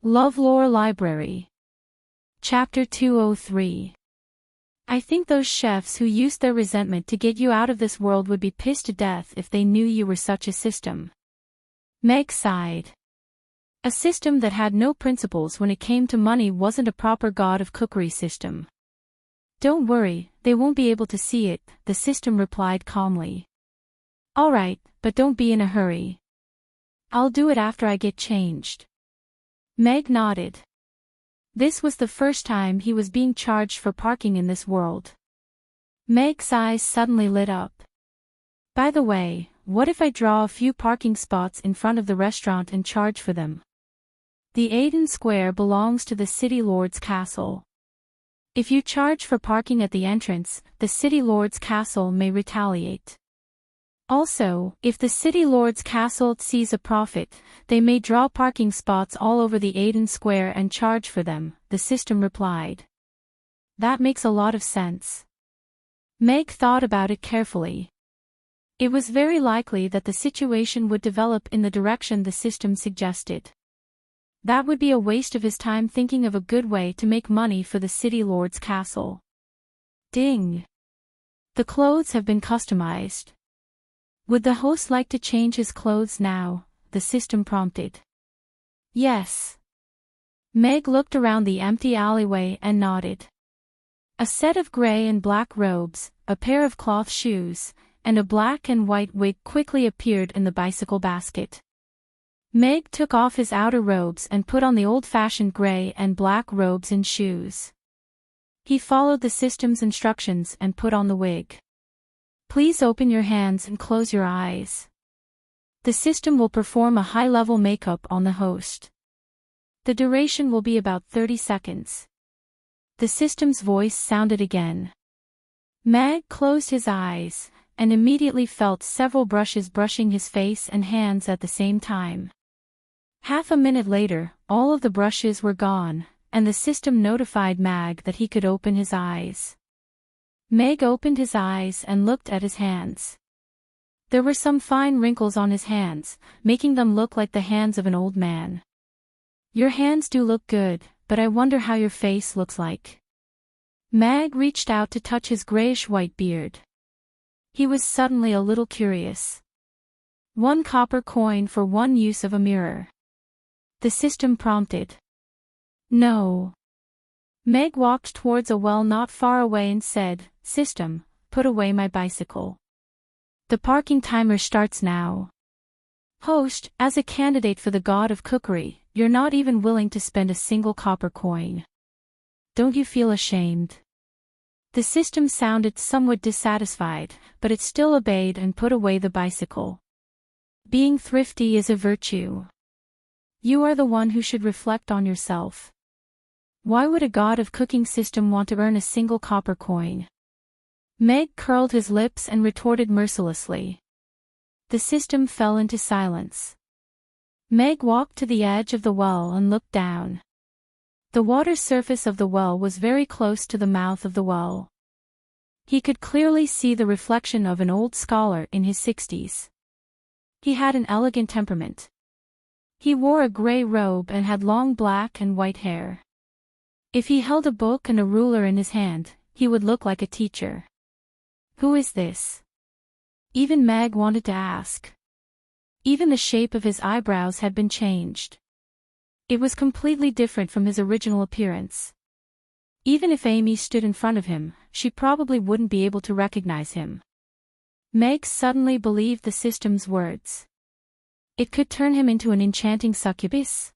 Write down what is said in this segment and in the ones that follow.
LoveLore Library. Chapter 203. I think those chefs who used their resentment to get you out of this world would be pissed to death if they knew you were such a system. Meg sighed. A system that had no principles when it came to money wasn't a proper god of cookery system. Don't worry, they won't be able to see it, the system replied calmly. All right, but don't be in a hurry. I'll do it after I get changed. Meg nodded. This was the first time he was being charged for parking in this world. Meg's eyes suddenly lit up. By the way, what if I draw a few parking spots in front of the restaurant and charge for them? The Aiden Square belongs to the City Lord's castle. If you charge for parking at the entrance, the City Lord's castle may retaliate. Also, if the City Lord's castle sees a profit, they may draw parking spots all over the Aiden Square and charge for them, the system replied. That makes a lot of sense. Meg thought about it carefully. It was very likely that the situation would develop in the direction the system suggested. That would be a waste of his time thinking of a good way to make money for the City Lord's castle. Ding! The clothes have been customized. Would the host like to change his clothes now? The system prompted. Yes. Meg looked around the empty alleyway and nodded. A set of gray and black robes, a pair of cloth shoes, and a black and white wig quickly appeared in the bicycle basket. Meg took off his outer robes and put on the old-fashioned gray and black robes and shoes. He followed the system's instructions and put on the wig. Please open your hands and close your eyes. The system will perform a high-level makeup on the host. The duration will be about 30 seconds. The system's voice sounded again. Meg closed his eyes, and immediately felt several brushes brushing his face and hands at the same time. Half a minute later, all of the brushes were gone, and the system notified Meg that he could open his eyes. Meg opened his eyes and looked at his hands. There were some fine wrinkles on his hands, making them look like the hands of an old man. Your hands do look good, but I wonder how your face looks like. Meg reached out to touch his grayish-white beard. He was suddenly a little curious. 1 copper coin for 1 use of a mirror. The system prompted. No. Meg walked towards a well not far away and said, System, put away my bicycle. The parking timer starts now. Host, as a candidate for the god of cookery, you're not even willing to spend a single copper coin. Don't you feel ashamed? The system sounded somewhat dissatisfied, but it still obeyed and put away the bicycle. Being thrifty is a virtue. You are the one who should reflect on yourself. Why would a god of cooking system want to earn a single copper coin? Meg curled his lips and retorted mercilessly. The system fell into silence. Meg walked to the edge of the well and looked down. The water surface of the well was very close to the mouth of the well. He could clearly see the reflection of an old scholar in his 60s. He had an elegant temperament. He wore a gray robe and had long black and white hair. If he held a book and a ruler in his hand, he would look like a teacher. Who is this? Even Meg wanted to ask. Even the shape of his eyebrows had been changed. It was completely different from his original appearance. Even if Amy stood in front of him, she probably wouldn't be able to recognize him. Meg suddenly believed the system's words. It could turn him into an enchanting succubus.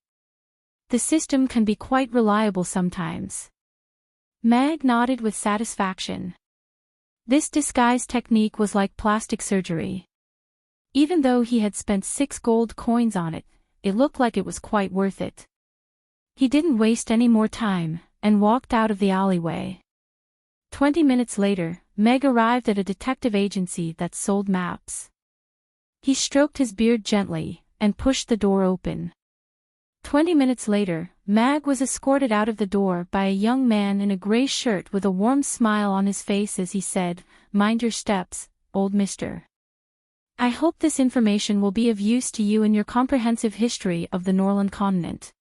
The system can be quite reliable sometimes. Meg nodded with satisfaction. This disguise technique was like plastic surgery. Even though he had spent 6 gold coins on it, it looked like it was quite worth it. He didn't waste any more time, and walked out of the alleyway. 20 minutes later, Meg arrived at a detective agency that sold maps. He stroked his beard gently, and pushed the door open. 20 minutes later, Meg was escorted out of the door by a young man in a gray shirt with a warm smile on his face as he said, Mind your steps, old mister. I hope this information will be of use to you in your comprehensive history of the Norland continent.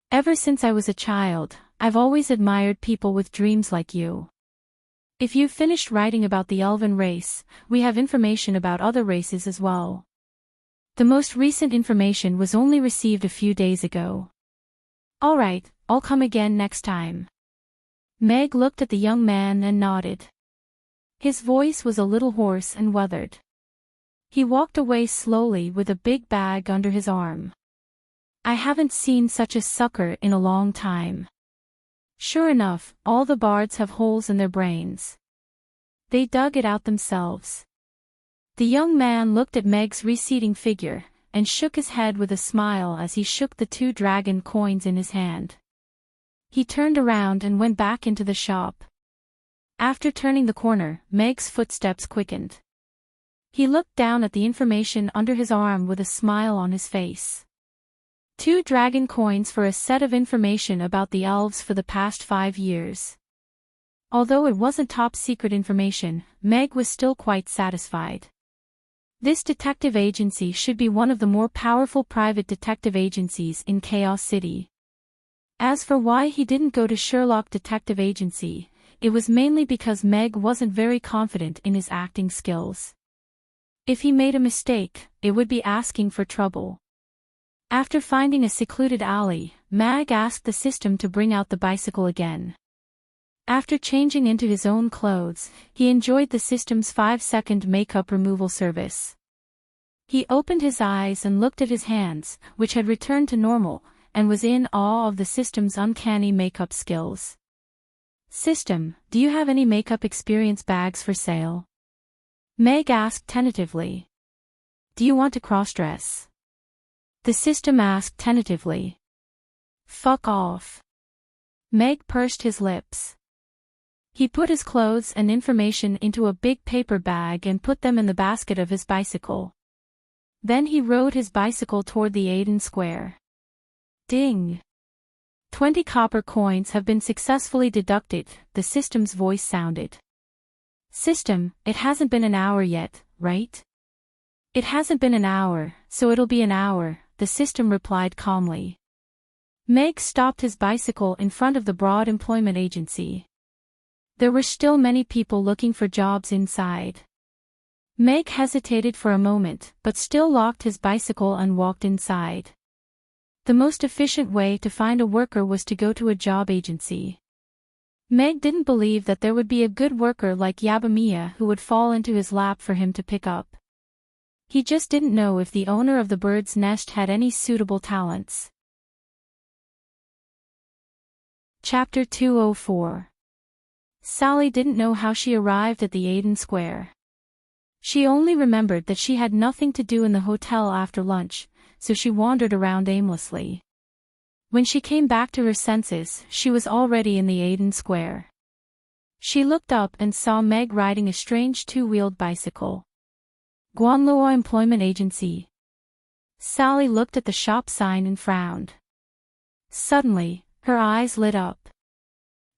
Ever since I was a child, I've always admired people with dreams like you. If you've finished writing about the elven race, we have information about other races as well. The most recent information was only received a few days ago. Alright, I'll come again next time. Meg looked at the young man and nodded. His voice was a little hoarse and weathered. He walked away slowly with a big bag under his arm. I haven't seen such a sucker in a long time. Sure enough, all the bards have holes in their brains. They dug it out themselves. The young man looked at Meg's receding figure, and shook his head with a smile as he shook the 2 dragon coins in his hand. He turned around and went back into the shop. After turning the corner, Meg's footsteps quickened. He looked down at the information under his arm with a smile on his face. 2 dragon coins for a set of information about the elves for the past 5 years. Although it wasn't top-secret information, Meg was still quite satisfied. This detective agency should be one of the more powerful private detective agencies in Chaos City. As for why he didn't go to Sherlock Detective Agency, it was mainly because Meg wasn't very confident in his acting skills. If he made a mistake, it would be asking for trouble. After finding a secluded alley, Meg asked the system to bring out the bicycle again. After changing into his own clothes, he enjoyed the system's 5-second makeup removal service. He opened his eyes and looked at his hands, which had returned to normal, and was in awe of the system's uncanny makeup skills. System, do you have any makeup experience bags for sale? Meg asked tentatively. Do you want to cross-dress? The system asked tentatively. Fuck off. Meg pursed his lips. He put his clothes and information into a big paper bag and put them in the basket of his bicycle. Then he rode his bicycle toward the Aiden Square. Ding! 20 copper coins have been successfully deducted, the system's voice sounded. System, it hasn't been an hour yet, right? It hasn't been an hour, so it'll be an hour, the system replied calmly. Meg stopped his bicycle in front of the Broad Employment Agency. There were still many people looking for jobs inside. Meg hesitated for a moment, but still locked his bicycle and walked inside. The most efficient way to find a worker was to go to a job agency. Meg didn't believe that there would be a good worker like Yabamiya who would fall into his lap for him to pick up. He just didn't know if the owner of the bird's nest had any suitable talents. Chapter 204. Sally didn't know how she arrived at the Aiden Square. She only remembered that she had nothing to do in the hotel after lunch, so she wandered around aimlessly. When she came back to her senses, she was already in the Aiden Square. She looked up and saw Meg riding a strange 2-wheeled bicycle. Guanloa Employment Agency. Sally looked at the shop sign and frowned. Suddenly, her eyes lit up.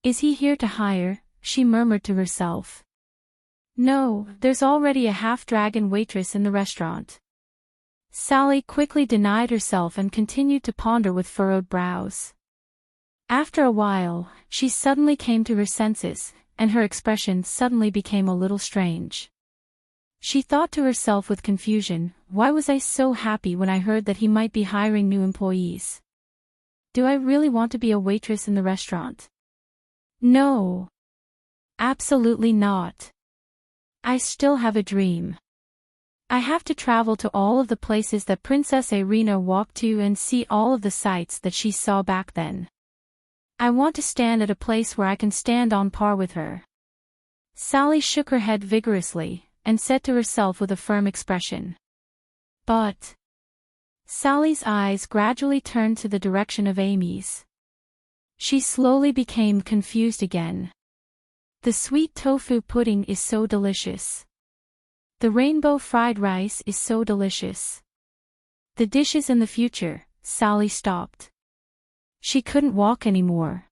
Is he here to hire? She murmured to herself. No, there's already a half-dragon waitress in the restaurant. Sally quickly denied herself and continued to ponder with furrowed brows. After a while, she suddenly came to her senses, and her expression suddenly became a little strange. She thought to herself with confusion, why was I so happy when I heard that he might be hiring new employees? Do I really want to be a waitress in the restaurant? No. Absolutely not. I still have a dream. I have to travel to all of the places that Princess Irina walked to and see all of the sights that she saw back then. I want to stand at a place where I can stand on par with her. Sally shook her head vigorously, and said to herself with a firm expression. But... Sally's eyes gradually turned to the direction of Amy's. She slowly became confused again. The sweet tofu pudding is so delicious. The rainbow fried rice is so delicious. The dishes in the future, Sally stopped. She couldn't walk anymore.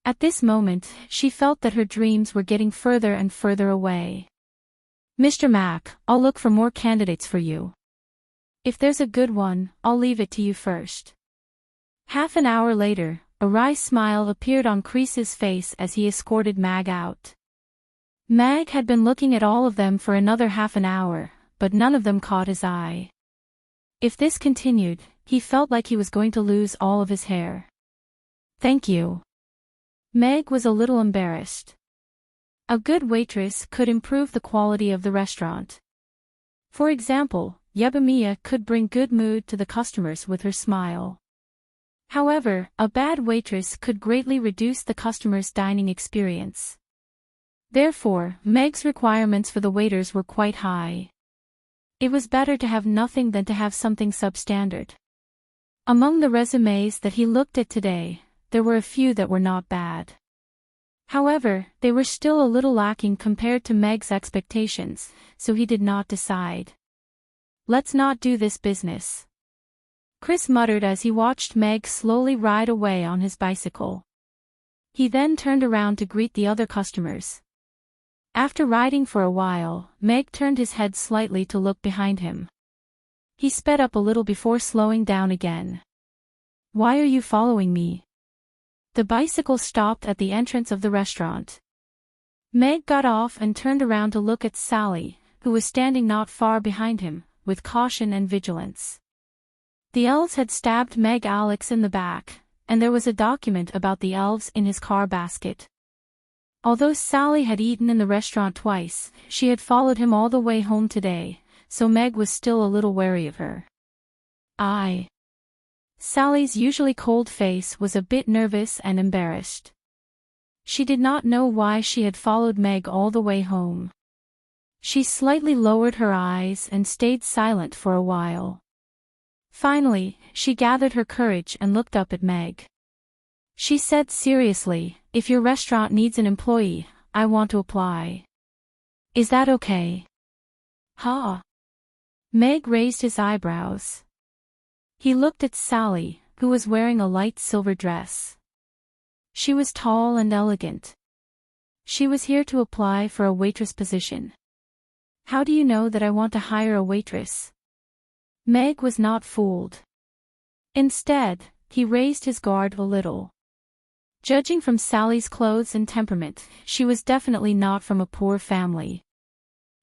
At this moment, she felt that her dreams were getting further and further away. Mr. Mack, I'll look for more candidates for you. If there's a good one, I'll leave it to you first. Half an hour later, a wry smile appeared on Chris's face as he escorted Mag out. Mag had been looking at all of them for another half an hour, but none of them caught his eye. If this continued, he felt like he was going to lose all of his hair. "Thank you." Meg was a little embarrassed. A good waitress could improve the quality of the restaurant. For example, Yabamiya could bring good mood to the customers with her smile. However, a bad waitress could greatly reduce the customer's dining experience. Therefore, Meg's requirements for the waiters were quite high. It was better to have nothing than to have something substandard. Among the resumes that he looked at today, there were a few that were not bad. However, they were still a little lacking compared to Meg's expectations, so he did not decide. "Let's not do this business," Chris muttered as he watched Meg slowly ride away on his bicycle. He then turned around to greet the other customers. After riding for a while, Meg turned his head slightly to look behind him. He sped up a little before slowing down again. "Why are you following me?" The bicycle stopped at the entrance of the restaurant. Meg got off and turned around to look at Sally, who was standing not far behind him, with caution and vigilance. The elves had stabbed Meg Alex in the back, and there was a document about the elves in his car basket. Although Sally had eaten in the restaurant twice, she had followed him all the way home today, so Meg was still a little wary of her. Sally's usually cold face was a bit nervous and embarrassed. She did not know why she had followed Meg all the way home. She slightly lowered her eyes and stayed silent for a while. Finally, she gathered her courage and looked up at Meg. She said seriously, "If your restaurant needs an employee, I want to apply. Is that okay?" "Huh?" Meg raised his eyebrows. He looked at Sally, who was wearing a light silver dress. She was tall and elegant. She was here to apply for a waitress position. "How do you know that I want to hire a waitress?" Meg was not fooled. Instead, he raised his guard a little. Judging from Sally's clothes and temperament, she was definitely not from a poor family.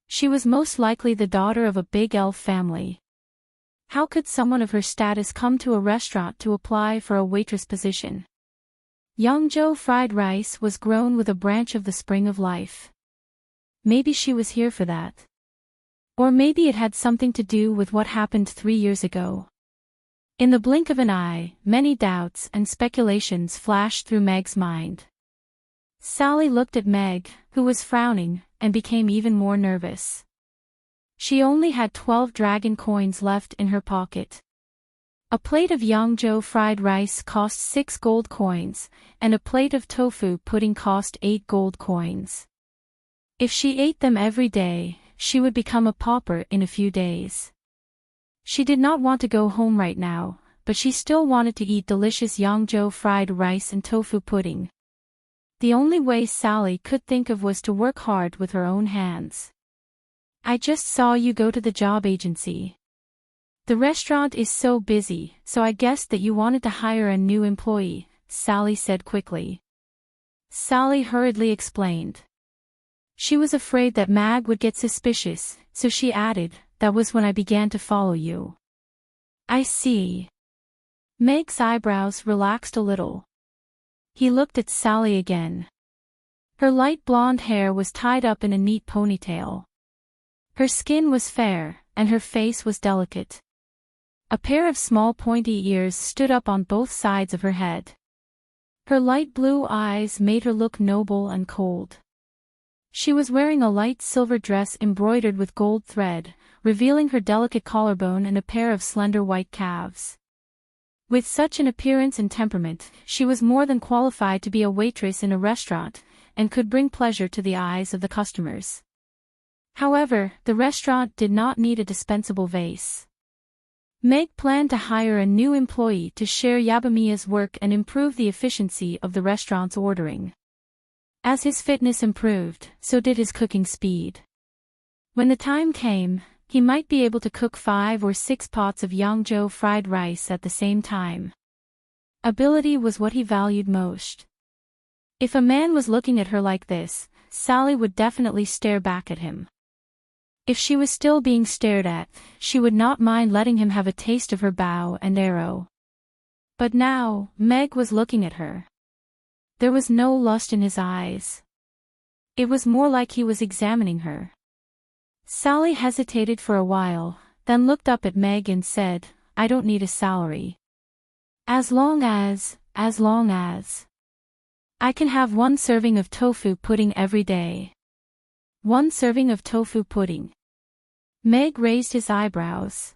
She was most likely the daughter of a big elf family. How could someone of her status come to a restaurant to apply for a waitress position? Yangzhou fried rice was grown with a branch of the spring of life. Maybe she was here for that. Or maybe it had something to do with what happened 3 years ago. In the blink of an eye, many doubts and speculations flashed through Meg's mind. Sally looked at Meg, who was frowning, and became even more nervous. She only had 12 dragon coins left in her pocket. A plate of Yangzhou fried rice cost 6 gold coins, and a plate of tofu pudding cost 8 gold coins. If she ate them every day, she would become a pauper in a few days. She did not want to go home right now, but she still wanted to eat delicious Yangzhou fried rice and tofu pudding. The only way Sally could think of was to work hard with her own hands. "I just saw you go to the job agency. The restaurant is so busy, so I guessed that you wanted to hire a new employee," Sally said quickly. Sally hurriedly explained. She was afraid that Mag would get suspicious, so she added, "That was when I began to follow you." "I see." Meg's eyebrows relaxed a little. He looked at Sally again. Her light blonde hair was tied up in a neat ponytail. Her skin was fair, and her face was delicate. A pair of small pointy ears stood up on both sides of her head. Her light blue eyes made her look noble and cold. She was wearing a light silver dress embroidered with gold thread, revealing her delicate collarbone and a pair of slender white calves. With such an appearance and temperament, she was more than qualified to be a waitress in a restaurant, and could bring pleasure to the eyes of the customers. However, the restaurant did not need a dispensable vase. Meg planned to hire a new employee to share Yabamiya's work and improve the efficiency of the restaurant's ordering. As his fitness improved, so did his cooking speed. When the time came, he might be able to cook 5 or 6 pots of Yangzhou fried rice at the same time. Ability was what he valued most. If a man was looking at her like this, Sally would definitely stare back at him. If she was still being stared at, she would not mind letting him have a taste of her bow and arrow. But now, Meg was looking at her. There was no lust in his eyes. It was more like he was examining her. Sally hesitated for a while, then looked up at Meg and said, "I don't need a salary. As long as I can have one serving of tofu pudding every day." One serving of tofu pudding. Meg raised his eyebrows.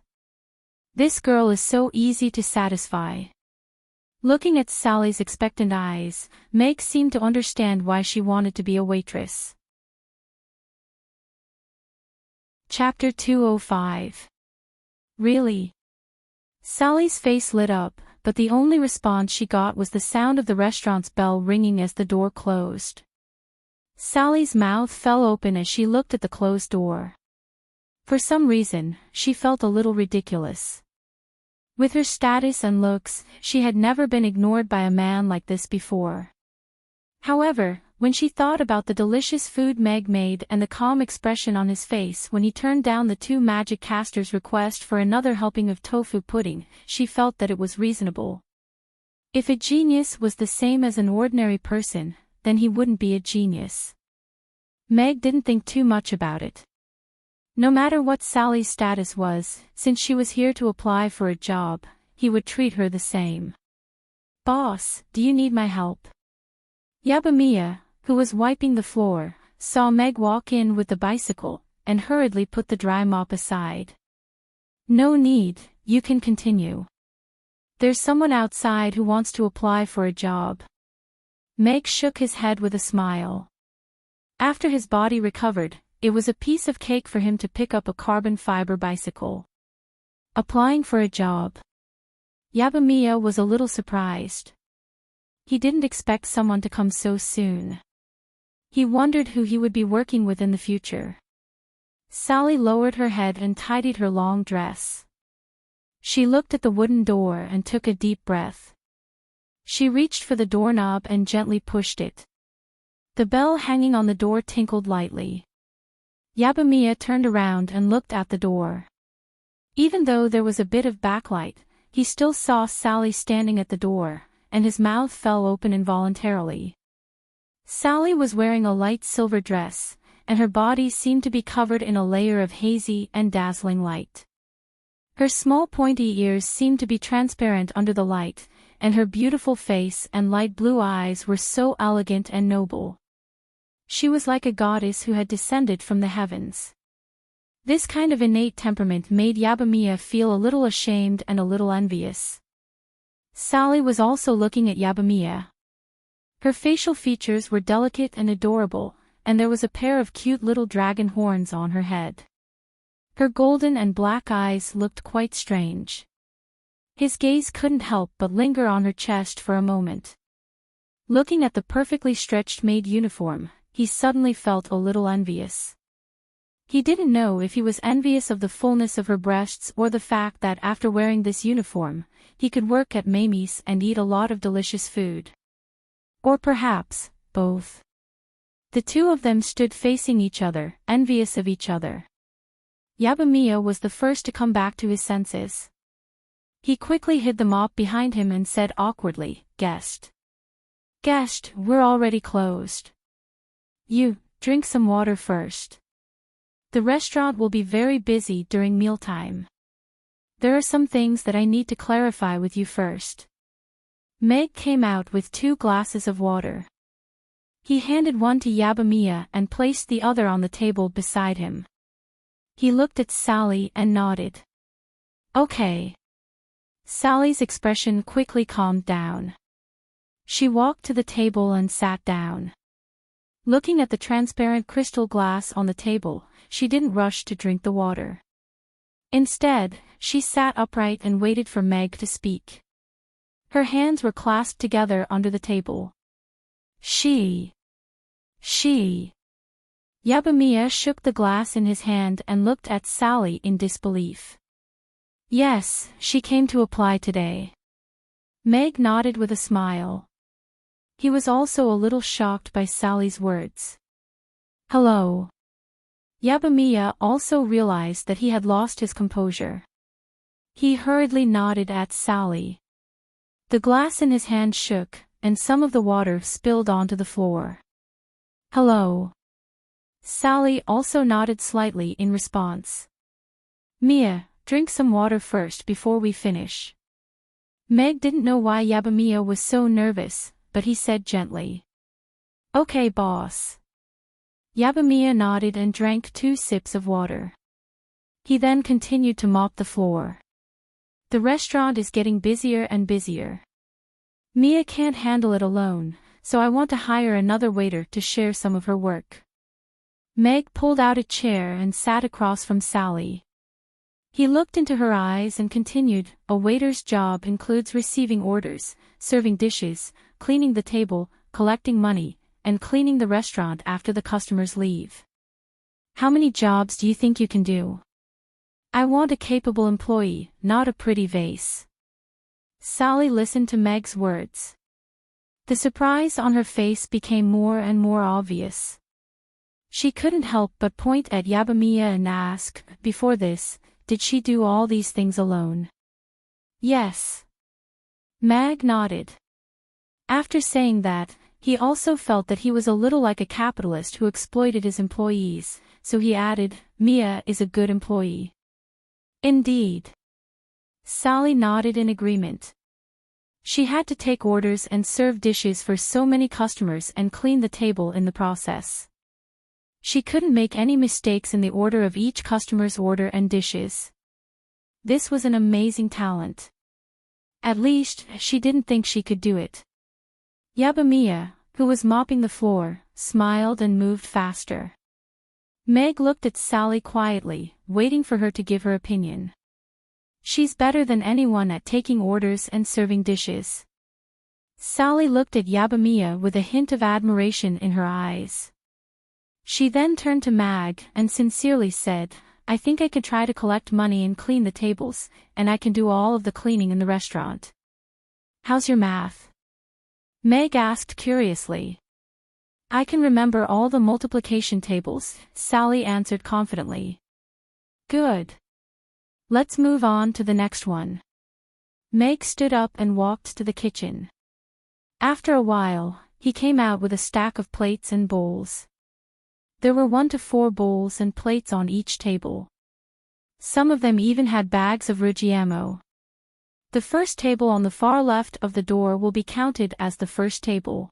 This girl is so easy to satisfy. Looking at Sally's expectant eyes, Meg seemed to understand why she wanted to be a waitress. Chapter 205. Really? Sally's face lit up, but the only response she got was the sound of the restaurant's bell ringing as the door closed. Sally's mouth fell open as she looked at the closed door. For some reason, she felt a little ridiculous. With her status and looks, she had never been ignored by a man like this before. However, when she thought about the delicious food Meg made and the calm expression on his face when he turned down the two magic casters' request for another helping of tofu pudding, she felt that it was reasonable. If a genius was the same as an ordinary person, then he wouldn't be a genius. Meg didn't think too much about it. No matter what Sally's status was, since she was here to apply for a job, he would treat her the same. "Boss, do you need my help?" Yabamiya, who was wiping the floor, saw Meg walk in with the bicycle, and hurriedly put the dry mop aside. "No need, you can continue. There's someone outside who wants to apply for a job." Meg shook his head with a smile. After his body recovered, it was a piece of cake for him to pick up a carbon fiber bicycle. Applying for a job. Yabamiya was a little surprised. He didn't expect someone to come so soon. He wondered who he would be working with in the future. Sally lowered her head and tidied her long dress. She looked at the wooden door and took a deep breath. She reached for the doorknob and gently pushed it. The bell hanging on the door tinkled lightly. Yabamiya turned around and looked at the door. Even though there was a bit of backlight, he still saw Sally standing at the door, and his mouth fell open involuntarily. Sally was wearing a light silver dress, and her body seemed to be covered in a layer of hazy and dazzling light. Her small pointy ears seemed to be transparent under the light, and her beautiful face and light blue eyes were so elegant and noble. She was like a goddess who had descended from the heavens. This kind of innate temperament made Yabamiya feel a little ashamed and a little envious. Sally was also looking at Yabamiya. Her facial features were delicate and adorable, and there was a pair of cute little dragon horns on her head. Her golden and black eyes looked quite strange. His gaze couldn't help but linger on her chest for a moment. Looking at the perfectly stretched maid uniform, he suddenly felt a little envious. He didn't know if he was envious of the fullness of her breasts or the fact that after wearing this uniform, he could work at Mamie's and eat a lot of delicious food. Or perhaps, both. The two of them stood facing each other, envious of each other. Yabamiya was the first to come back to his senses. He quickly hid the mop behind him and said awkwardly, "Guest. Guest, we're already closed. You, drink some water first. The restaurant will be very busy during mealtime. There are some things that I need to clarify with you first." Meg came out with 2 glasses of water. He handed one to Yabamiya and placed the other on the table beside him. He looked at Sally and nodded. "Okay." Sally's expression quickly calmed down. She walked to the table and sat down. Looking at the transparent crystal glass on the table, she didn't rush to drink the water. Instead, she sat upright and waited for Meg to speak. Her hands were clasped together under the table. She. Yabamiya shook the glass in his hand and looked at Sally in disbelief. "Yes, she came to apply today." Meg nodded with a smile. He was also a little shocked by Sally's words. Hello. Yabamiya also realized that he had lost his composure. He hurriedly nodded at Sally. The glass in his hand shook, and some of the water spilled onto the floor. Hello. Sally also nodded slightly in response. Mia, drink some water first before we finish. Meg didn't know why Yabamiya was so nervous, but he said gently. Okay, boss. Yabamiya nodded and drank 2 sips of water. He then continued to mop the floor. The restaurant is getting busier and busier. Mia can't handle it alone, so I want to hire another waiter to share some of her work. Meg pulled out a chair and sat across from Sally. He looked into her eyes and continued, a waiter's job includes receiving orders, serving dishes, cleaning the table, collecting money, and cleaning the restaurant after the customers leave. How many jobs do you think you can do? I want a capable employee, not a pretty vase. Sally listened to Meg's words. The surprise on her face became more and more obvious. She couldn't help but point at Yabamiya and ask, before this, did she do all these things alone? Yes. Meg nodded. After saying that, he also felt that he was a little like a capitalist who exploited his employees, so he added, Mia is a good employee. Indeed. Sally nodded in agreement. She had to take orders and serve dishes for so many customers and clean the table in the process. She couldn't make any mistakes in the order of each customer's order and dishes. This was an amazing talent. At least, she didn't think she could do it. Yabamiya, who was mopping the floor, smiled and moved faster. Meg looked at Sally quietly, waiting for her to give her opinion. She's better than anyone at taking orders and serving dishes. Sally looked at Yabamiya with a hint of admiration in her eyes. She then turned to Mag and sincerely said, I think I could try to collect money and clean the tables, and I can do all of the cleaning in the restaurant. How's your math? Meg asked curiously. I can remember all the multiplication tables, Sally answered confidently. Good. Let's move on to the next one. Meg stood up and walked to the kitchen. After a while, he came out with a stack of plates and bowls. There were 1 to 4 bowls and plates on each table. Some of them even had bags of Rugiamo. The first table on the far left of the door will be counted as the first table.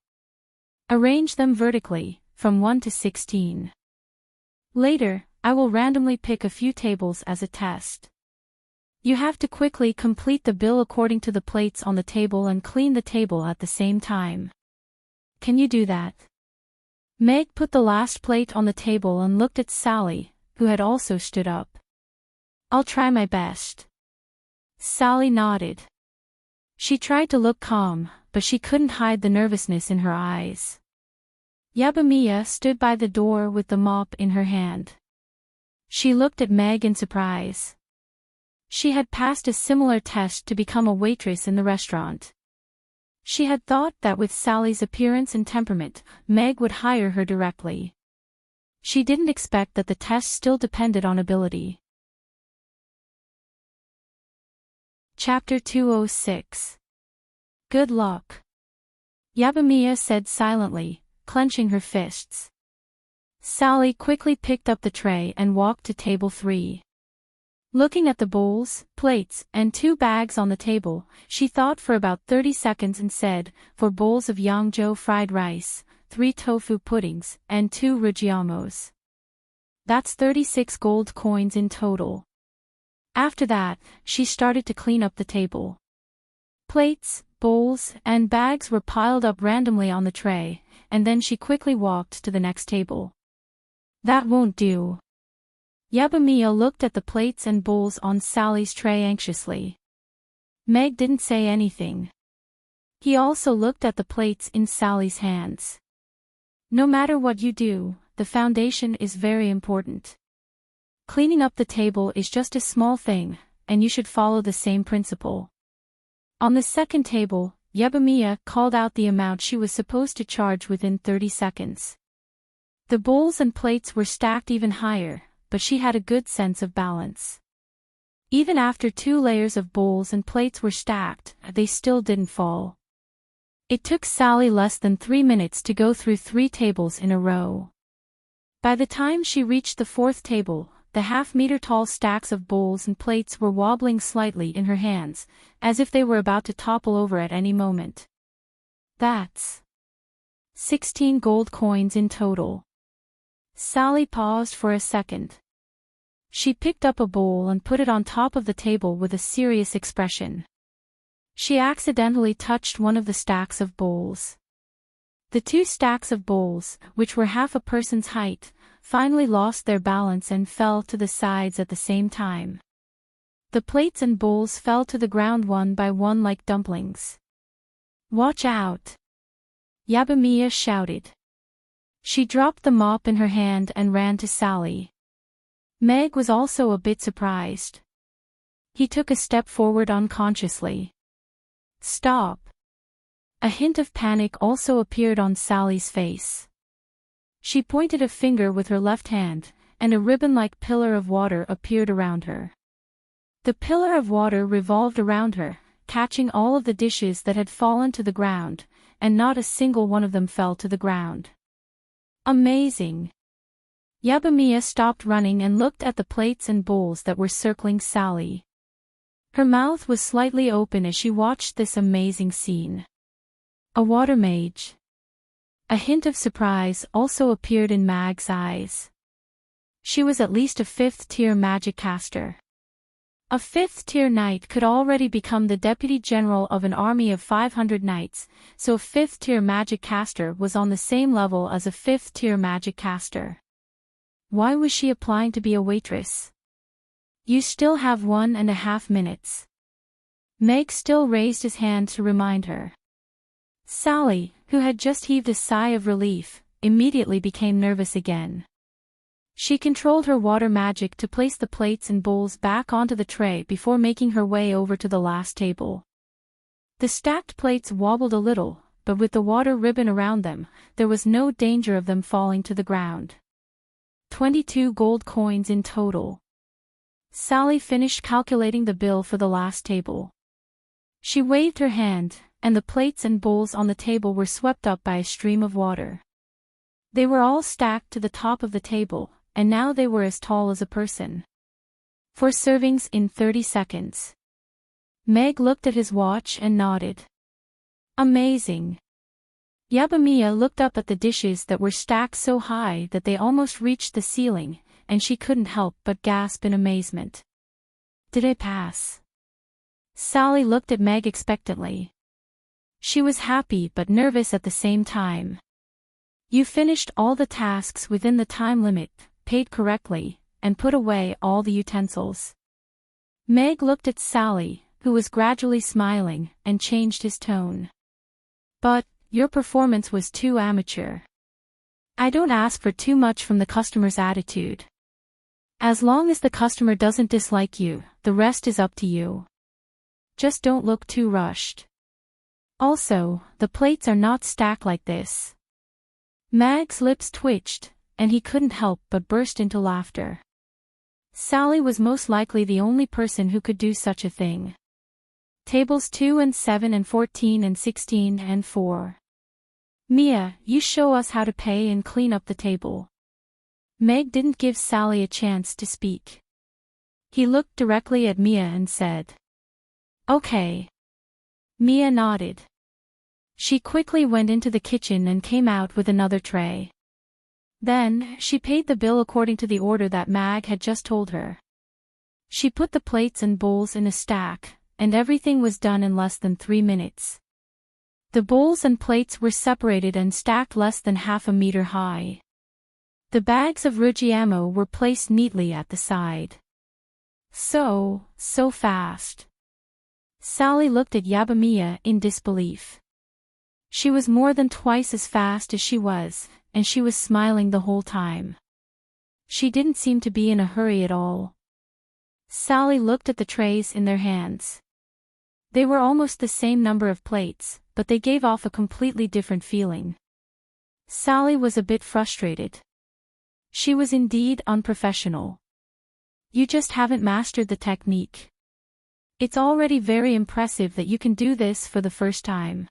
Arrange them vertically, from 1 to 16. Later, I will randomly pick a few tables as a test. You have to quickly complete the bill according to the plates on the table and clean the table at the same time. Can you do that? Meg put the last plate on the table and looked at Sally, who had also stood up. I'll try my best. Sally nodded. She tried to look calm, but she couldn't hide the nervousness in her eyes. Yabamiya stood by the door with the mop in her hand. She looked at Meg in surprise. She had passed a similar test to become a waitress in the restaurant. She had thought that with Sally's appearance and temperament, Meg would hire her directly. She didn't expect that the test still depended on ability. Chapter 206. Good luck. Yabamiya said silently, clenching her fists. Sally quickly picked up the tray and walked to table 3. Looking at the bowls, plates, and 2 bags on the table, she thought for about 30 seconds and said, 4 bowls of Yangzhou fried rice, 3 tofu puddings, and 2 rugiamos. That's 36 gold coins in total. After that, she started to clean up the table. Plates, bowls, and bags were piled up randomly on the tray, and then she quickly walked to the next table. That won't do. Yabamiya looked at the plates and bowls on Sally's tray anxiously. Meg didn't say anything. He also looked at the plates in Sally's hands. No matter what you do, the foundation is very important. Cleaning up the table is just a small thing, and you should follow the same principle. On the second table, Yabamiya called out the amount she was supposed to charge within 30 seconds. The bowls and plates were stacked even higher, but she had a good sense of balance. Even after 2 layers of bowls and plates were stacked, they still didn't fall. It took Sally less than 3 minutes to go through 3 tables in a row. By the time she reached the 4th table, the half-meter-tall stacks of bowls and plates were wobbling slightly in her hands, as if they were about to topple over at any moment. That's 16 gold coins in total. Sally paused for a second. She picked up a bowl and put it on top of the table with a serious expression. She accidentally touched one of the stacks of bowls. The 2 stacks of bowls, which were half a person's height, finally lost their balance and fell to the sides at the same time. The plates and bowls fell to the ground one by one like dumplings. "Watch out!" Yabamiya shouted. She dropped the mop in her hand and ran to Sally. Meg was also a bit surprised. He took a step forward unconsciously. "Stop!" A hint of panic also appeared on Sally's face. She pointed a finger with her left hand, and a ribbon-like pillar of water appeared around her. The pillar of water revolved around her, catching all of the dishes that had fallen to the ground, and not a single one of them fell to the ground. Amazing! Yabamiya stopped running and looked at the plates and bowls that were circling Sally. Her mouth was slightly open as she watched this amazing scene. A water mage. A hint of surprise also appeared in Mag's eyes. She was at least a 5th-tier magic caster. A 5th-tier knight could already become the deputy general of an army of 500 knights, so a 5th-tier magic caster was on the same level as a 5th-tier magic caster. Why was she applying to be a waitress? "You still have 1.5 minutes. Meg still raised his hand to remind her. Sally, who had just heaved a sigh of relief, immediately became nervous again. She controlled her water magic to place the plates and bowls back onto the tray before making her way over to the last table. The stacked plates wobbled a little, but with the water ribbon around them, there was no danger of them falling to the ground. 22 gold coins in total. Sally finished calculating the bill for the last table. She waved her hand, and the plates and bowls on the table were swept up by a stream of water. They were all stacked to the top of the table, and now they were as tall as a person. 4 servings in 30 seconds. Meg looked at his watch and nodded. Amazing. Yabamiya looked up at the dishes that were stacked so high that they almost reached the ceiling, and she couldn't help but gasp in amazement. Did I pass? Sally looked at Meg expectantly. She was happy but nervous at the same time. You finished all the tasks within the time limit, paid correctly, and put away all the utensils. Meg looked at Sally, who was gradually smiling, and changed his tone. But, your performance was too amateur. I don't ask for too much from the customer's attitude. As long as the customer doesn't dislike you, the rest is up to you. Just don't look too rushed. Also, the plates are not stacked like this. Mag's lips twitched, and he couldn't help but burst into laughter. Sally was most likely the only person who could do such a thing. Tables 2 and 7 and 14 and 16 and 4. Mia, you show us how to pay and clean up the table. Meg didn't give Sally a chance to speak. He looked directly at Mia and said, Okay. Mia nodded. She quickly went into the kitchen and came out with another tray. Then, she paid the bill according to the order that Mag had just told her. She put the plates and bowls in a stack, and everything was done in less than 3 minutes. The bowls and plates were separated and stacked less than half a meter high. The bags of Rugiamo were placed neatly at the side. So fast. Sally looked at Yabamiya in disbelief. She was more than twice as fast as she was, and she was smiling the whole time. She didn't seem to be in a hurry at all. Sally looked at the trays in their hands. They were almost the same number of plates, but they gave off a completely different feeling. Sally was a bit frustrated. She was indeed unprofessional. You just haven't mastered the technique. It's already very impressive that you can do this for the first time.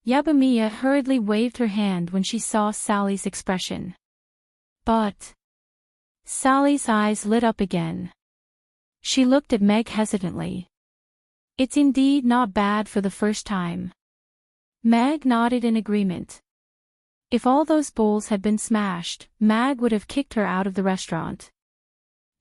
Yabamiya hurriedly waved her hand when she saw Sally's expression. But Sally's eyes lit up again. She looked at Meg hesitantly. It's indeed not bad for the first time. Meg nodded in agreement. If all those bowls had been smashed, Meg would have kicked her out of the restaurant.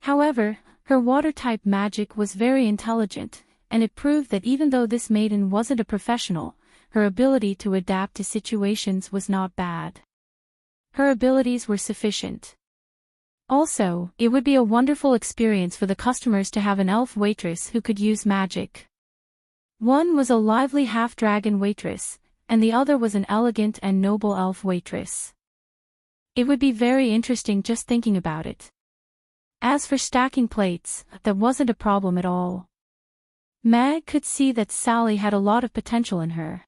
However, her water-type magic was very intelligent, and it proved that even though this maiden wasn't a professional, her ability to adapt to situations was not bad. Her abilities were sufficient. Also, it would be a wonderful experience for the customers to have an elf waitress who could use magic. One was a lively half-dragon waitress, and the other was an elegant and noble elf waitress. It would be very interesting just thinking about it. As for stacking plates, that wasn't a problem at all. Meg could see that Sally had a lot of potential in her.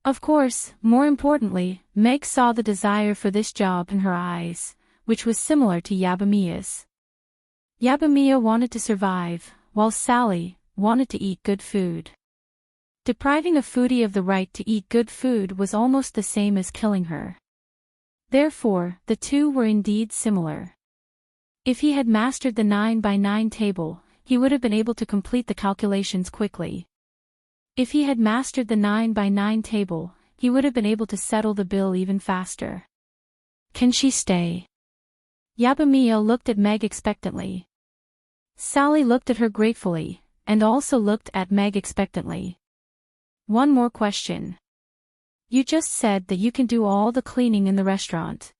Of course, more importantly, Meg saw the desire for this job in her eyes, which was similar to Yabamiya's. Yabamiya wanted to survive, while Sally wanted to eat good food. Depriving a foodie of the right to eat good food was almost the same as killing her. Therefore, the two were indeed similar. If he had mastered the 9x9 table, he would have been able to complete the calculations quickly. If he had mastered the 9x9 table, he would have been able to settle the bill even faster. Can she stay? Yabamiya looked at Meg expectantly. Sally looked at her gratefully, and also looked at Meg expectantly. One more question. You just said that you can do all the cleaning in the restaurant.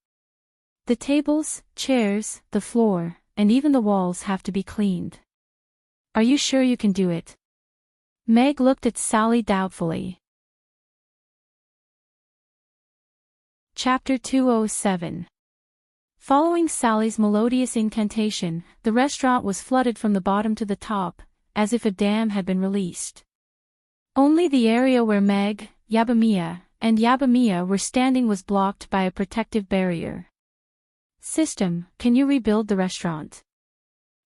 The tables, chairs, the floor, and even the walls have to be cleaned. Are you sure you can do it? Meg looked at Sally doubtfully. Chapter 207. Following Sally's melodious incantation, the restaurant was flooded from the bottom to the top, as if a dam had been released. Only the area where Meg, Yabamiya, and Yabamiya were standing was blocked by a protective barrier. System, can you rebuild the restaurant?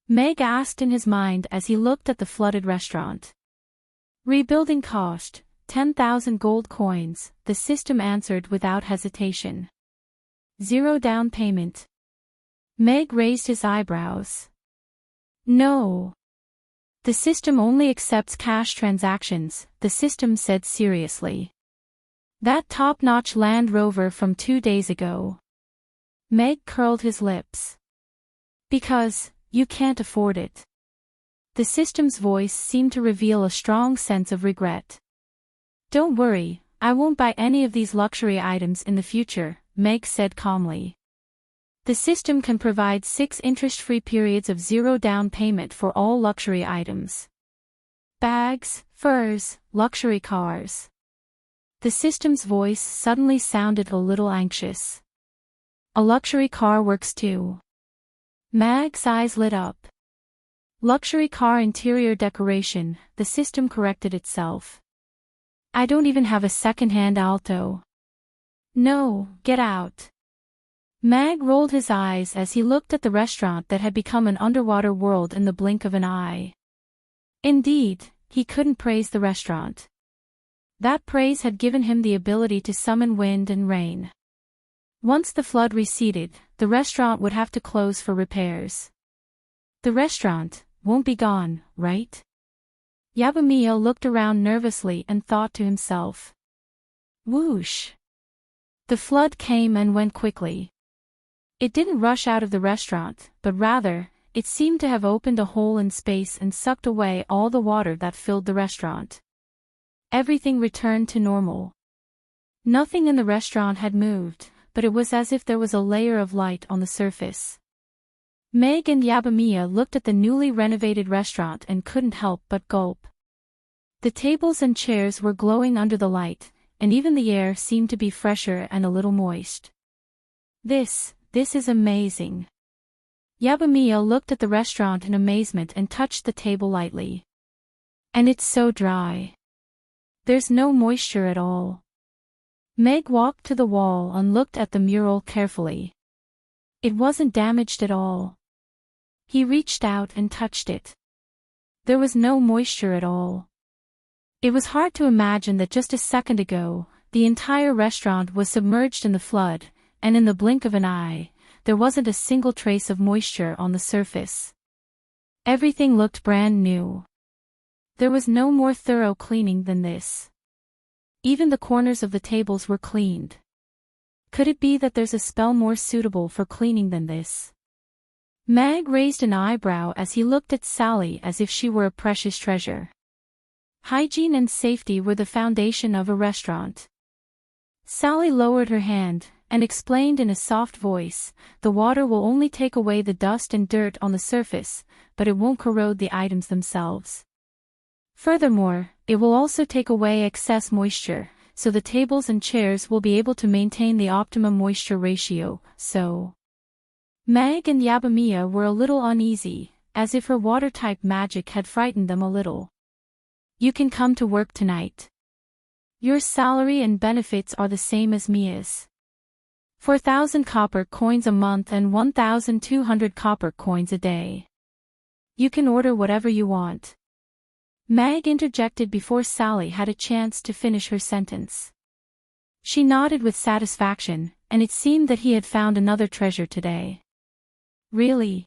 Meg asked in his mind as he looked at the flooded restaurant. Rebuilding cost 10,000 gold coins, the system answered without hesitation. 0 down payment. Meg raised his eyebrows. No. The system only accepts cash transactions, the system said seriously. That top-notch Land Rover from 2 days ago. Meg curled his lips. Because, you can't afford it. The system's voice seemed to reveal a strong sense of regret. Don't worry, I won't buy any of these luxury items in the future, Meg said calmly. The system can provide 6 interest-free periods of 0 down payment for all luxury items. Bags, furs, luxury cars. The system's voice suddenly sounded a little anxious. A luxury car works too. Meg's eyes lit up. Luxury car interior decoration, the system corrected itself. I don't even have a second-hand Alto. No, get out. Meg rolled his eyes as he looked at the restaurant that had become an underwater world in the blink of an eye. Indeed, he couldn't praise the restaurant. That praise had given him the ability to summon wind and rain. Once the flood receded, the restaurant would have to close for repairs. The restaurant won't be gone, right? Yabamiya looked around nervously and thought to himself. Whoosh! The flood came and went quickly. It didn't rush out of the restaurant, but rather, it seemed to have opened a hole in space and sucked away all the water that filled the restaurant. Everything returned to normal. Nothing in the restaurant had moved, but it was as if there was a layer of light on the surface. Meg and Yabamiya looked at the newly renovated restaurant and couldn't help but gulp. The tables and chairs were glowing under the light, and even the air seemed to be fresher and a little moist. This is amazing. Yabamiya looked at the restaurant in amazement and touched the table lightly. And it's so dry. There's no moisture at all. Meg walked to the wall and looked at the mural carefully. It wasn't damaged at all. He reached out and touched it. There was no moisture at all. It was hard to imagine that just a second ago, the entire restaurant was submerged in the flood, and in the blink of an eye, there wasn't a single trace of moisture on the surface. Everything looked brand new. There was no more thorough cleaning than this. Even the corners of the tables were cleaned. Could it be that there's a spell more suitable for cleaning than this? Meg raised an eyebrow as he looked at Sally as if she were a precious treasure. Hygiene and safety were the foundation of a restaurant. Sally lowered her hand and explained in a soft voice, "The water will only take away the dust and dirt on the surface, but it won't corrode the items themselves. Furthermore, it will also take away excess moisture, so the tables and chairs will be able to maintain the optimum moisture ratio, so..." Meg and Yabamiya were a little uneasy, as if her water-type magic had frightened them a little. "You can come to work tonight. Your salary and benefits are the same as Mia's. 4,000 copper coins a month and 1,200 copper coins a day. You can order whatever you want." Meg interjected before Sally had a chance to finish her sentence. She nodded with satisfaction, and it seemed that he had found another treasure today. "Really?"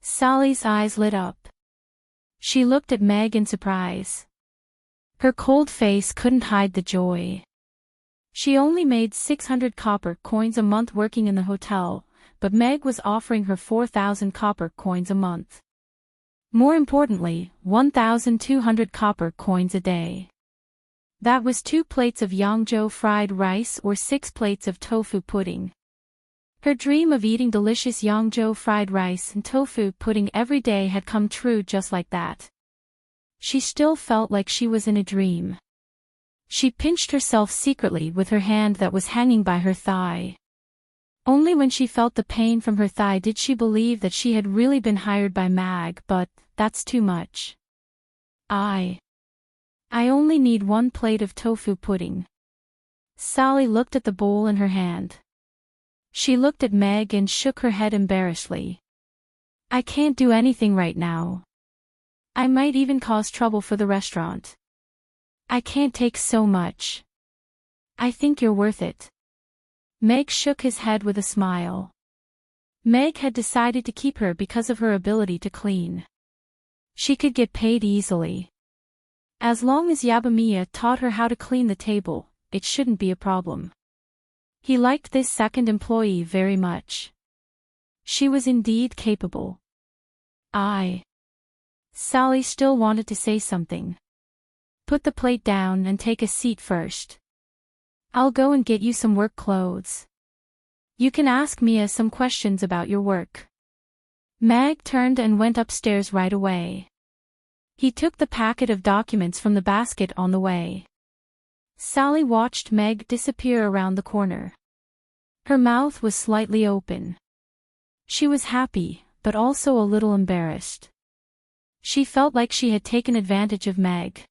Sally's eyes lit up. She looked at Meg in surprise. Her cold face couldn't hide the joy. She only made 600 copper coins a month working in the hotel, but Meg was offering her 4,000 copper coins a month. More importantly, 1,200 copper coins a day. That was 2 plates of Yangzhou fried rice or 6 plates of tofu pudding. Her dream of eating delicious Yangzhou fried rice and tofu pudding every day had come true just like that. She still felt like she was in a dream. She pinched herself secretly with her hand that was hanging by her thigh. Only when she felt the pain from her thigh did she believe that she had really been hired by Mag, but that's too much. I only need 1 plate of tofu pudding." Sally looked at the bowl in her hand. She looked at Meg and shook her head embarrassedly. "I can't do anything right now. I might even cause trouble for the restaurant. I can't take so much. I think you're worth it." Meg shook his head with a smile. Meg had decided to keep her because of her ability to clean. She could get paid easily. As long as Yabamiya taught her how to clean the table, it shouldn't be a problem. He liked this second employee very much. She was indeed capable. Sally still wanted to say something. "Put the plate down and take a seat first. I'll go and get you some work clothes. You can ask Mia some questions about your work." Meg turned and went upstairs right away. He took the packet of documents from the basket on the way. Sally watched Meg disappear around the corner. Her mouth was slightly open. She was happy, but also a little embarrassed. She felt like she had taken advantage of Meg.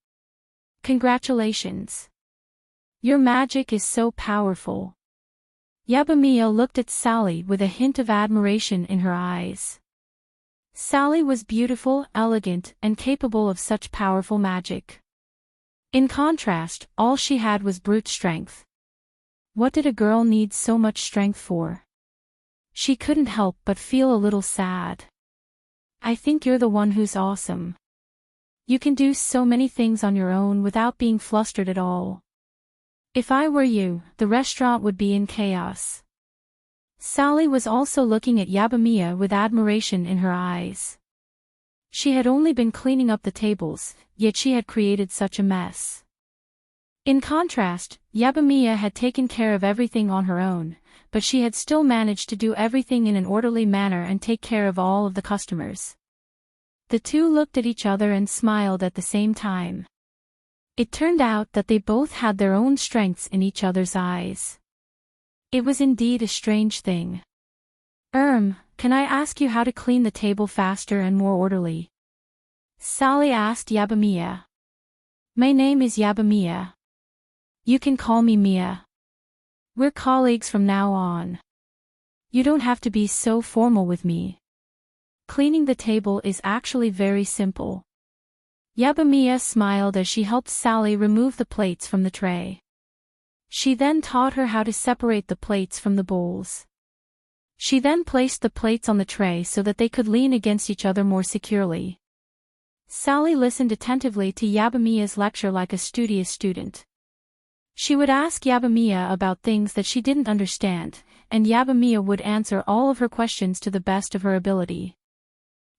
"Congratulations. Your magic is so powerful." Yabamiya looked at Sally with a hint of admiration in her eyes. Sally was beautiful, elegant, and capable of such powerful magic. In contrast, all she had was brute strength. What did a girl need so much strength for? She couldn't help but feel a little sad. "I think you're the one who's awesome. You can do so many things on your own without being flustered at all. If I were you, the restaurant would be in chaos." Sally was also looking at Yabamiya with admiration in her eyes. She had only been cleaning up the tables, yet she had created such a mess. In contrast, Yabamiya had taken care of everything on her own, but she had still managed to do everything in an orderly manner and take care of all of the customers. The two looked at each other and smiled at the same time. It turned out that they both had their own strengths in each other's eyes. It was indeed a strange thing. Can I ask you how to clean the table faster and more orderly?" Sally asked Yabamiya. My name is Yabamiya. You can call me Mia. We're colleagues from now on. You don't have to be so formal with me. Cleaning the table is actually very simple. Yabamiya smiled as she helped Sally remove the plates from the tray. She then taught her how to separate the plates from the bowls. She then placed the plates on the tray so that they could lean against each other more securely. Sally listened attentively to Yabamiya's lecture like a studious student. She would ask Yabamiya about things that she didn't understand, and Yabamiya would answer all of her questions to the best of her ability.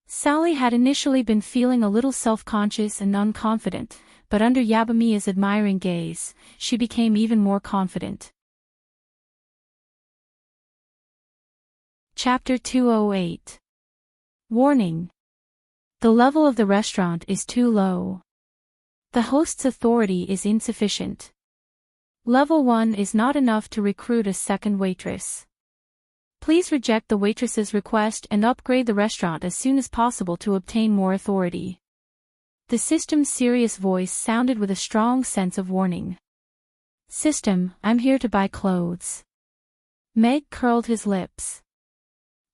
Sally had initially been feeling a little self-conscious and unconfident, but under Yabamiya's admiring gaze, she became even more confident. Chapter 208. Warning. The level of the restaurant is too low. The host's authority is insufficient. Level 1 is not enough to recruit a second waitress. Please reject the waitress's request and upgrade the restaurant as soon as possible to obtain more authority. The system's serious voice sounded with a strong sense of warning. System, I'm here to buy clothes. Meg curled his lips.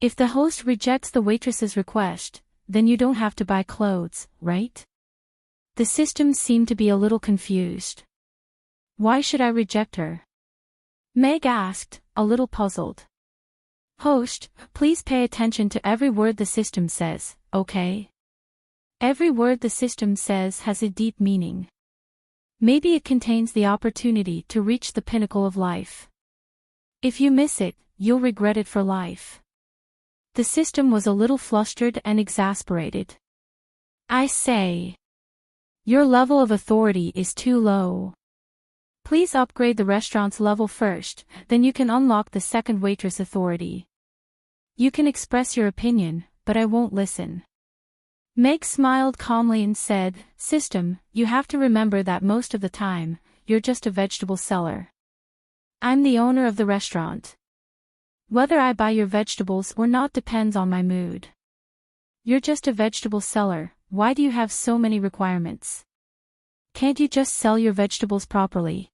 If the host rejects the waitress's request, then you don't have to buy clothes, right? The system seemed to be a little confused. Why should I reject her? Meg asked, a little puzzled. Host, please pay attention to every word the system says, okay? Every word the system says has a deep meaning. Maybe it contains the opportunity to reach the pinnacle of life. If you miss it, you'll regret it for life. The system was a little flustered and exasperated. I say. Your level of authority is too low. Please upgrade the restaurant's level first, then you can unlock the second waitress authority. You can express your opinion, but I won't listen. Meg smiled calmly and said, System, you have to remember that most of the time, you're just a vegetable seller. I'm the owner of the restaurant. Whether I buy your vegetables or not depends on my mood. You're just a vegetable seller, why do you have so many requirements? Can't you just sell your vegetables properly?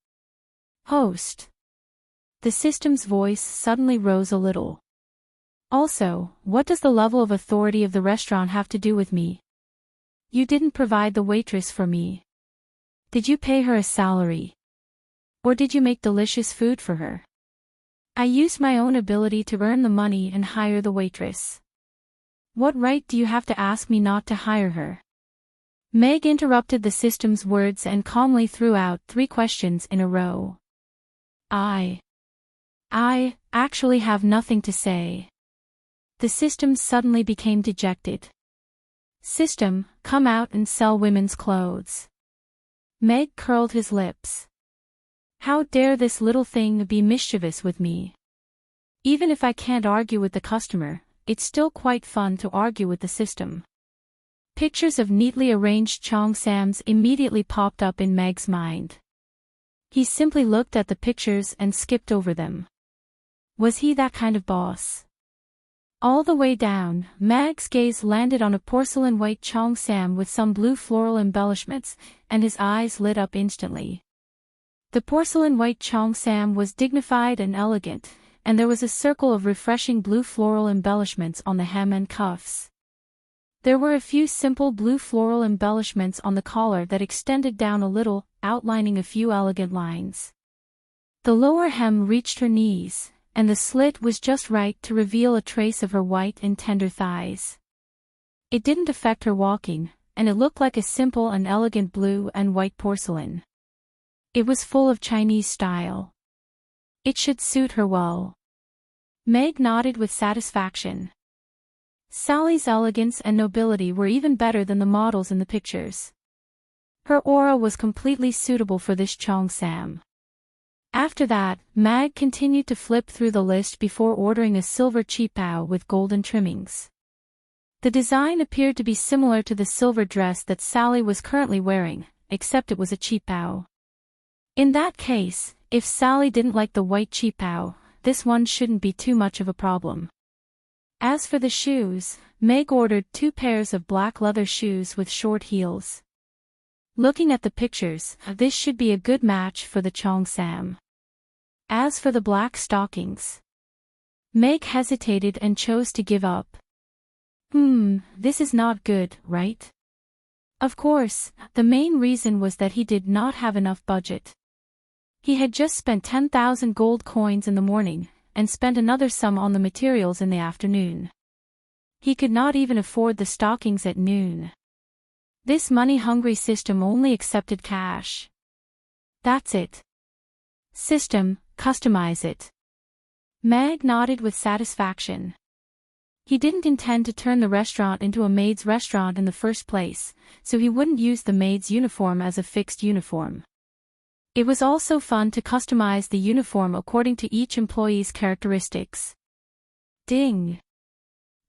Host. The system's voice suddenly rose a little. Also, what does the level of authority of the restaurant have to do with me? You didn't provide the waitress for me. Did you pay her a salary? Or did you make delicious food for her? I used my own ability to earn the money and hire the waitress. What right do you have to ask me not to hire her? Meg interrupted the system's words and calmly threw out 3 questions in a row. I actually have nothing to say. The system suddenly became dejected. System, come out and sell women's clothes. Meg curled his lips. How dare this little thing be mischievous with me? Even if I can't argue with the customer, it's still quite fun to argue with the system. Pictures of neatly arranged cheongsams immediately popped up in Meg's mind. He simply looked at the pictures and skipped over them. Was he that kind of boss? All the way down, Meg's gaze landed on a porcelain white cheongsam with some blue floral embellishments, and his eyes lit up instantly. The porcelain white cheongsam was dignified and elegant, and there was a circle of refreshing blue floral embellishments on the hem and cuffs. There were a few simple blue floral embellishments on the collar that extended down a little, outlining a few elegant lines. The lower hem reached her knees, and the slit was just right to reveal a trace of her white and tender thighs. It didn't affect her walking, and it looked like a simple and elegant blue and white porcelain. It was full of Chinese style. It should suit her well. Meg nodded with satisfaction. Sally's elegance and nobility were even better than the models in the pictures. Her aura was completely suitable for this cheongsam. After that, Meg continued to flip through the list before ordering a silver qipao with golden trimmings. The design appeared to be similar to the silver dress that Sally was currently wearing, except it was a qipao. In that case, if Sally didn't like the white qipao, this one shouldn't be too much of a problem. As for the shoes, Meg ordered 2 pairs of black leather shoes with short heels. Looking at the pictures, this should be a good match for the Cheongsam. As for the black stockings, Meg hesitated and chose to give up. This is not good, right? Of course, the main reason was that he did not have enough budget. He had just spent 10,000 gold coins in the morning, and spent another sum on the materials in the afternoon. He could not even afford the stockings at noon. This money-hungry system only accepted cash. That's it. System, customize it. Meg nodded with satisfaction. He didn't intend to turn the restaurant into a maid's restaurant in the first place, so he wouldn't use the maid's uniform as a fixed uniform. It was also fun to customize the uniform according to each employee's characteristics. Ding!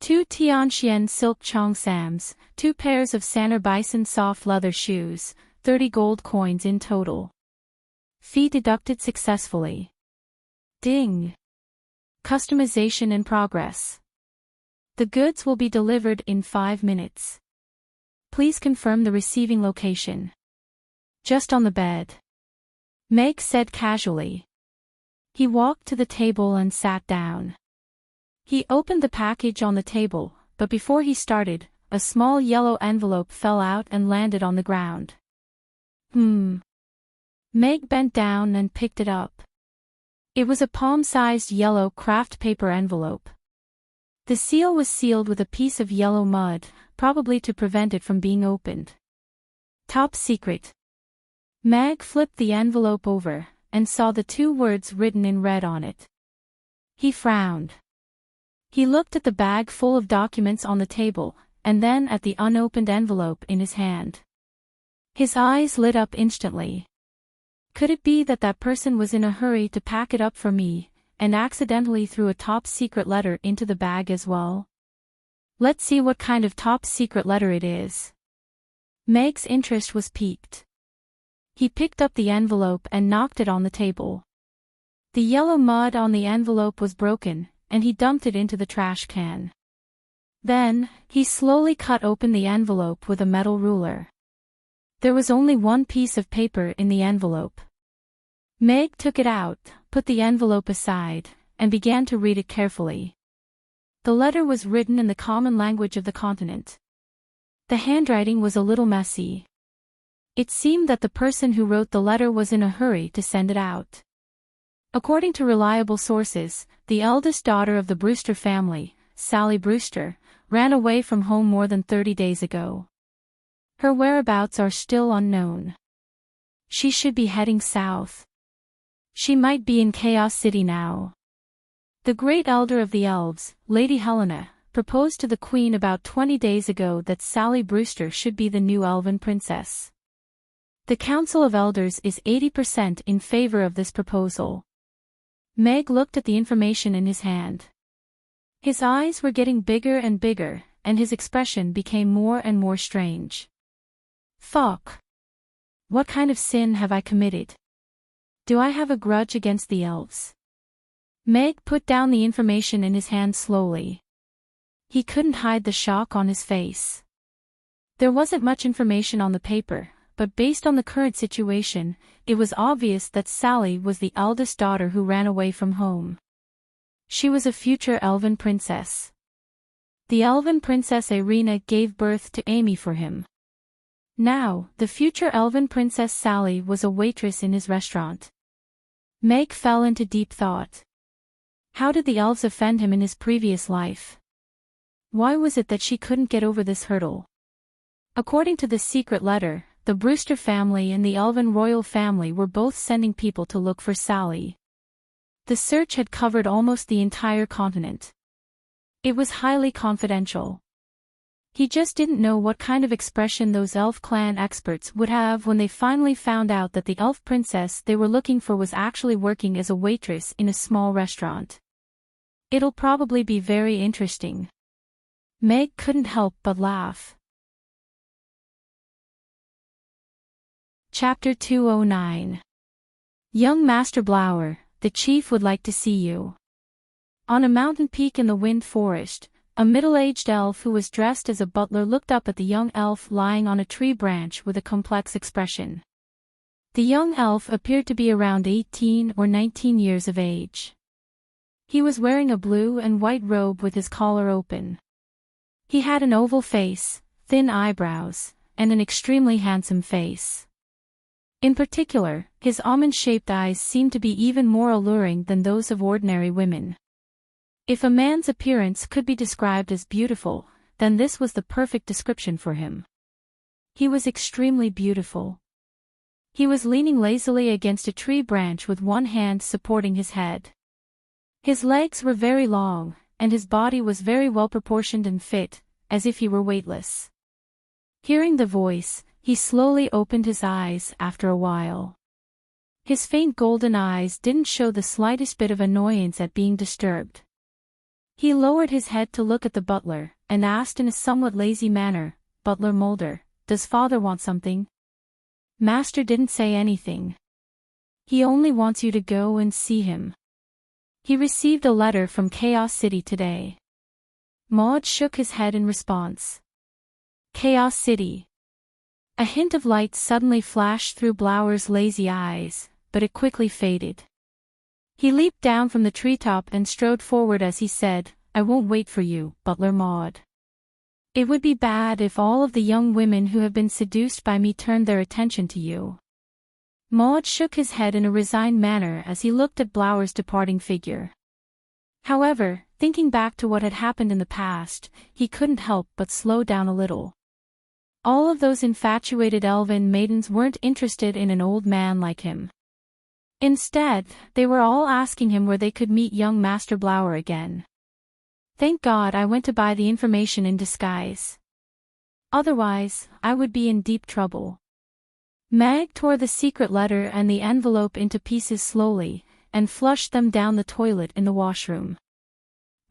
2 Tianxian silk Cheongsams, 2 pairs of Sanner Bison soft leather shoes, 30 gold coins in total. Fee deducted successfully. Ding! Customization in progress. The goods will be delivered in 5 minutes. Please confirm the receiving location. Just on the bed. Meg said casually. He walked to the table and sat down. He opened the package on the table, but before he started, a small yellow envelope fell out and landed on the ground. Meg bent down and picked it up. It was a palm-sized yellow craft paper envelope. The seal was sealed with a piece of yellow mud, probably to prevent it from being opened. Top secret. Meg flipped the envelope over, and saw the 2 words written in red on it. He frowned. He looked at the bag full of documents on the table, and then at the unopened envelope in his hand. His eyes lit up instantly. Could it be that that person was in a hurry to pack it up for me, and accidentally threw a top-secret letter into the bag as well? Let's see what kind of top-secret letter it is. Meg's interest was piqued. He picked up the envelope and knocked it on the table. The yellow mud on the envelope was broken, and he dumped it into the trash can. Then, he slowly cut open the envelope with a metal ruler. There was only 1 piece of paper in the envelope. Meg took it out, put the envelope aside, and began to read it carefully. The letter was written in the common language of the continent. The handwriting was a little messy. It seemed that the person who wrote the letter was in a hurry to send it out. According to reliable sources, the eldest daughter of the Brewster family, Sally Brewster, ran away from home more than 30 days ago. Her whereabouts are still unknown. She should be heading south. She might be in Chaos City now. The great elder of the elves, Lady Helena, proposed to the queen about 20 days ago that Sally Brewster should be the new elven princess. The Council of Elders is 80% in favor of this proposal. Meg looked at the information in his hand. His eyes were getting bigger and bigger, and his expression became more and more strange. Fuck. What kind of sin have I committed? Do I have a grudge against the elves? Meg put down the information in his hand slowly. He couldn't hide the shock on his face. There wasn't much information on the paper, but based on the current situation, it was obvious that Sally was the eldest daughter who ran away from home. She was a future elven princess. The elven princess Irina gave birth to Amy for him. Now, the future elven princess Sally was a waitress in his restaurant. Meg fell into deep thought. How did the elves offend him in his previous life? Why was it that she couldn't get over this hurdle? According to the secret letter, the Brewster family and the elven royal family were both sending people to look for Sally. The search had covered almost the entire continent. It was highly confidential. He just didn't know what kind of expression those elf clan experts would have when they finally found out that the elf princess they were looking for was actually working as a waitress in a small restaurant. It'll probably be very interesting. Meg couldn't help but laugh. Chapter 209. Young Master Blower, the chief would like to see you. On a mountain peak in the Wind Forest, A middle-aged elf who was dressed as a butler looked up at the young elf lying on a tree branch with a complex expression. The young elf appeared to be around 18 or 19 years of age. He was wearing a blue and white robe with his collar open. He had an oval face, thin eyebrows, and an extremely handsome face. In particular, his almond-shaped eyes seemed to be even more alluring than those of ordinary women. If a man's appearance could be described as beautiful, then this was the perfect description for him. He was extremely beautiful. He was leaning lazily against a tree branch with one hand supporting his head. His legs were very long, and his body was very well proportioned and fit, as if he were weightless. Hearing the voice, he slowly opened his eyes after a while. His faint golden eyes didn't show the slightest bit of annoyance at being disturbed. He lowered his head to look at the butler, and asked in a somewhat lazy manner, "Butler Mulder, does father want something?" "Master didn't say anything. He only wants you to go and see him. He received a letter from Chaos City today." Maud shook his head in response. Chaos City. A hint of light suddenly flashed through Blower's lazy eyes, but it quickly faded. He leaped down from the treetop and strode forward as he said, "I won't wait for you, Butler Maud. It would be bad if all of the young women who have been seduced by me turned their attention to you." Maud shook his head in a resigned manner as he looked at Blower's departing figure. However, thinking back to what had happened in the past, he couldn't help but slow down a little. All of those infatuated elven maidens weren't interested in an old man like him. Instead, they were all asking him where they could meet young Master Blower again. Thank God I went to buy the information in disguise. Otherwise, I would be in deep trouble. Meg tore the secret letter and the envelope into pieces slowly, and flushed them down the toilet in the washroom.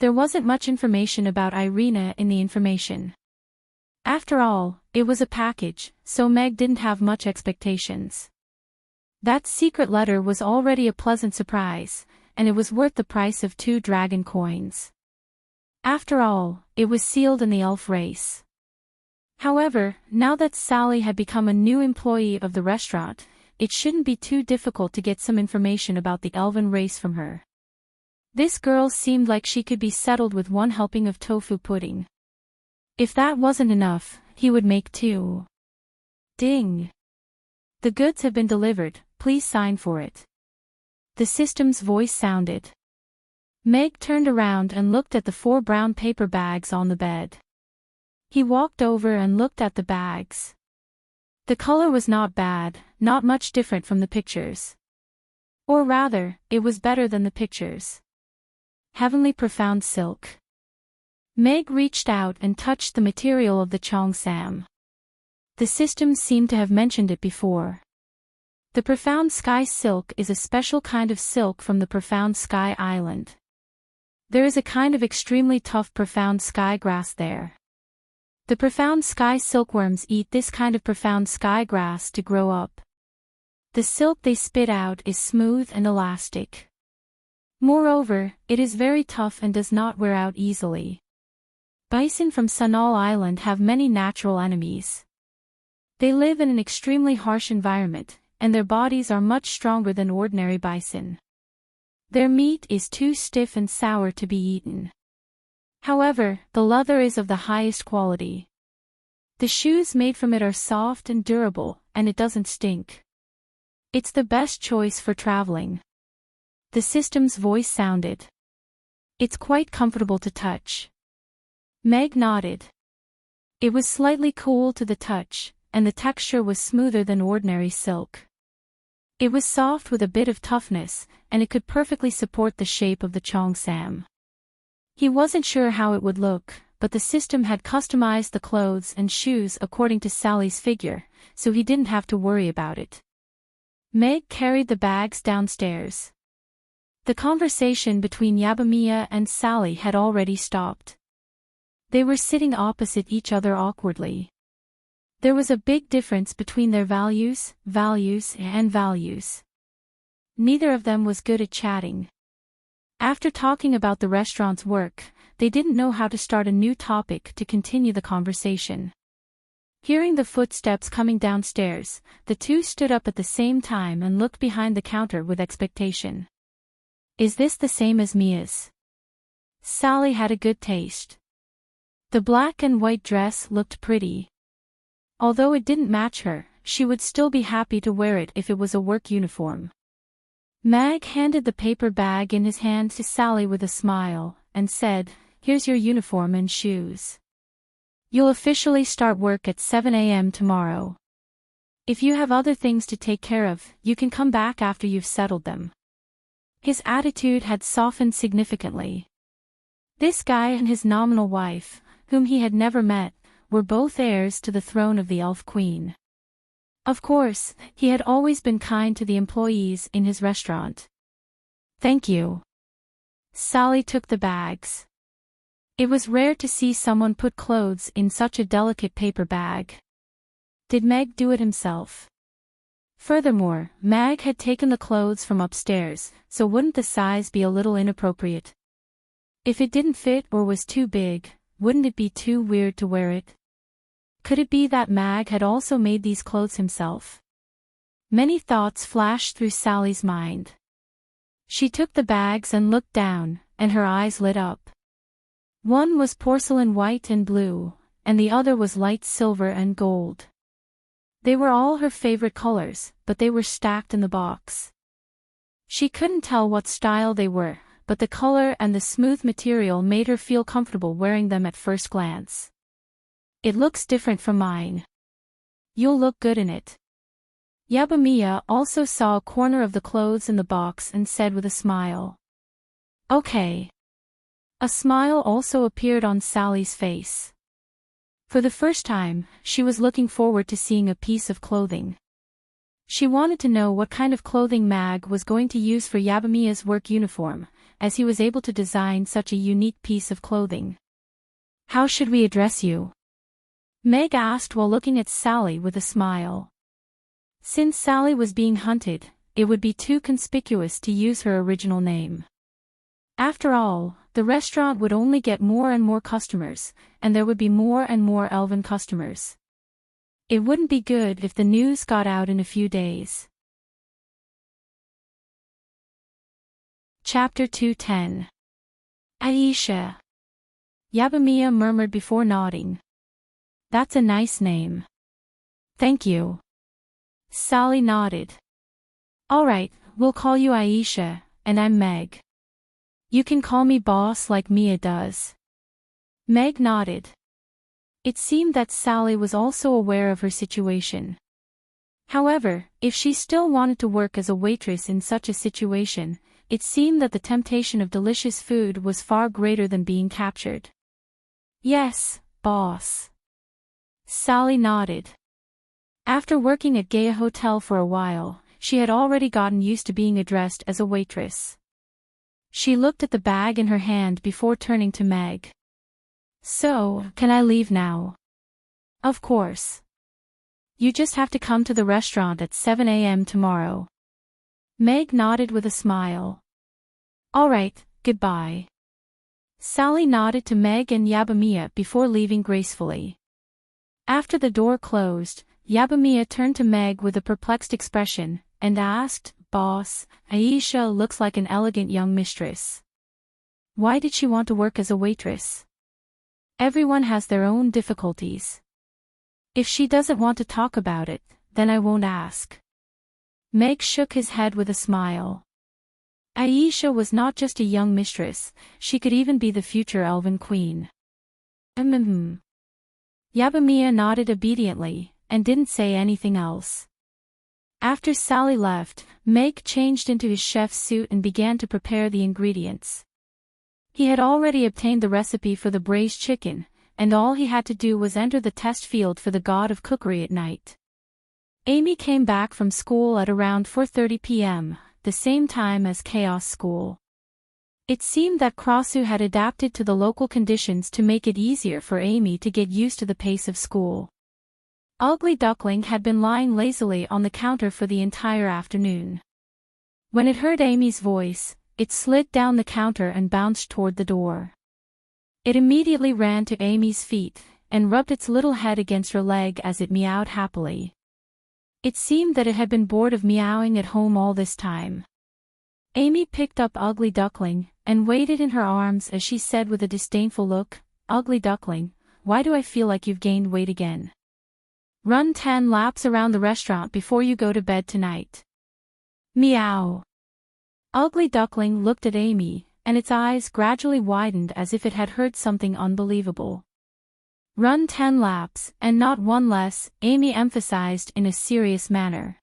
There wasn't much information about Irina in the information. After all, it was a package, so Meg didn't have much expectations. That secret letter was already a pleasant surprise, and it was worth the price of 2 dragon coins. After all, it was sealed in the elf race. However, now that Sally had become a new employee of the restaurant, it shouldn't be too difficult to get some information about the elven race from her. This girl seemed like she could be settled with 1 helping of tofu pudding. If that wasn't enough, he would make 2. Ding! The goods have been delivered, please sign for it. The system's voice sounded. Meg turned around and looked at the 4 brown paper bags on the bed. He walked over and looked at the bags. The color was not bad, not much different from the pictures. Or rather, it was better than the pictures. Heavenly profound silk. Meg reached out and touched the material of the cheongsam. The system seemed to have mentioned it before. The profound sky silk is a special kind of silk from the profound sky island. There is a kind of extremely tough profound sky grass there. The profound sky silkworms eat this kind of profound sky grass to grow up. The silk they spit out is smooth and elastic. Moreover, it is very tough and does not wear out easily. Bison from Sunall Island have many natural enemies. They live in an extremely harsh environment, and their bodies are much stronger than ordinary bison. Their meat is too stiff and sour to be eaten. However, the leather is of the highest quality. The shoes made from it are soft and durable, and it doesn't stink. It's the best choice for traveling. The system's voice sounded. It's quite comfortable to touch. Meg nodded. It was slightly cool to the touch, and the texture was smoother than ordinary silk. It was soft with a bit of toughness, and it could perfectly support the shape of the cheongsam. He wasn't sure how it would look, but the system had customized the clothes and shoes according to Sally's figure, so he didn't have to worry about it. Meg carried the bags downstairs. The conversation between Yabamiya and Sally had already stopped. They were sitting opposite each other awkwardly. There was a big difference between their values. Neither of them was good at chatting. After talking about the restaurant's work, they didn't know how to start a new topic to continue the conversation. Hearing the footsteps coming downstairs, the two stood up at the same time and looked behind the counter with expectation. Is this the same as Mia's? Sally had a good taste. The black and white dress looked pretty. Although it didn't match her, she would still be happy to wear it if it was a work uniform. Meg handed the paper bag in his hand to Sally with a smile, and said, "Here's your uniform and shoes. You'll officially start work at 7 a.m. tomorrow. If you have other things to take care of, you can come back after you've settled them." His attitude had softened significantly. This guy and his nominal wife, whom he had never met, were both heirs to the throne of the Elf Queen. Of course, he had always been kind to the employees in his restaurant. "Thank you." Sally took the bags. It was rare to see someone put clothes in such a delicate paper bag. Did Meg do it himself? Furthermore, Meg had taken the clothes from upstairs, so wouldn't the size be a little inappropriate? If it didn't fit or was too big, wouldn't it be too weird to wear it? Could it be that Meg had also made these clothes himself? Many thoughts flashed through Sally's mind. She took the bags and looked down, and her eyes lit up. One was porcelain white and blue, and the other was light silver and gold. They were all her favorite colors, but they were stacked in the box. She couldn't tell what style they were, but the color and the smooth material made her feel comfortable wearing them at first glance. "It looks different from mine. You'll look good in it." Yabamiya also saw a corner of the clothes in the box and said with a smile, "Okay." A smile also appeared on Sally's face. For the first time, she was looking forward to seeing a piece of clothing. She wanted to know what kind of clothing Meg was going to use for Yabamiya's work uniform, as he was able to design such a unique piece of clothing. "How should we address you?" Meg asked while looking at Sally with a smile. Since Sally was being hunted, it would be too conspicuous to use her original name. After all, the restaurant would only get more and more customers, and there would be more and more elven customers. It wouldn't be good if the news got out in a few days. Chapter 210. Aisha. Yabamiya murmured before nodding. "That's a nice name." "Thank you." Sally nodded. "All right, we'll call you Aisha, and I'm Meg. You can call me boss like Mia does." Meg nodded. It seemed that Sally was also aware of her situation. However, if she still wanted to work as a waitress in such a situation, it seemed that the temptation of delicious food was far greater than being captured. "Yes, boss." Sally nodded. After working at Gaia Hotel for a while, she had already gotten used to being addressed as a waitress. She looked at the bag in her hand before turning to Meg. "So, can I leave now?" "Of course. You just have to come to the restaurant at 7 a.m. tomorrow." Meg nodded with a smile. "All right, goodbye." Sally nodded to Meg and Yabamiya before leaving gracefully. After the door closed, Yabamiya turned to Meg with a perplexed expression, and asked, "Boss, Aisha looks like an elegant young mistress. Why did she want to work as a waitress?" "Everyone has their own difficulties. If she doesn't want to talk about it, then I won't ask." Meg shook his head with a smile. Aisha was not just a young mistress, she could even be the future elven queen. Yabamiya nodded obediently, and didn't say anything else. After Sally left, Meg changed into his chef's suit and began to prepare the ingredients. He had already obtained the recipe for the braised chicken, and all he had to do was enter the test field for the god of cookery at night. Amy came back from school at around 4:30 p.m., the same time as Chaos School. It seemed that Krasu had adapted to the local conditions to make it easier for Amy to get used to the pace of school. Ugly Duckling had been lying lazily on the counter for the entire afternoon. When it heard Amy's voice, it slid down the counter and bounced toward the door. It immediately ran to Amy's feet, and rubbed its little head against her leg as it meowed happily. It seemed that it had been bored of meowing at home all this time. Amy picked up Ugly Duckling, and weighed it in her arms as she said with a disdainful look, "Ugly Duckling, why do I feel like you've gained weight again? Run 10 laps around the restaurant before you go to bed tonight." Meow. Ugly Duckling looked at Amy, and its eyes gradually widened as if it had heard something unbelievable. "Run 10 laps, and not one less," Amy emphasized in a serious manner.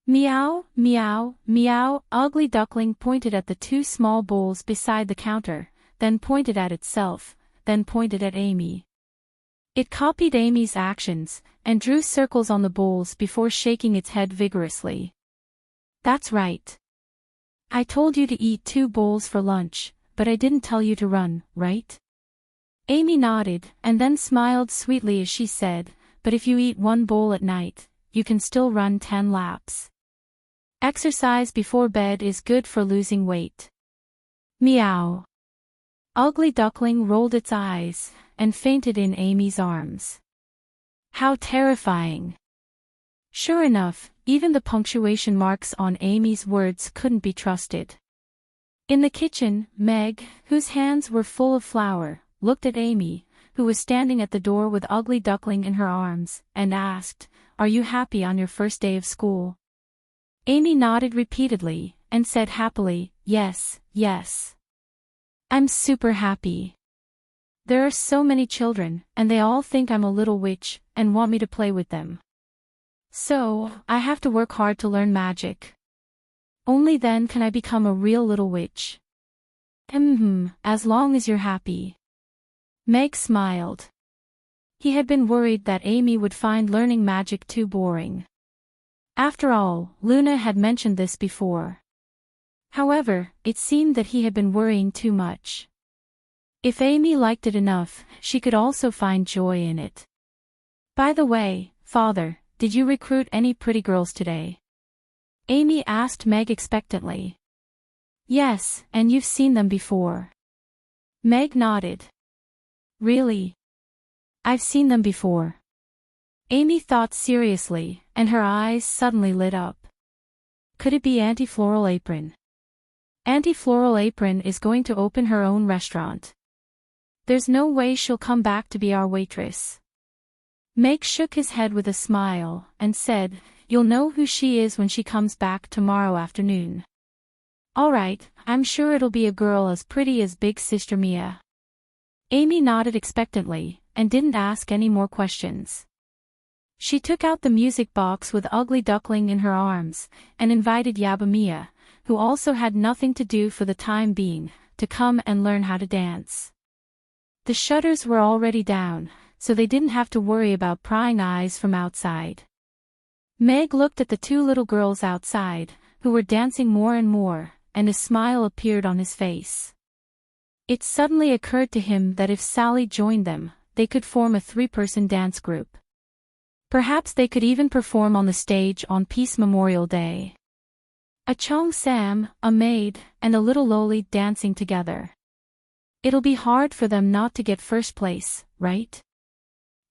Meow, meow, meow. Ugly Duckling pointed at the 2 small bowls beside the counter, then pointed at itself, then pointed at Amy. It copied Amy's actions, and drew circles on the bowls before shaking its head vigorously. "That's right. I told you to eat 2 bowls for lunch, but I didn't tell you to run, right?" Amy nodded, and then smiled sweetly as she said, "But if you eat 1 bowl at night, you can still run 10 laps. Exercise before bed is good for losing weight." Meow. Ugly Duckling rolled its eyes, and fainted in Amy's arms. How terrifying. Sure enough, even the punctuation marks on Amy's words couldn't be trusted. In the kitchen, Meg, whose hands were full of flour, looked at Amy, who was standing at the door with Ugly Duckling in her arms, and asked, "Are you happy on your first day of school?" Amy nodded repeatedly, and said happily, "Yes, yes. I'm super happy. There are so many children, and they all think I'm a little witch, and want me to play with them. So, I have to work hard to learn magic. Only then can I become a real little witch. As long as you're happy." Meg smiled. He had been worried that Amy would find learning magic too boring. After all, Luna had mentioned this before. However, it seemed that he had been worrying too much. If Amy liked it enough, she could also find joy in it. "By the way, Father, did you recruit any pretty girls today?" Amy asked Meg expectantly. "Yes, and you've seen them before." Meg nodded. "Really? I've seen them before." Amy thought seriously, and her eyes suddenly lit up. Could it be Auntie Floral Apron? Auntie Floral Apron is going to open her own restaurant. There's no way she'll come back to be our waitress. Meg shook his head with a smile, and said, "You'll know who she is when she comes back tomorrow afternoon." "All right, I'm sure it'll be a girl as pretty as Big Sister Mia." Amy nodded expectantly, and didn't ask any more questions. She took out the music box with Ugly Duckling in her arms, and invited Yabba Mia, who also had nothing to do for the time being, to come and learn how to dance. The shutters were already down, so they didn't have to worry about prying eyes from outside. Meg looked at the 2 little girls outside, who were dancing more and more, and a smile appeared on his face. It suddenly occurred to him that if Sally joined them, they could form a 3-person dance group. Perhaps they could even perform on the stage on Peace Memorial Day. A Chong Sam, a maid, and a little Loli dancing together. It'll be hard for them not to get first place, right?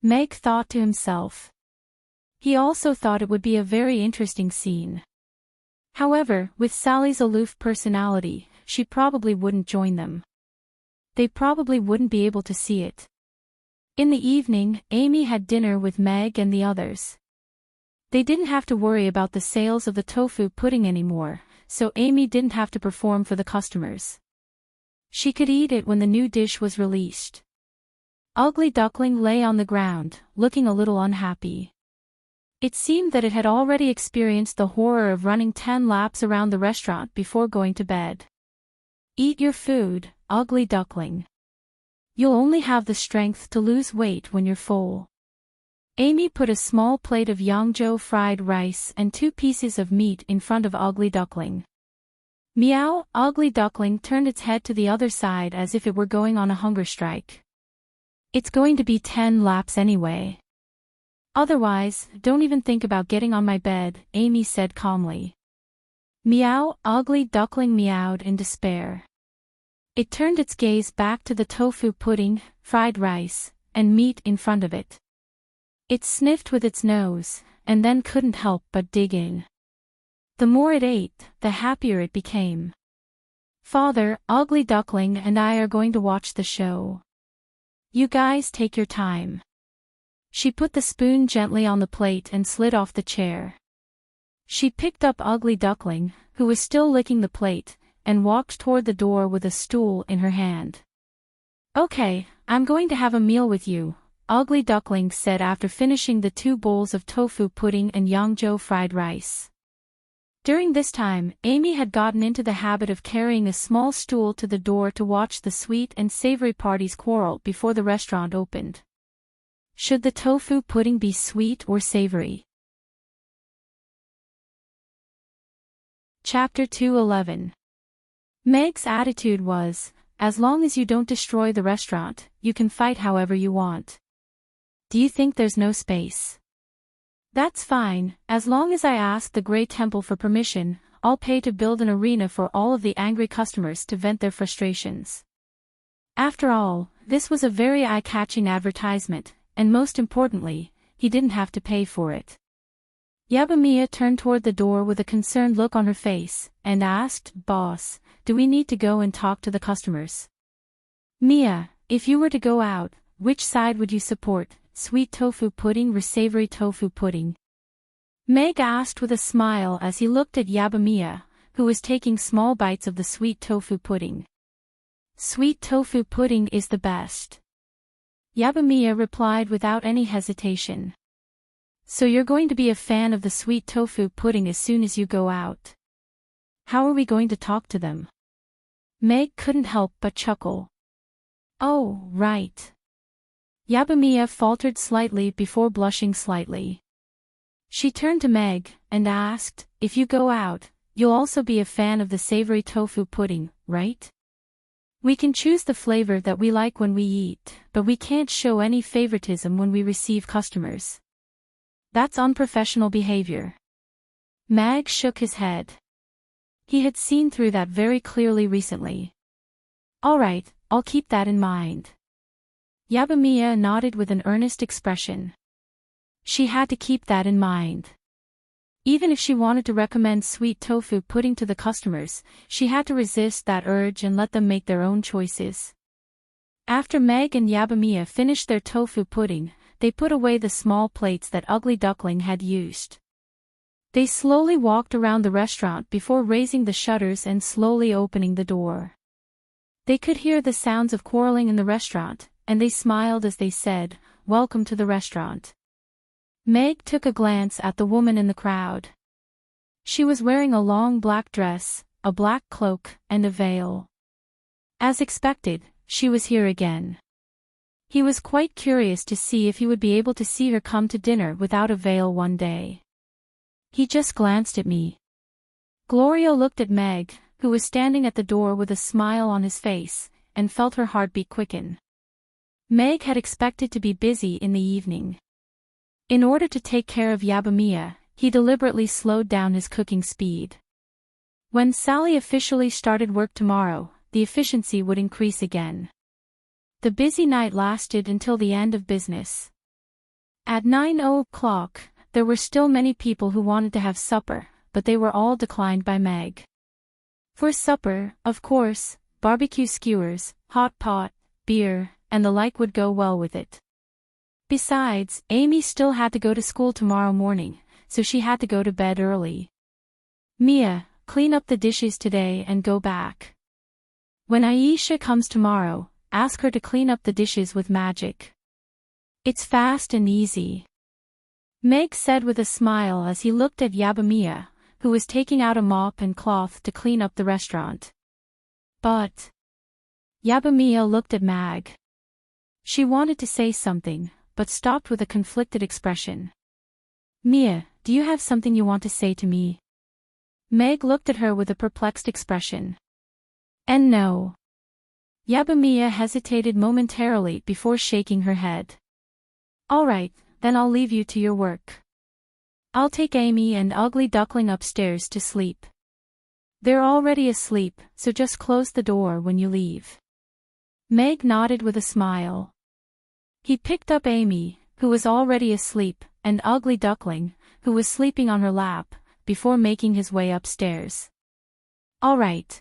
Meg thought to himself. He also thought it would be a very interesting scene. However, with Sally's aloof personality, she probably wouldn't join them. They probably wouldn't be able to see it. In the evening, Amy had dinner with Meg and the others. They didn't have to worry about the sales of the tofu pudding anymore, so Amy didn't have to perform for the customers. She could eat it when the new dish was released. Ugly Duckling lay on the ground, looking a little unhappy. It seemed that it had already experienced the horror of running 10 laps around the restaurant before going to bed. Eat your food, Ugly Duckling. You'll only have the strength to lose weight when you're full. Amy put a small plate of Yangzhou fried rice and 2 pieces of meat in front of Ugly Duckling. Meow, Ugly Duckling turned its head to the other side as if it were going on a hunger strike. It's going to be 10 laps anyway. Otherwise, don't even think about getting on my bed, Amy said calmly. Meow, Ugly Duckling meowed in despair. It turned its gaze back to the tofu pudding, fried rice, and meat in front of it. It sniffed with its nose, and then couldn't help but dig in. The more it ate, the happier it became. Father, Ugly Duckling and I are going to watch the show. You guys take your time. She put the spoon gently on the plate and slid off the chair. She picked up Ugly Duckling, who was still licking the plate, and walked toward the door with a stool in her hand. Okay, I'm going to have a meal with you, Ugly Duckling said after finishing the 2 bowls of tofu pudding and Yangzhou fried rice. During this time, Amy had gotten into the habit of carrying a small stool to the door to watch the sweet and savory parties quarrel before the restaurant opened. Should the tofu pudding be sweet or savory? Chapter 2:11. Meg's attitude was, as long as you don't destroy the restaurant, you can fight however you want. Do you think there's no space? That's fine, as long as I ask the Grey Temple for permission, I'll pay to build an arena for all of the angry customers to vent their frustrations. After all, this was a very eye-catching advertisement, and most importantly, he didn't have to pay for it. Yabamiya turned toward the door with a concerned look on her face, and asked, Boss, do we need to go and talk to the customers? Mia, if you were to go out, which side would you support, sweet tofu pudding or savory tofu pudding? Meg asked with a smile as he looked at Yabamiya, who was taking small bites of the sweet tofu pudding. Sweet tofu pudding is the best. Yabamiya replied without any hesitation. So you're going to be a fan of the sweet tofu pudding as soon as you go out. How are we going to talk to them? Meg couldn't help but chuckle. Oh, right. Yabamiya faltered slightly before blushing slightly. She turned to Meg and asked, if you go out, you'll also be a fan of the savory tofu pudding, right? We can choose the flavor that we like when we eat, but we can't show any favoritism when we receive customers. That's unprofessional behavior. Meg shook his head. He had seen through that very clearly recently. All right, I'll keep that in mind. Yabamiya nodded with an earnest expression. She had to keep that in mind. Even if she wanted to recommend sweet tofu pudding to the customers, she had to resist that urge and let them make their own choices. After Meg and Yabamiya finished their tofu pudding, they put away the small plates that Ugly Duckling had used. They slowly walked around the restaurant before raising the shutters and slowly opening the door. They could hear the sounds of quarreling in the restaurant, and they smiled as they said, Welcome to the restaurant. Meg took a glance at the woman in the crowd. She was wearing a long black dress, a black cloak, and a veil. As expected, she was here again. He was quite curious to see if he would be able to see her come to dinner without a veil one day. He just glanced at me. Gloria looked at Meg, who was standing at the door with a smile on his face, and felt her heartbeat quicken. Meg had expected to be busy in the evening. In order to take care of Yabamiya, he deliberately slowed down his cooking speed. When Sally officially started work tomorrow, the efficiency would increase again. The busy night lasted until the end of business. At 9:00, there were still many people who wanted to have supper, but they were all declined by Meg. For supper, of course, barbecue skewers, hot pot, beer, and the like would go well with it. Besides, Amy still had to go to school tomorrow morning, so she had to go to bed early. Mia, clean up the dishes today and go back. When Aisha comes tomorrow, ask her to clean up the dishes with magic. It's fast and easy. Meg said with a smile as he looked at Yabamiya, who was taking out a mop and cloth to clean up the restaurant. But Yabamiya looked at Meg. She wanted to say something, but stopped with a conflicted expression. Mia, do you have something you want to say to me? Meg looked at her with a perplexed expression. And no. Yabamiya hesitated momentarily before shaking her head. All right, then I'll leave you to your work. I'll take Amy and Ugly Duckling upstairs to sleep. They're already asleep, so just close the door when you leave. Meg nodded with a smile. He picked up Amy, who was already asleep, and Ugly Duckling, who was sleeping on her lap, before making his way upstairs. All right.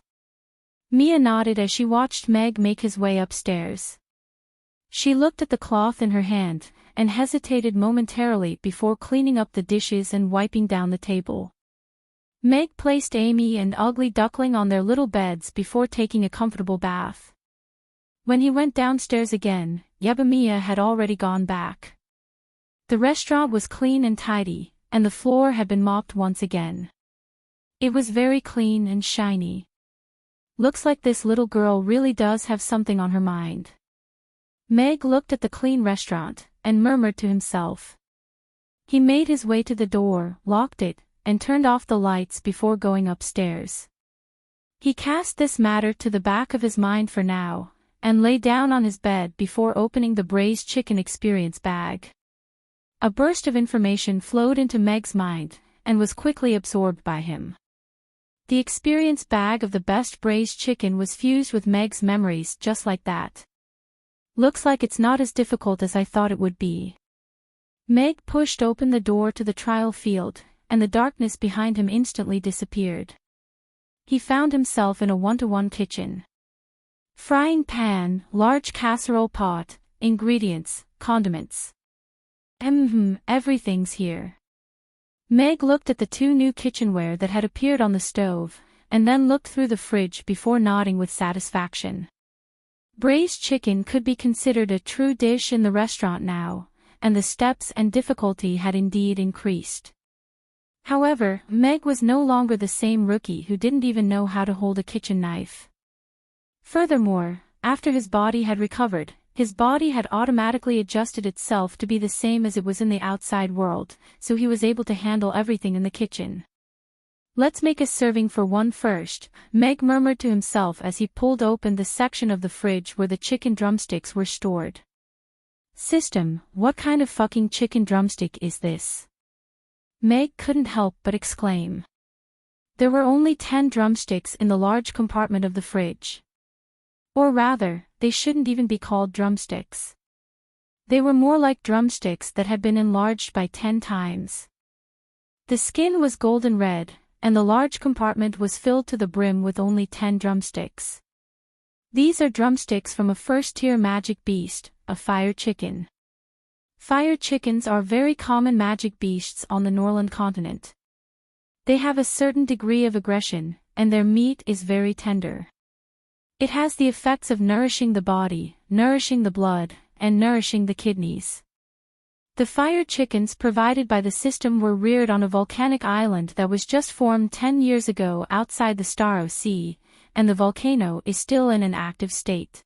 Mia nodded as she watched Meg make his way upstairs. She looked at the cloth in her hand, and hesitated momentarily before cleaning up the dishes and wiping down the table. Meg placed Amy and Ugly Duckling on their little beds before taking a comfortable bath. When he went downstairs again, Mia had already gone back. The restaurant was clean and tidy, and the floor had been mopped once again. It was very clean and shiny. Looks like this little girl really does have something on her mind. Meg looked at the clean restaurant, and murmured to himself. He made his way to the door, locked it, and turned off the lights before going upstairs. He cast this matter to the back of his mind for now, and lay down on his bed before opening the braised chicken experience bag. A burst of information flowed into Meg's mind, and was quickly absorbed by him. The experience bag of the best braised chicken was fused with Meg's memories just like that. Looks like it's not as difficult as I thought it would be. Meg pushed open the door to the trial field, and the darkness behind him instantly disappeared. He found himself in a one-to-one kitchen. Frying pan, large casserole pot, ingredients, condiments. Everything's here. Meg looked at the two new kitchenware that had appeared on the stove, and then looked through the fridge before nodding with satisfaction. Braised chicken could be considered a true dish in the restaurant now, and the steps and difficulty had indeed increased. However, Meg was no longer the same rookie who didn't even know how to hold a kitchen knife. Furthermore, after his body had recovered, his body had automatically adjusted itself to be the same as it was in the outside world, so he was able to handle everything in the kitchen. Let's make a serving for one first, Meg murmured to himself as he pulled open the section of the fridge where the chicken drumsticks were stored. System, what kind of fucking chicken drumstick is this? Meg couldn't help but exclaim. There were only 10 drumsticks in the large compartment of the fridge. Or rather, they shouldn't even be called drumsticks. They were more like drumsticks that had been enlarged by 10 times. The skin was golden red, and the large compartment was filled to the brim with only 10 drumsticks. These are drumsticks from a first-tier magic beast, a fire chicken. Fire chickens are very common magic beasts on the Norland continent. They have a certain degree of aggression, and their meat is very tender. It has the effects of nourishing the body, nourishing the blood, and nourishing the kidneys. The fire chickens provided by the system were reared on a volcanic island that was just formed 10 years ago outside the Starro Sea, and the volcano is still in an active state.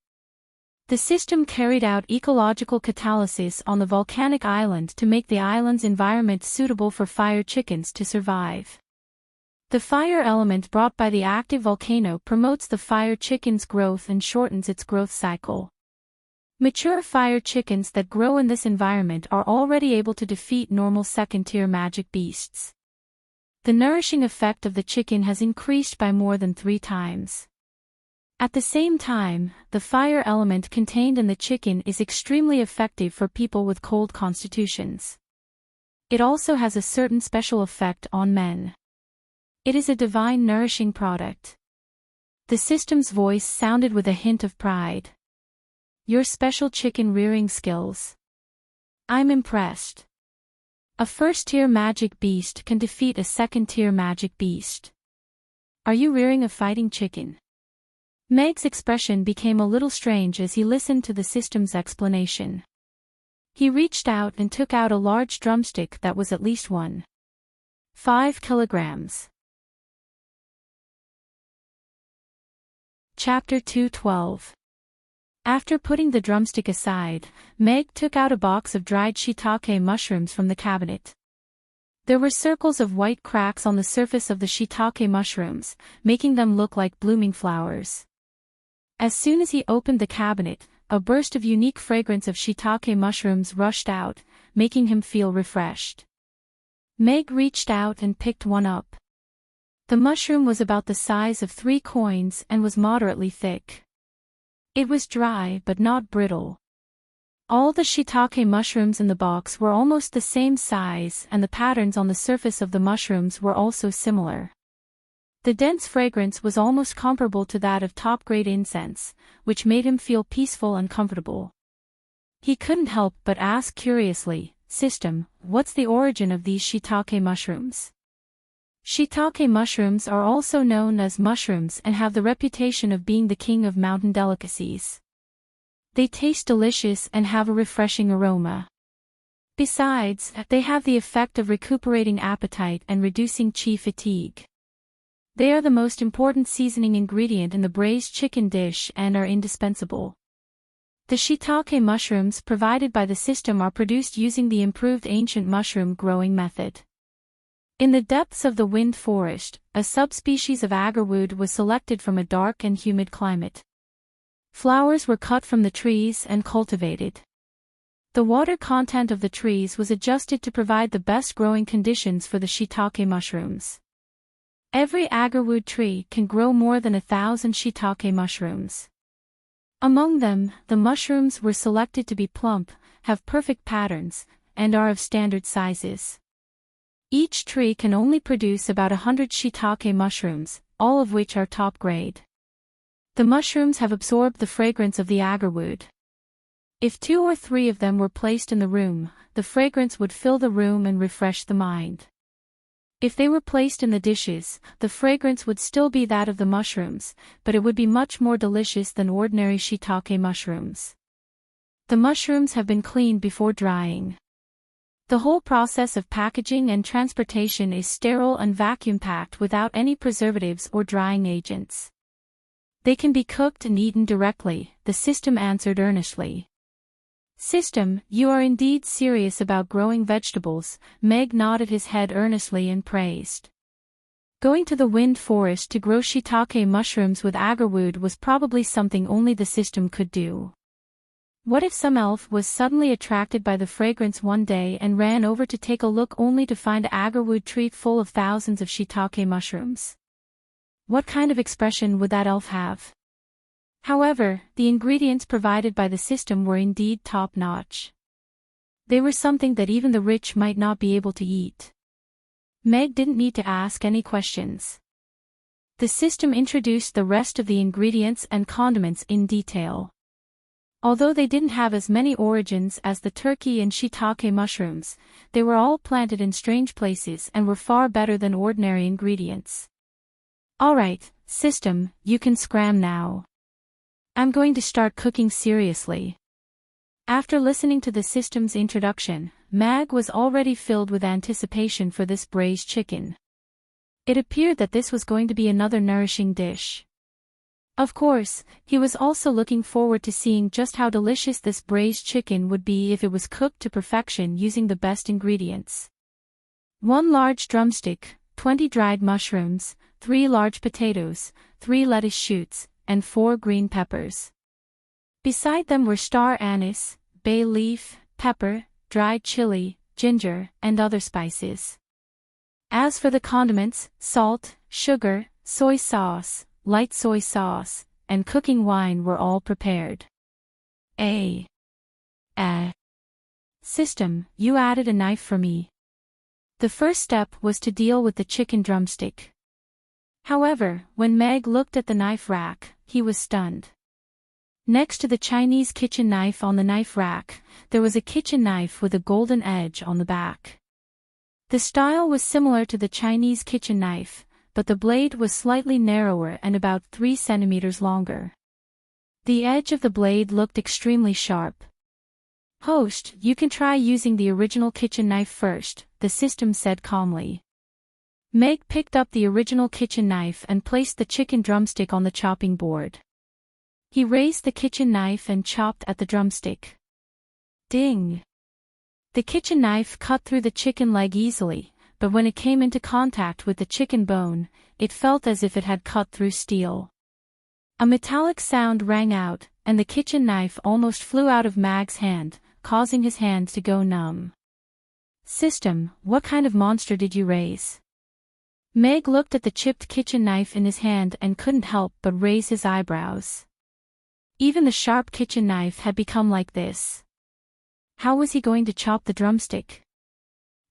The system carried out ecological catalysis on the volcanic island to make the island's environment suitable for fire chickens to survive. The fire element brought by the active volcano promotes the fire chicken's growth and shortens its growth cycle. Mature fire chickens that grow in this environment are already able to defeat normal second-tier magic beasts. The nourishing effect of the chicken has increased by more than 3 times. At the same time, the fire element contained in the chicken is extremely effective for people with cold constitutions. It also has a certain special effect on men. It is a divine nourishing product. The system's voice sounded with a hint of pride. Your special chicken rearing skills. I'm impressed. A first-tier magic beast can defeat a second-tier magic beast. Are you rearing a fighting chicken? Meg's expression became a little strange as he listened to the system's explanation. He reached out and took out a large drumstick that was at least 1.5 kilograms. Chapter 2:12. After putting the drumstick aside, Meg took out a box of dried shiitake mushrooms from the cabinet. There were circles of white cracks on the surface of the shiitake mushrooms, making them look like blooming flowers. As soon as he opened the cabinet, a burst of unique fragrance of shiitake mushrooms rushed out, making him feel refreshed. Meg reached out and picked one up. The mushroom was about the size of 3 coins and was moderately thick. It was dry but not brittle. All the shiitake mushrooms in the box were almost the same size, and the patterns on the surface of the mushrooms were also similar. The dense fragrance was almost comparable to that of top-grade incense, which made him feel peaceful and comfortable. He couldn't help but ask curiously, "System, what's the origin of these shiitake mushrooms?" Shiitake mushrooms are also known as mushrooms and have the reputation of being the king of mountain delicacies. They taste delicious and have a refreshing aroma. Besides, they have the effect of recuperating appetite and reducing chi fatigue. They are the most important seasoning ingredient in the braised chicken dish and are indispensable. The shiitake mushrooms provided by the system are produced using the improved ancient mushroom growing method. In the depths of the wind forest, a subspecies of agarwood was selected from a dark and humid climate. Flowers were cut from the trees and cultivated. The water content of the trees was adjusted to provide the best growing conditions for the shiitake mushrooms. Every agarwood tree can grow more than 1,000 shiitake mushrooms. Among them, the mushrooms were selected to be plump, have perfect patterns, and are of standard sizes. Each tree can only produce about 100 shiitake mushrooms, all of which are top grade. The mushrooms have absorbed the fragrance of the agarwood. If 2 or 3 of them were placed in the room, the fragrance would fill the room and refresh the mind. If they were placed in the dishes, the fragrance would still be that of the mushrooms, but it would be much more delicious than ordinary shiitake mushrooms. The mushrooms have been cleaned before drying. The whole process of packaging and transportation is sterile and vacuum-packed without any preservatives or drying agents. They can be cooked and eaten directly, the system answered earnestly. System, you are indeed serious about growing vegetables, Meg nodded his head earnestly and praised. Going to the wind forest to grow shiitake mushrooms with agarwood was probably something only the system could do. What if some elf was suddenly attracted by the fragrance one day and ran over to take a look only to find an agarwood tree full of thousands of shiitake mushrooms? What kind of expression would that elf have? However, the ingredients provided by the system were indeed top-notch. They were something that even the rich might not be able to eat. Meg didn't need to ask any questions. The system introduced the rest of the ingredients and condiments in detail. Although they didn't have as many origins as the turkey and shiitake mushrooms, they were all planted in strange places and were far better than ordinary ingredients. Alright, system, you can scram now. I'm going to start cooking seriously. After listening to the system's introduction, Mag was already filled with anticipation for this braised chicken. It appeared that this was going to be another nourishing dish. Of course, he was also looking forward to seeing just how delicious this braised chicken would be if it was cooked to perfection using the best ingredients. 1 large drumstick, 20 dried mushrooms, 3 large potatoes, 3 lettuce shoots, and 4 green peppers. Beside them were star anise, bay leaf, pepper, dried chili, ginger, and other spices. As for the condiments, salt, sugar, soy sauce, light soy sauce, and cooking wine were all prepared. System, you added a knife for me. The first step was to deal with the chicken drumstick. However, when Meg looked at the knife rack, he was stunned. Next to the Chinese kitchen knife on the knife rack, there was a kitchen knife with a golden edge on the back. The style was similar to the Chinese kitchen knife, but the blade was slightly narrower and about 3 centimeters longer. The edge of the blade looked extremely sharp. Host, you can try using the original kitchen knife first, the system said calmly. Meg picked up the original kitchen knife and placed the chicken drumstick on the chopping board. He raised the kitchen knife and chopped at the drumstick. Ding! The kitchen knife cut through the chicken leg easily, but when it came into contact with the chicken bone, it felt as if it had cut through steel. A metallic sound rang out, and the kitchen knife almost flew out of Mag's hand, causing his hands to go numb. System, what kind of monster did you raise? Meg looked at the chipped kitchen knife in his hand and couldn't help but raise his eyebrows. Even the sharp kitchen knife had become like this. How was he going to chop the drumstick?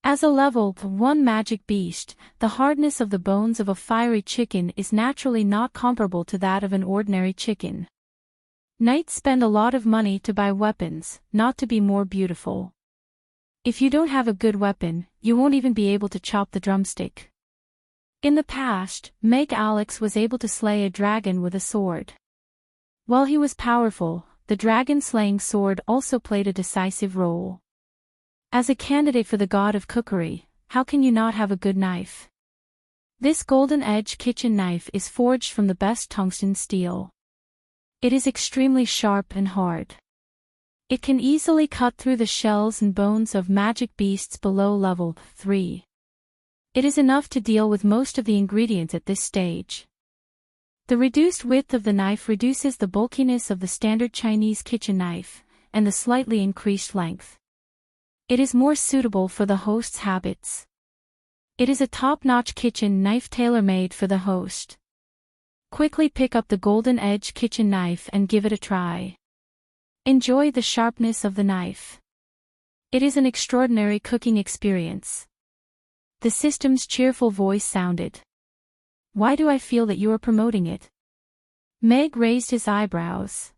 As a level 1 magic beast, the hardness of the bones of a fiery chicken is naturally not comparable to that of an ordinary chicken. Knights spend a lot of money to buy weapons, not to be more beautiful. If you don't have a good weapon, you won't even be able to chop the drumstick. In the past, Meg Alex was able to slay a dragon with a sword. While he was powerful, the dragon-slaying sword also played a decisive role. As a candidate for the god of cookery, how can you not have a good knife? This golden edge kitchen knife is forged from the best tungsten steel. It is extremely sharp and hard. It can easily cut through the shells and bones of magic beasts below level 3. It is enough to deal with most of the ingredients at this stage. The reduced width of the knife reduces the bulkiness of the standard Chinese kitchen knife, and the slightly increased length. It is more suitable for the host's habits. It is a top-notch kitchen knife tailor-made for the host. Quickly pick up the golden edge kitchen knife and give it a try. Enjoy the sharpness of the knife. It is an extraordinary cooking experience. The system's cheerful voice sounded. Why do I feel that you are promoting it? Meg raised his eyebrows.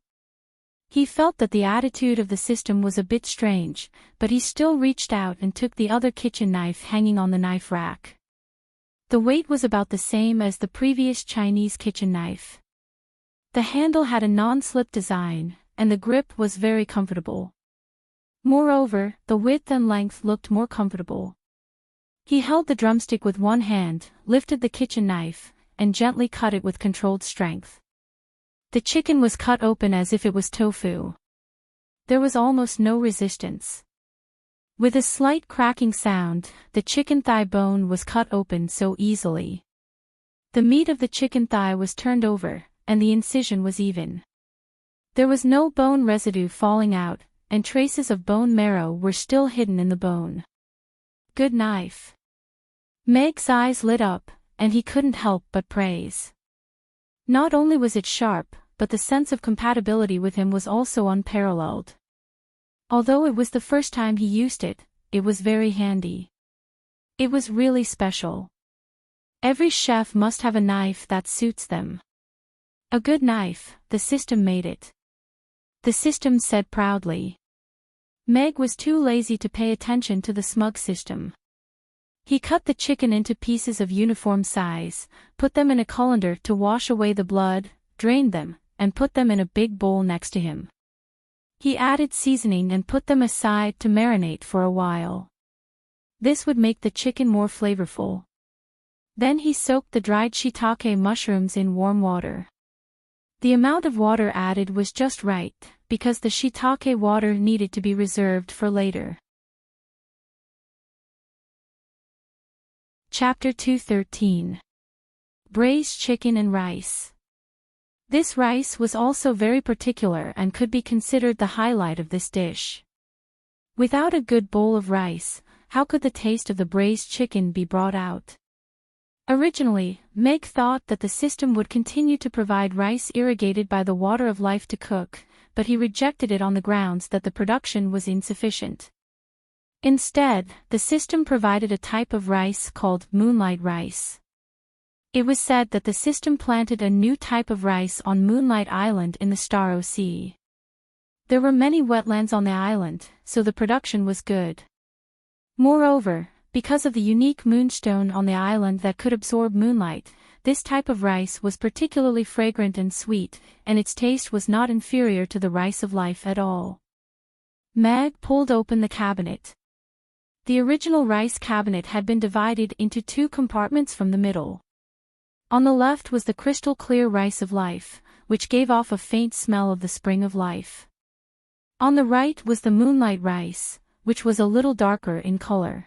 He felt that the attitude of the system was a bit strange, but he still reached out and took the other kitchen knife hanging on the knife rack. The weight was about the same as the previous Chinese kitchen knife. The handle had a non-slip design, and the grip was very comfortable. Moreover, the width and length looked more comfortable. He held the drumstick with one hand, lifted the kitchen knife, and gently cut it with controlled strength. The chicken was cut open as if it was tofu. There was almost no resistance. With a slight cracking sound, the chicken thigh bone was cut open so easily. The meat of the chicken thigh was turned over, and the incision was even. There was no bone residue falling out, and traces of bone marrow were still hidden in the bone. Good knife. Meg's eyes lit up, and he couldn't help but praise. Not only was it sharp, but the sense of compatibility with him was also unparalleled. Although it was the first time he used it, it was very handy. It was really special. Every chef must have a knife that suits them. A good knife, the system made it. The system said proudly. Meg was too lazy to pay attention to the smug system. He cut the chicken into pieces of uniform size, put them in a colander to wash away the blood, drained them, and put them in a big bowl next to him. He added seasoning and put them aside to marinate for a while. This would make the chicken more flavorful. Then he soaked the dried shiitake mushrooms in warm water. The amount of water added was just right, because the shiitake water needed to be reserved for later. Chapter 213. Braised chicken and rice. This rice was also very particular and could be considered the highlight of this dish. Without a good bowl of rice, how could the taste of the braised chicken be brought out? Originally, Meg thought that the system would continue to provide rice irrigated by the water of life to cook, but he rejected it on the grounds that the production was insufficient. Instead, the system provided a type of rice called moonlight rice. It was said that the system planted a new type of rice on Moonlight Island in the Starro Sea. There were many wetlands on the island, so the production was good. Moreover, because of the unique moonstone on the island that could absorb moonlight, this type of rice was particularly fragrant and sweet, and its taste was not inferior to the rice of life at all. Meg pulled open the cabinet. The original rice cabinet had been divided into two compartments from the middle. On the left was the crystal-clear rice of life, which gave off a faint smell of the spring of life. On the right was the moonlight rice, which was a little darker in color.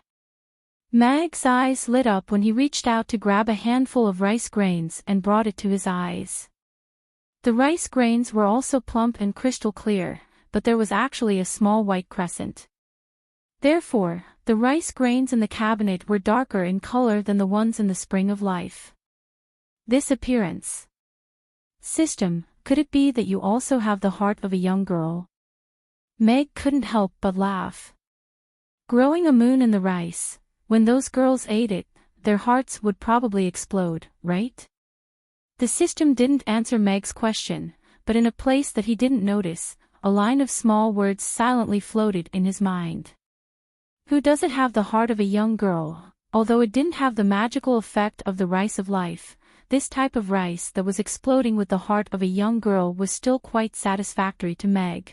Meg's eyes lit up when he reached out to grab a handful of rice grains and brought it to his eyes. The rice grains were also plump and crystal clear, but there was actually a small white crescent. Therefore, the rice grains in the cabinet were darker in color than the ones in the spring of life. This appearance. System, could it be that you also have the heart of a young girl? Meg couldn't help but laugh. Growing a moon in the rice, when those girls ate it, their hearts would probably explode, right? The system didn't answer Meg's question, but in a place that he didn't notice, a line of small words silently floated in his mind. Who doesn't have the heart of a young girl? Although it didn't have the magical effect of the rice of life, this type of rice that was exploding with the heart of a young girl was still quite satisfactory to Meg.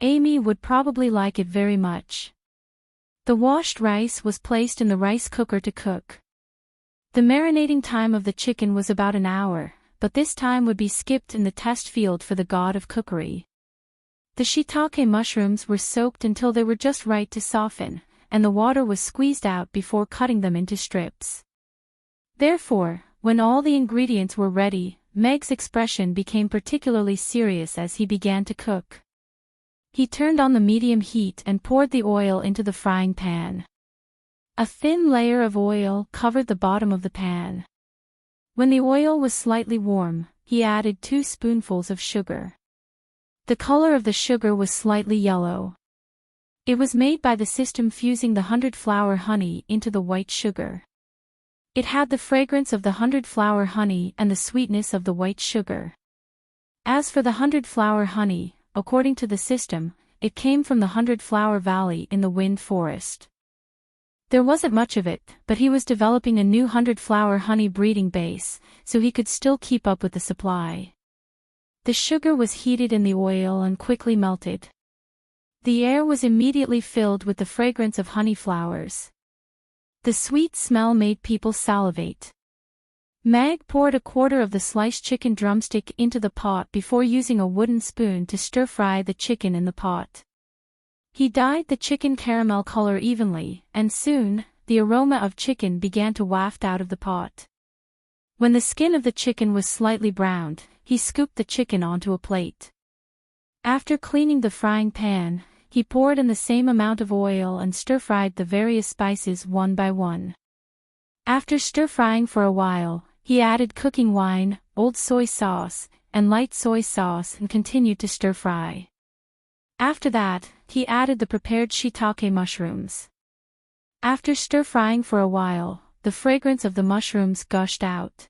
Amy would probably like it very much. The washed rice was placed in the rice cooker to cook. The marinating time of the chicken was about an hour, but this time would be skipped in the test field for the god of cookery. The shiitake mushrooms were soaked until they were just right to soften, and the water was squeezed out before cutting them into strips. Therefore, when all the ingredients were ready, Meg's expression became particularly serious as he began to cook. He turned on the medium heat and poured the oil into the frying pan. A thin layer of oil covered the bottom of the pan. When the oil was slightly warm, he added 2 spoonfuls of sugar. The color of the sugar was slightly yellow. It was made by the system fusing the 100-flower honey into the white sugar. It had the fragrance of the 100-flower honey and the sweetness of the white sugar. As for the 100-flower honey, according to the system, it came from the 100-flower valley in the wind forest. There wasn't much of it, but he was developing a new 100-flower honey breeding base, so he could still keep up with the supply. The sugar was heated in the oil and quickly melted. The air was immediately filled with the fragrance of honey flowers. The sweet smell made people salivate. Meg poured a quarter of the sliced chicken drumstick into the pot before using a wooden spoon to stir-fry the chicken in the pot. He dyed the chicken caramel color evenly, and soon, the aroma of chicken began to waft out of the pot. When the skin of the chicken was slightly browned, he scooped the chicken onto a plate. After cleaning the frying pan, he poured in the same amount of oil and stir-fried the various spices one by one. After stir-frying for a while, he added cooking wine, old soy sauce, and light soy sauce and continued to stir-fry. After that, he added the prepared shiitake mushrooms. After stir-frying for a while, the fragrance of the mushrooms gushed out.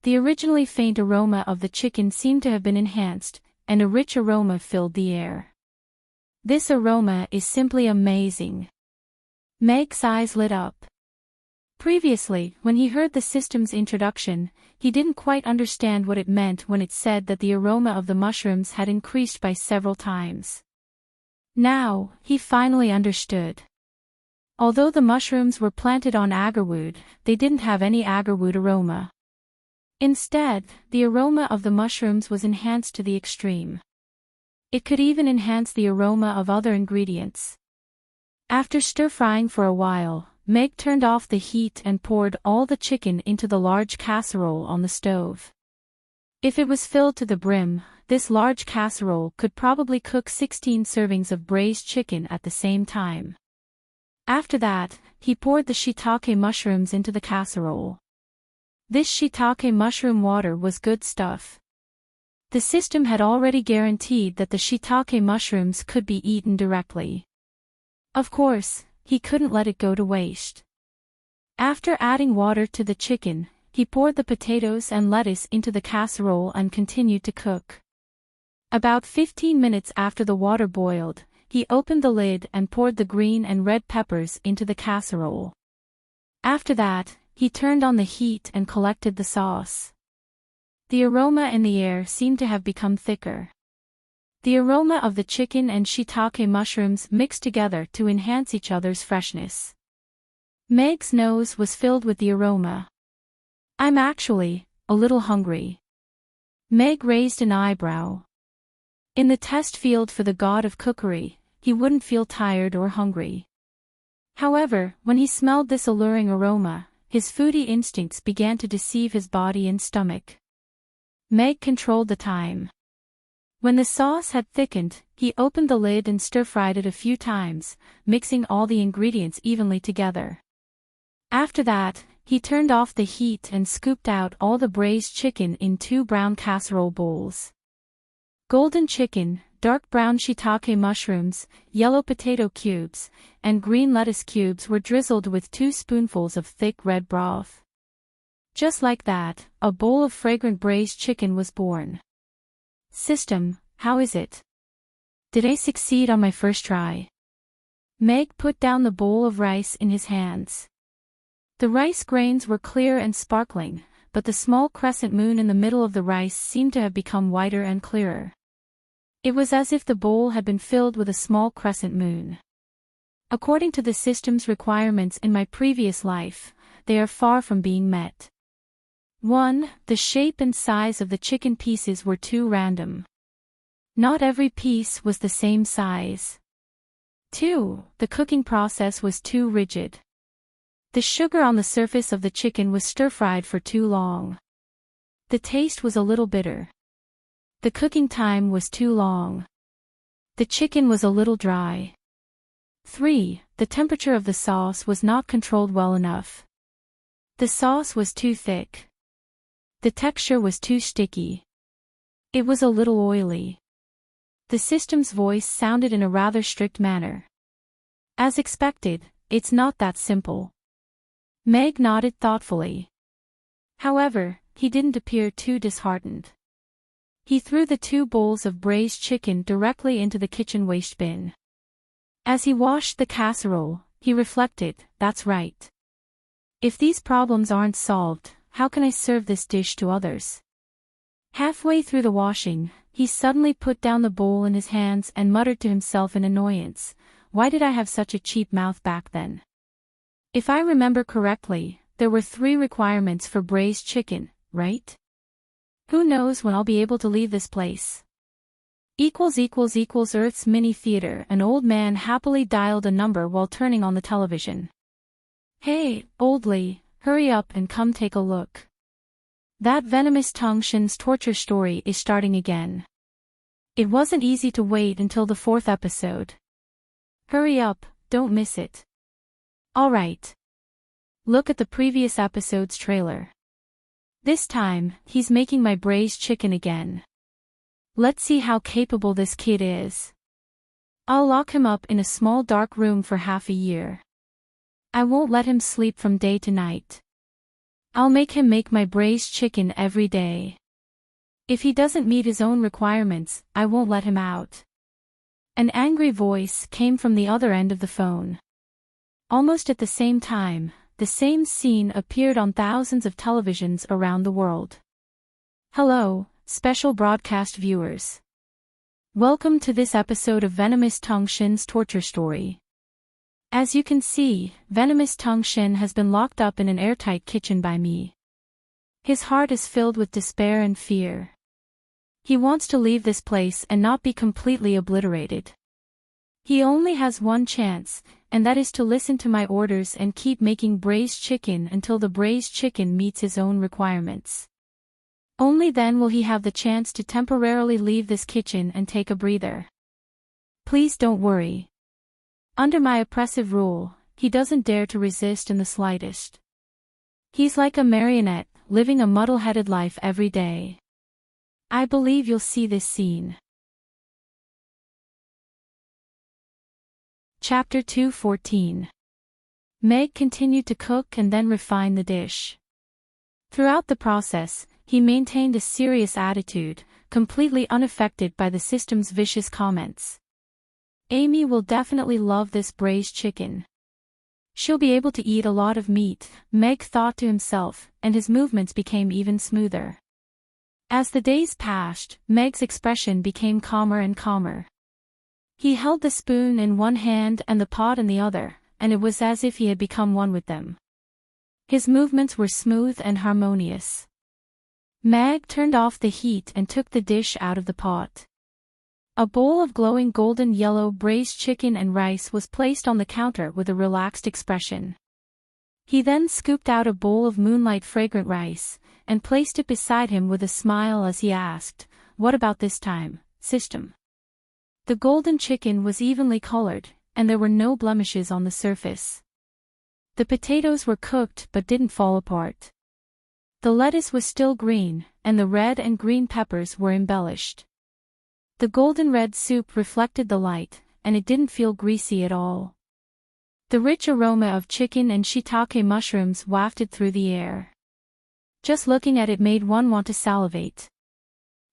The originally faint aroma of the chicken seemed to have been enhanced, and a rich aroma filled the air. This aroma is simply amazing. Meg's eyes lit up. Previously, when he heard the system's introduction, he didn't quite understand what it meant when it said that the aroma of the mushrooms had increased by several times. Now, he finally understood. Although the mushrooms were planted on agarwood, they didn't have any agarwood aroma. Instead, the aroma of the mushrooms was enhanced to the extreme. It could even enhance the aroma of other ingredients. After stir-frying for a while, Meg turned off the heat and poured all the chicken into the large casserole on the stove. If it was filled to the brim, this large casserole could probably cook 16 servings of braised chicken at the same time. After that, he poured the shiitake mushrooms into the casserole. This shiitake mushroom water was good stuff. The system had already guaranteed that the shiitake mushrooms could be eaten directly. Of course, he couldn't let it go to waste. After adding water to the chicken, he poured the potatoes and lettuce into the casserole and continued to cook. About 15 minutes after the water boiled, he opened the lid and poured the green and red peppers into the casserole. After that, he turned on the heat and collected the sauce. The aroma in the air seemed to have become thicker. The aroma of the chicken and shiitake mushrooms mixed together to enhance each other's freshness. Meg's nose was filled with the aroma. "I'm actually a little hungry." Meg raised an eyebrow. In the test field for the god of cookery, he wouldn't feel tired or hungry. However, when he smelled this alluring aroma, his foodie instincts began to deceive his body and stomach. Meg controlled the time. When the sauce had thickened, he opened the lid and stir-fried it a few times, mixing all the ingredients evenly together. After that, he turned off the heat and scooped out all the braised chicken in 2 brown casserole bowls. Golden chicken, dark brown shiitake mushrooms, yellow potato cubes, and green lettuce cubes were drizzled with 2 spoonfuls of thick red broth. Just like that, a bowl of fragrant braised chicken was born. System, how is it? Did I succeed on my first try? Meg put down the bowl of rice in his hands. The rice grains were clear and sparkling, but the small crescent moon in the middle of the rice seemed to have become whiter and clearer. It was as if the bowl had been filled with a small crescent moon. According to the system's requirements in my previous life, they are far from being met. 1. The shape and size of the chicken pieces were too random. Not every piece was the same size. 2. The cooking process was too rigid. The sugar on the surface of the chicken was stir-fried for too long. The taste was a little bitter. The cooking time was too long. The chicken was a little dry. 3. The temperature of the sauce was not controlled well enough. The sauce was too thick. The texture was too sticky. It was a little oily. The system's voice sounded in a rather strict manner. As expected, it's not that simple. Meg nodded thoughtfully. However, he didn't appear too disheartened. He threw the 2 bowls of braised chicken directly into the kitchen waste bin. As he washed the casserole, he reflected, that's right. If these problems aren't solved, how can I serve this dish to others? Halfway through the washing, he suddenly put down the bowl in his hands and muttered to himself in annoyance, why did I have such a cheap mouth back then? If I remember correctly, there were 3 requirements for braised chicken, right? Who knows when I'll be able to leave this place? Earth's mini theater. An old man happily dialed a number while turning on the television. Hey, oldly, hurry up and come take a look. That venomous tongue Shin's torture story is starting again. It wasn't easy to wait until the 4th episode. Hurry up, don't miss it. Alright. Look at the previous episode's trailer. This time, he's making my braised chicken again. Let's see how capable this kid is. I'll lock him up in a small dark room for half a year. I won't let him sleep from day to night. I'll make him make my braised chicken every day. If he doesn't meet his own requirements, I won't let him out. An angry voice came from the other end of the phone. Almost at the same time, the same scene appeared on thousands of televisions around the world. Hello, special broadcast viewers. Welcome to this episode of Venomous Tongue Shin's torture story. As you can see, Venomous Tongue Shin has been locked up in an airtight kitchen by me. His heart is filled with despair and fear. He wants to leave this place and not be completely obliterated. He only has one chance, and that is to listen to my orders and keep making braised chicken until the braised chicken meets his own requirements. Only then will he have the chance to temporarily leave this kitchen and take a breather. Please don't worry. Under my oppressive rule, he doesn't dare to resist in the slightest. He's like a marionette, living a muddle-headed life every day. I believe you'll see this scene. Chapter 2:14. Meg continued to cook and then refine the dish. Throughout the process, he maintained a serious attitude, completely unaffected by the system's vicious comments. Amy will definitely love this braised chicken. She'll be able to eat a lot of meat, Meg thought to himself, and his movements became even smoother. As the days passed, Meg's expression became calmer and calmer. He held the spoon in one hand and the pot in the other, and it was as if he had become one with them. His movements were smooth and harmonious. Meg turned off the heat and took the dish out of the pot. A bowl of glowing golden yellow braised chicken and rice was placed on the counter with a relaxed expression. He then scooped out a bowl of moonlight fragrant rice, and placed it beside him with a smile as he asked, "What about this time, system. The golden chicken was evenly colored, and there were no blemishes on the surface. The potatoes were cooked but didn't fall apart. The lettuce was still green, and the red and green peppers were embellished. The golden red soup reflected the light, and it didn't feel greasy at all. The rich aroma of chicken and shiitake mushrooms wafted through the air. Just looking at it made one want to salivate.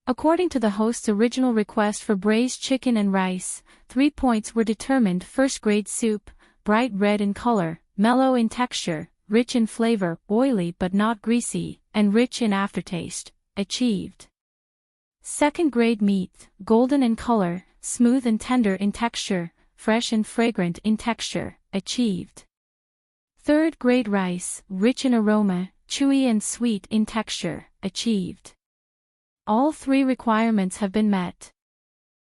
According to the host's original request for braised chicken and rice, 3 points were determined: first-grade soup, bright red in color, mellow in texture, rich in flavor, oily but not greasy, and rich in aftertaste, achieved. Second-grade meat, golden in color, smooth and tender in texture, fresh and fragrant in texture, achieved. Third-grade rice, rich in aroma, chewy and sweet in texture, achieved. All 3 requirements have been met.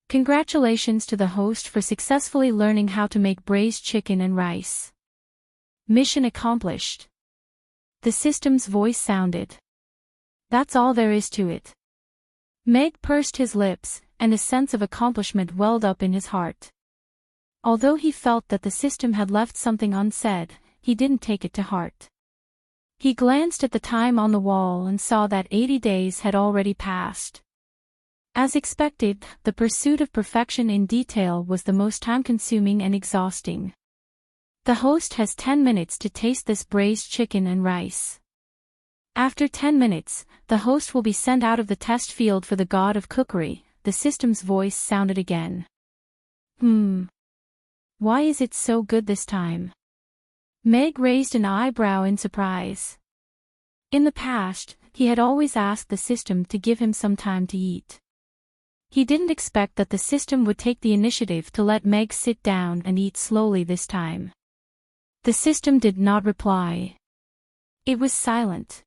Congratulations to the host for successfully learning how to make braised chicken and rice. Mission accomplished. The system's voice sounded. That's all there is to it. Meg pursed his lips, and a sense of accomplishment welled up in his heart. Although he felt that the system had left something unsaid, he didn't take it to heart. He glanced at the time on the wall and saw that 80 days had already passed. As expected, the pursuit of perfection in detail was the most time-consuming and exhausting. The host has 10 minutes to taste this braised chicken and rice. After 10 minutes, the host will be sent out of the test field for the god of cookery. The system's voice sounded again. Why is it so good this time? Meg raised an eyebrow in surprise. In the past, he had always asked the system to give him some time to eat. He didn't expect that the system would take the initiative to let Meg sit down and eat slowly this time. The system did not reply. It was silent.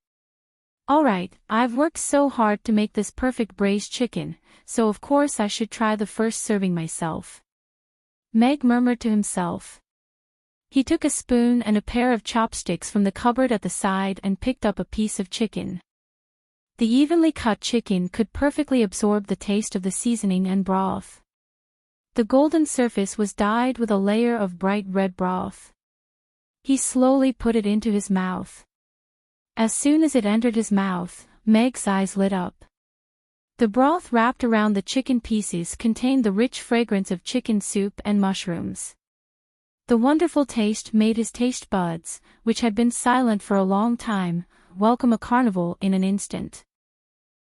All right, I've worked so hard to make this perfect braised chicken, so of course I should try the first serving myself. Meg murmured to himself. He took a spoon and a pair of chopsticks from the cupboard at the side and picked up a piece of chicken. The evenly cut chicken could perfectly absorb the taste of the seasoning and broth. The golden surface was dyed with a layer of bright red broth. He slowly put it into his mouth. As soon as it entered his mouth, Meg's eyes lit up. The broth wrapped around the chicken pieces contained the rich fragrance of chicken soup and mushrooms. The wonderful taste made his taste buds, which had been silent for a long time, welcome a carnival in an instant.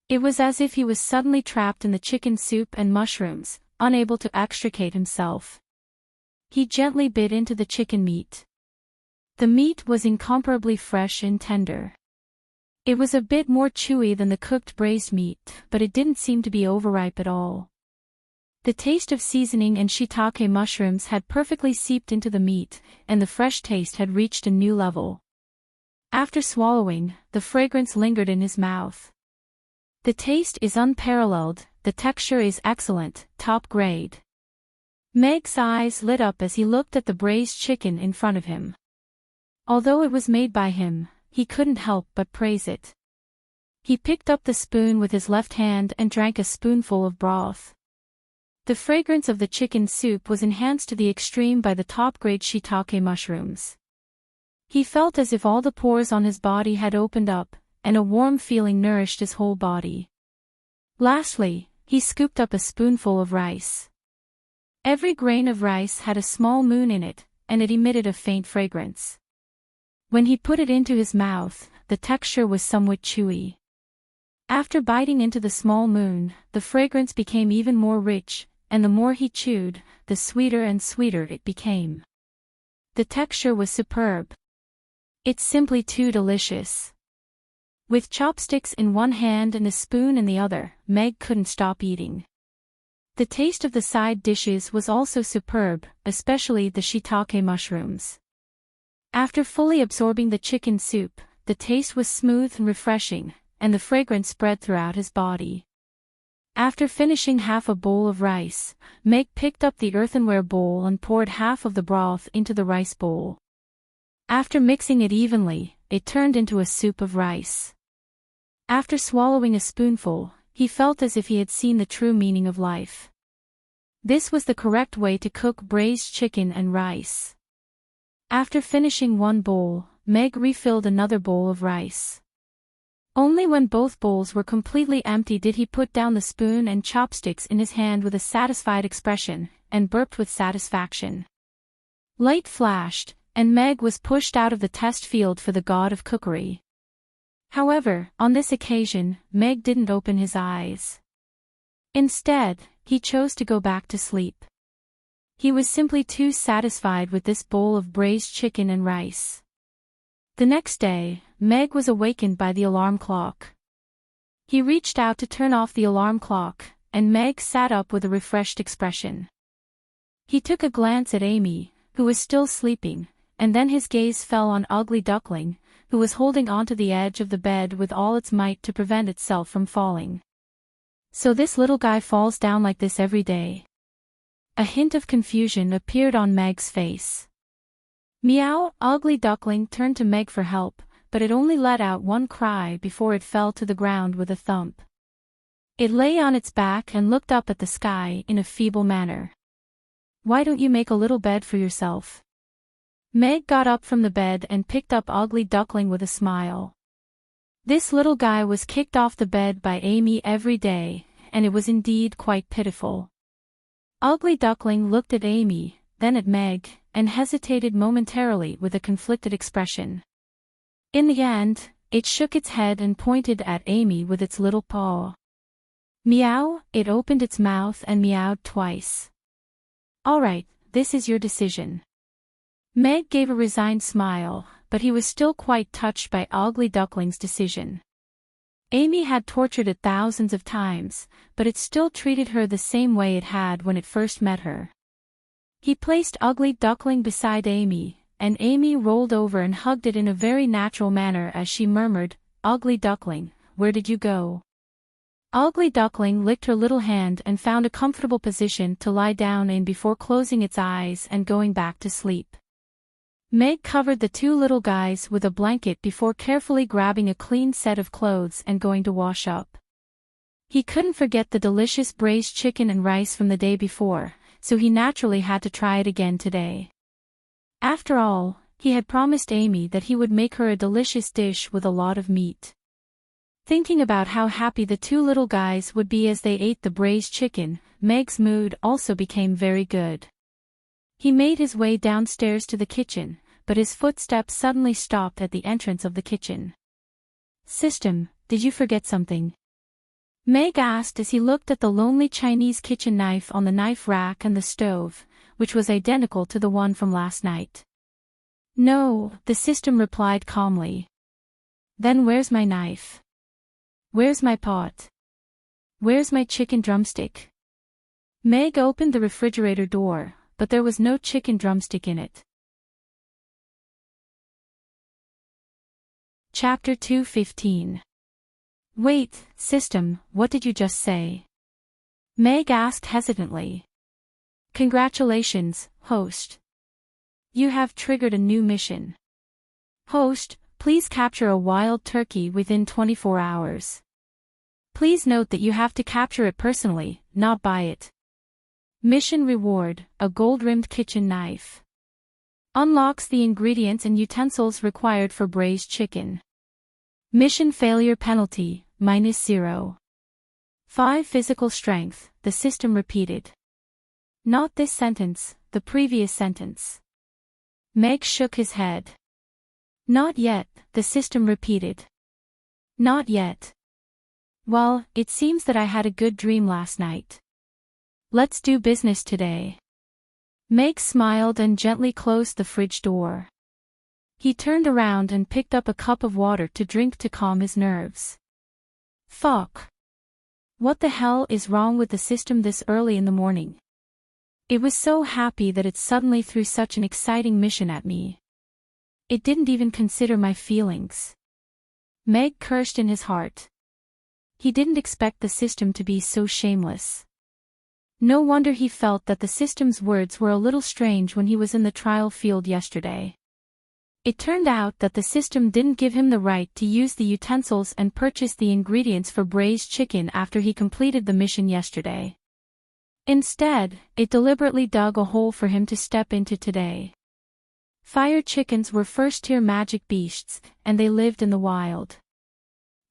It was as if he was suddenly trapped in the chicken soup and mushrooms, unable to extricate himself. He gently bit into the chicken meat. The meat was incomparably fresh and tender. It was a bit more chewy than the cooked braised meat, but it didn't seem to be overripe at all. The taste of seasoning and shiitake mushrooms had perfectly seeped into the meat, and the fresh taste had reached a new level. After swallowing, the fragrance lingered in his mouth. The taste is unparalleled, the texture is excellent, top grade. Meg's eyes lit up as he looked at the braised chicken in front of him. Although it was made by him, he couldn't help but praise it. He picked up the spoon with his left hand and drank a spoonful of broth. The fragrance of the chicken soup was enhanced to the extreme by the top-grade shiitake mushrooms. He felt as if all the pores on his body had opened up, and a warm feeling nourished his whole body. Lastly, he scooped up a spoonful of rice. Every grain of rice had a small moon in it, and it emitted a faint fragrance. When he put it into his mouth, the texture was somewhat chewy. After biting into the small moon, the fragrance became even more rich, and the more he chewed, the sweeter and sweeter it became. The texture was superb. It's simply too delicious. With chopsticks in one hand and a spoon in the other, Meg couldn't stop eating. The taste of the side dishes was also superb, especially the shiitake mushrooms. After fully absorbing the chicken soup, the taste was smooth and refreshing, and the fragrance spread throughout his body. After finishing half a bowl of rice, Meg picked up the earthenware bowl and poured half of the broth into the rice bowl. After mixing it evenly, it turned into a soup of rice. After swallowing a spoonful, he felt as if he had seen the true meaning of life. This was the correct way to cook braised chicken and rice. After finishing one bowl, Meg refilled another bowl of rice. Only when both bowls were completely empty did he put down the spoon and chopsticks in his hand with a satisfied expression, and burped with satisfaction. Light flashed, and Meg was pushed out of the test field for the god of cookery. However, on this occasion, Meg didn't open his eyes. Instead, he chose to go back to sleep. He was simply too satisfied with this bowl of braised chicken and rice. The next day, Meg was awakened by the alarm clock. He reached out to turn off the alarm clock, and Meg sat up with a refreshed expression. He took a glance at Amy, who was still sleeping, and then his gaze fell on Ugly Duckling, who was holding onto the edge of the bed with all its might to prevent itself from falling. So this little guy falls down like this every day. A hint of confusion appeared on Meg's face. Meow! Ugly Duckling turned to Meg for help, but it only let out one cry before it fell to the ground with a thump. It lay on its back and looked up at the sky in a feeble manner. Why don't you make a little bed for yourself? Meg got up from the bed and picked up Ugly Duckling with a smile. This little guy was kicked off the bed by Amy every day, and it was indeed quite pitiful. Ugly Duckling looked at Amy, then at Meg, and hesitated momentarily with a conflicted expression. In the end, it shook its head and pointed at Amy with its little paw. Meow! It opened its mouth and meowed twice. All right, this is your decision. Meg gave a resigned smile, but he was still quite touched by Ugly Duckling's decision. Amy had tortured it thousands of times, but it still treated her the same way it had when it first met her. He placed Ugly Duckling beside Amy, and Amy rolled over and hugged it in a very natural manner as she murmured, "Ugly Duckling, where did you go?" Ugly Duckling licked her little hand and found a comfortable position to lie down in before closing its eyes and going back to sleep. Meg covered the two little guys with a blanket before carefully grabbing a clean set of clothes and going to wash up. He couldn't forget the delicious braised chicken and rice from the day before, so he naturally had to try it again today. After all, he had promised Amy that he would make her a delicious dish with a lot of meat. Thinking about how happy the two little guys would be as they ate the braised chicken, Meg's mood also became very good. He made his way downstairs to the kitchen, but his footsteps suddenly stopped at the entrance of the kitchen. "System, did you forget something?" Meg asked as he looked at the lonely Chinese kitchen knife on the knife rack and the stove, which was identical to the one from last night. "No," the system replied calmly. "Then where's my knife? Where's my pot? Where's my chicken drumstick?" Meg opened the refrigerator door, but there was no chicken drumstick in it. Chapter 2:15. "Wait, system, what did you just say?" Meg asked hesitantly. "Congratulations, host. You have triggered a new mission. Host, please capture a wild turkey within 24 hours. Please note that you have to capture it personally, not buy it. Mission reward, a gold-rimmed kitchen knife. Unlocks the ingredients and utensils required for braised chicken. Mission failure penalty, -0. 5 physical strength," the system repeated. Not this sentence, the previous sentence. Meg shook his head. "Not yet," the system repeated. "Not yet. Well, it seems that I had a good dream last night. Let's do business today." Meg smiled and gently closed the fridge door. He turned around and picked up a cup of water to drink to calm his nerves. Fuck. What the hell is wrong with the system this early in the morning? It was so happy that it suddenly threw such an exciting mission at me. It didn't even consider my feelings. Meg cursed in his heart. He didn't expect the system to be so shameless. No wonder he felt that the system's words were a little strange when he was in the trial field yesterday. It turned out that the system didn't give him the right to use the utensils and purchase the ingredients for braised chicken after he completed the mission yesterday. Instead, it deliberately dug a hole for him to step into today. Fire chickens were first-tier magic beasts, and they lived in the wild.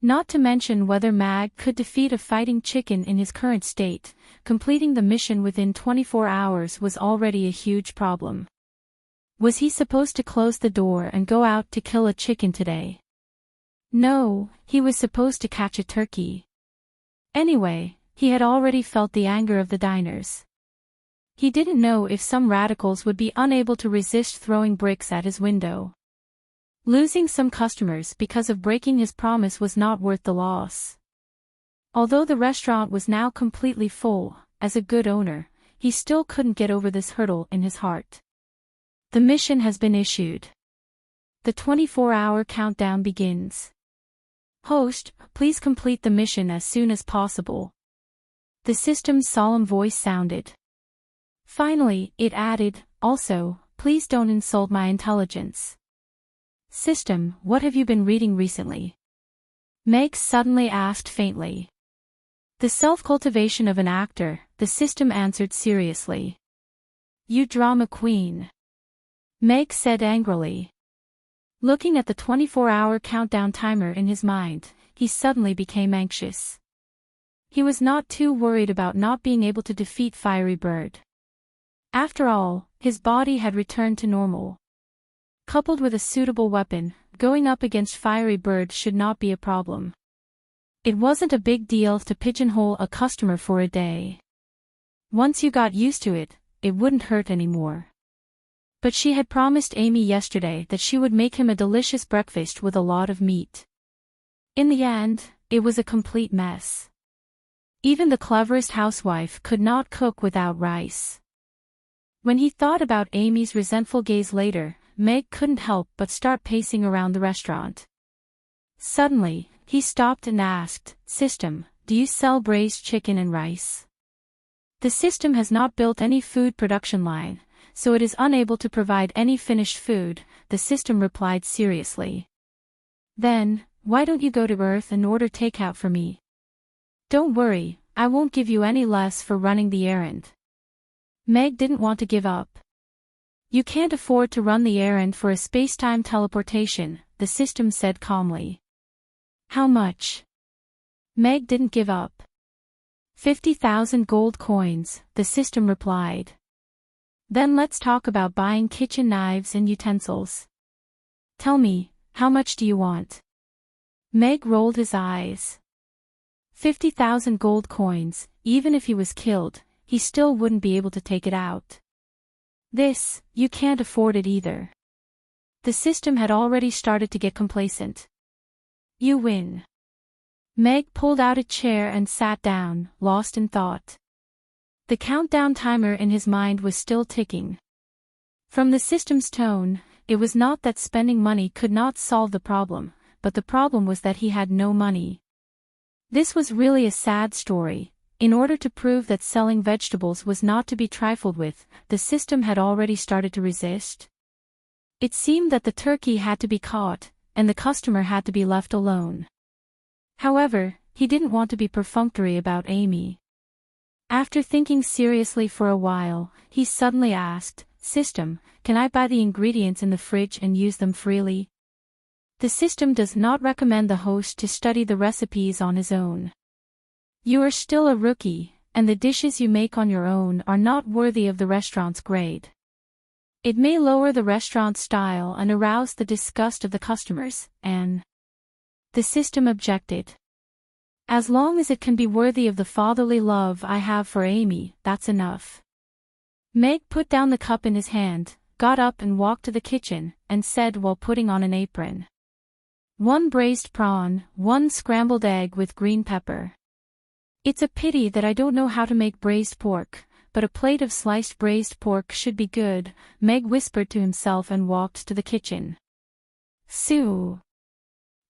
Not to mention whether Mag could defeat a fighting chicken in his current state, completing the mission within 24 hours was already a huge problem. Was he supposed to close the door and go out to kill a chicken today? No, he was supposed to catch a turkey. Anyway, he had already felt the anger of the diners. He didn't know if some radicals would be unable to resist throwing bricks at his window. Losing some customers because of breaking his promise was not worth the loss. Although the restaurant was now completely full, as a good owner, he still couldn't get over this hurdle in his heart. The mission has been issued. The 24-hour countdown begins. Host, please complete the mission as soon as possible. The system's solemn voice sounded. Finally, it added, also, please don't insult my intelligence. System, what have you been reading recently? Meg suddenly asked faintly. The self-cultivation of an actor, the system answered seriously. You drama queen. Meg said angrily. Looking at the 24-hour countdown timer in his mind, he suddenly became anxious. He was not too worried about not being able to defeat Fiery Bird. After all, his body had returned to normal. Coupled with a suitable weapon, going up against Fiery Bird should not be a problem. It wasn't a big deal to pigeonhole a customer for a day. Once you got used to it, it wouldn't hurt anymore. But she had promised Amy yesterday that she would make him a delicious breakfast with a lot of meat. In the end, it was a complete mess. Even the cleverest housewife could not cook without rice. When he thought about Amy's resentful gaze later, Meg couldn't help but start pacing around the restaurant. Suddenly, he stopped and asked, System, do you sell braised chicken and rice? The system has not built any food production line, so it is unable to provide any finished food, the system replied seriously. Then, why don't you go to Earth and order takeout for me? Don't worry, I won't give you any less for running the errand. Meg didn't want to give up. You can't afford to run the errand for a space-time teleportation, the system said calmly. How much? Meg didn't give up. 50,000 gold coins, the system replied. Then let's talk about buying kitchen knives and utensils. Tell me, how much do you want? Meg rolled his eyes. 50,000 gold coins, even if he was killed, he still wouldn't be able to take it out. This, you can't afford it either. The system had already started to get complacent. You win. Meg pulled out a chair and sat down, lost in thought. The countdown timer in his mind was still ticking. From the system's tone, it was not that spending money could not solve the problem, but the problem was that he had no money. This was really a sad story. In order to prove that selling vegetables was not to be trifled with, the system had already started to resist. It seemed that the turkey had to be caught, and the customer had to be left alone. However, he didn't want to be perfunctory about Amy. After thinking seriously for a while, he suddenly asked, System, can I buy the ingredients in the fridge and use them freely? The system does not recommend the host to study the recipes on his own. You are still a rookie, and the dishes you make on your own are not worthy of the restaurant's grade. It may lower the restaurant's style and arouse the disgust of the customers, and the system objected. As long as it can be worthy of the fatherly love I have for Amy, that's enough. Meg put down the cup in his hand, got up and walked to the kitchen, and said while putting on an apron. 1 braised prawn, 1 scrambled egg with green pepper. It's a pity that I don't know how to make braised pork, but a plate of sliced braised pork should be good, Meg whispered to himself and walked to the kitchen. Sue.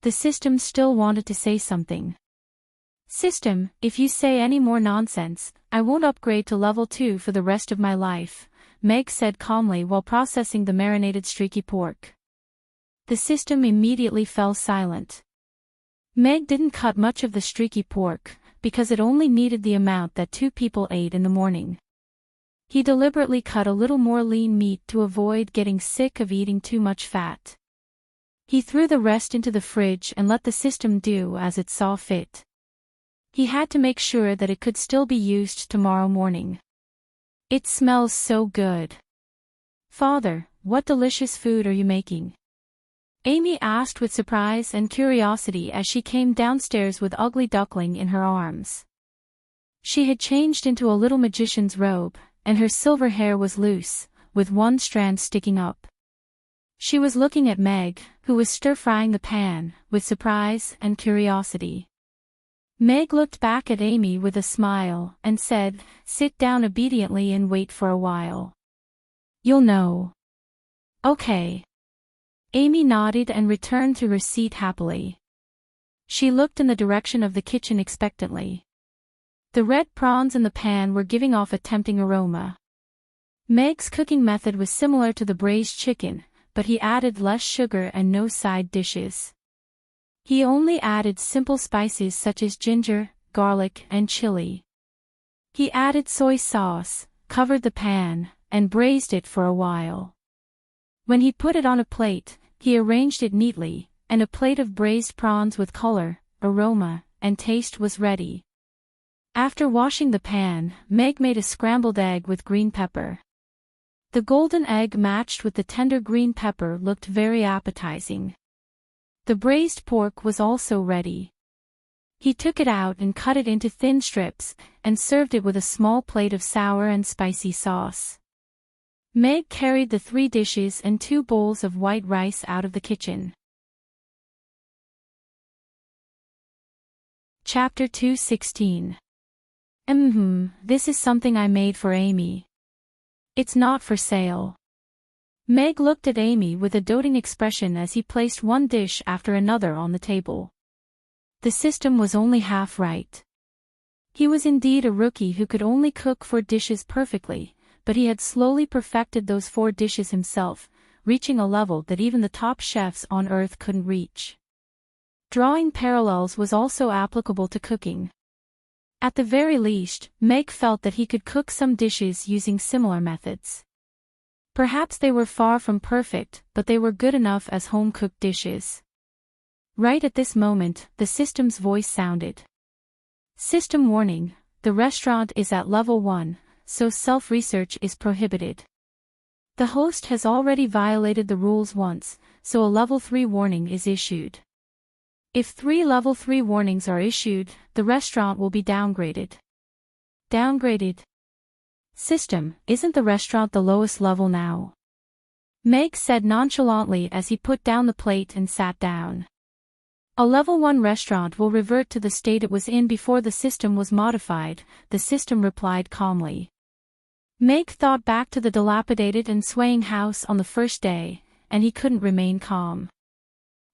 The system still wanted to say something. System, if you say any more nonsense, I won't upgrade to level 2 for the rest of my life, Meg said calmly while processing the marinated streaky pork. The system immediately fell silent. Meg didn't cut much of the streaky pork, because it only needed the amount that 2 people ate in the morning. He deliberately cut a little more lean meat to avoid getting sick of eating too much fat. He threw the rest into the fridge and let the system do as it saw fit. He had to make sure that it could still be used tomorrow morning. It smells so good. Father, what delicious food are you making? Amy asked with surprise and curiosity as she came downstairs with Ugly Duckling in her arms. She had changed into a little magician's robe, and her silver hair was loose, with one strand sticking up. She was looking at Meg, who was stir-frying the pan, with surprise and curiosity. Meg looked back at Amy with a smile and said, "Sit down obediently and wait for a while. You'll know." "Okay." Amy nodded and returned to her seat happily. She looked in the direction of the kitchen expectantly. The red prawns in the pan were giving off a tempting aroma. Meg's cooking method was similar to the braised chicken, but he added less sugar and no side dishes. He only added simple spices such as ginger, garlic, and chili. He added soy sauce, covered the pan, and braised it for a while. When he put it on a plate, he arranged it neatly, and a plate of braised prawns with color, aroma, and taste was ready. After washing the pan, Meg made a scrambled egg with green pepper. The golden egg matched with the tender green pepper looked very appetizing. The braised pork was also ready. He took it out and cut it into thin strips, and served it with a small plate of sour and spicy sauce. Meg carried the 3 dishes and 2 bowls of white rice out of the kitchen. Chapter 2:16. This is something I made for Amy. It's not for sale. Meg looked at Amy with a doting expression as he placed one dish after another on the table. The system was only half right. He was indeed a rookie who could only cook 4 dishes perfectly, but he had slowly perfected those 4 dishes himself, reaching a level that even the top chefs on Earth couldn't reach. Drawing parallels was also applicable to cooking. At the very least, Meg felt that he could cook some dishes using similar methods. Perhaps they were far from perfect, but they were good enough as home-cooked dishes. Right at this moment, the system's voice sounded. System warning: the restaurant is at level 1, so self-research is prohibited. The host has already violated the rules once, so a level 3 warning is issued. If 3 level 3 warnings are issued, the restaurant will be downgraded. Downgraded? System, isn't the restaurant the lowest level now? Meg said nonchalantly as he put down the plate and sat down. A level 1 restaurant will revert to the state it was in before the system was modified, the system replied calmly. Meg thought back to the dilapidated and swaying house on the first day, and he couldn't remain calm.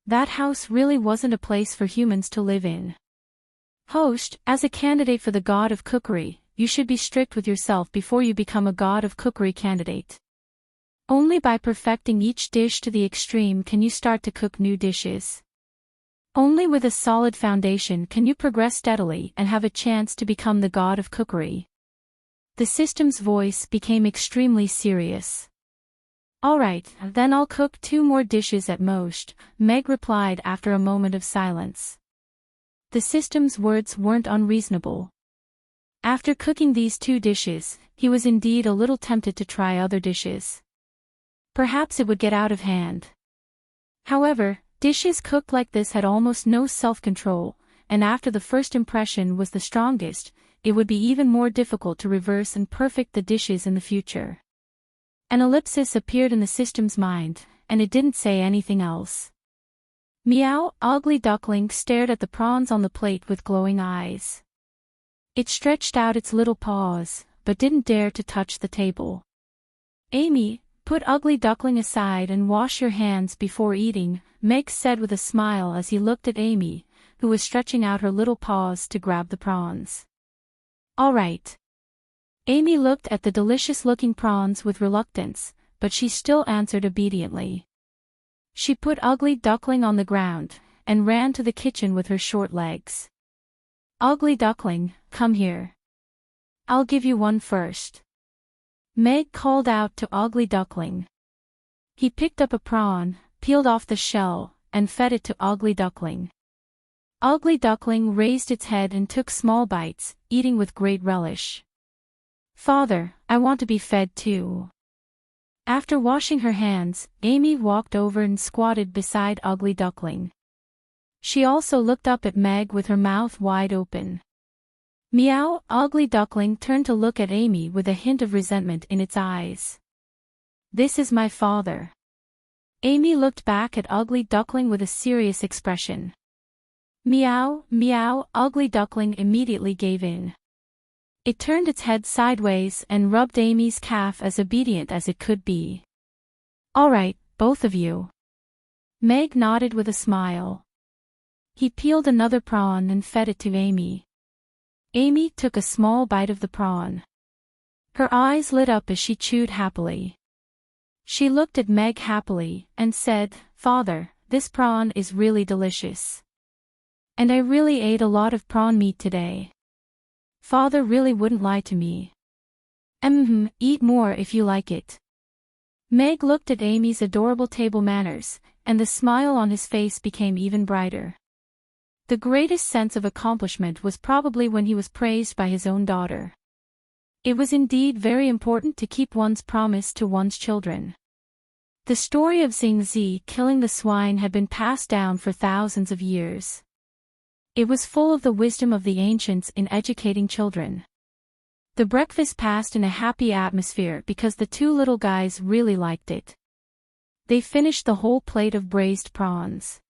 That house really wasn't a place for humans to live in. Host, as a candidate for the god of cookery, you should be strict with yourself before you become a god of cookery candidate. Only by perfecting each dish to the extreme can you start to cook new dishes. Only with a solid foundation can you progress steadily and have a chance to become the god of cookery. The system's voice became extremely serious. "All right, then I'll cook 2 more dishes at most," Meg replied after a moment of silence. The system's words weren't unreasonable. After cooking these 2 dishes, he was indeed a little tempted to try other dishes. Perhaps it would get out of hand. However, dishes cooked like this had almost no self-control, and after the first impression was the strongest, it would be even more difficult to reverse and perfect the dishes in the future. An ellipsis appeared in the system's mind, and it didn't say anything else. Meow, Ugly Duckling stared at the prawns on the plate with glowing eyes. It stretched out its little paws, but didn't dare to touch the table. "Amy, put Ugly Duckling aside and wash your hands before eating," Meg said with a smile as he looked at Amy, who was stretching out her little paws to grab the prawns. "All right." Amy looked at the delicious-looking prawns with reluctance, but she still answered obediently. She put Ugly Duckling on the ground, and ran to the kitchen with her short legs. Ugly Duckling, come here. I'll give you one first. Meg called out to Ugly Duckling. He picked up a prawn, peeled off the shell, and fed it to Ugly Duckling. Ugly Duckling raised its head and took small bites, eating with great relish. Father, I want to be fed too. After washing her hands, Amy walked over and squatted beside Ugly Duckling. She also looked up at Meg with her mouth wide open. Meow! Ugly Duckling turned to look at Amy with a hint of resentment in its eyes. This is my father. Amy looked back at Ugly Duckling with a serious expression. Meow, meow! Ugly Duckling immediately gave in. It turned its head sideways and rubbed Amy's calf as obedient as it could be. All right, both of you. Meg nodded with a smile. He peeled another prawn and fed it to Amy. Amy took a small bite of the prawn. Her eyes lit up as she chewed happily. She looked at Meg happily and said, Father, this prawn is really delicious. And I really ate a lot of prawn meat today. Father really wouldn't lie to me. Eat more if you like it. Meg looked at Amy's adorable table manners, and the smile on his face became even brighter. The greatest sense of accomplishment was probably when he was praised by his own daughter. It was indeed very important to keep one's promise to one's children. The story of Xingzi killing the swine had been passed down for thousands of years. It was full of the wisdom of the ancients in educating children. The breakfast passed in a happy atmosphere because the two little guys really liked it. They finished the whole plate of braised prawns.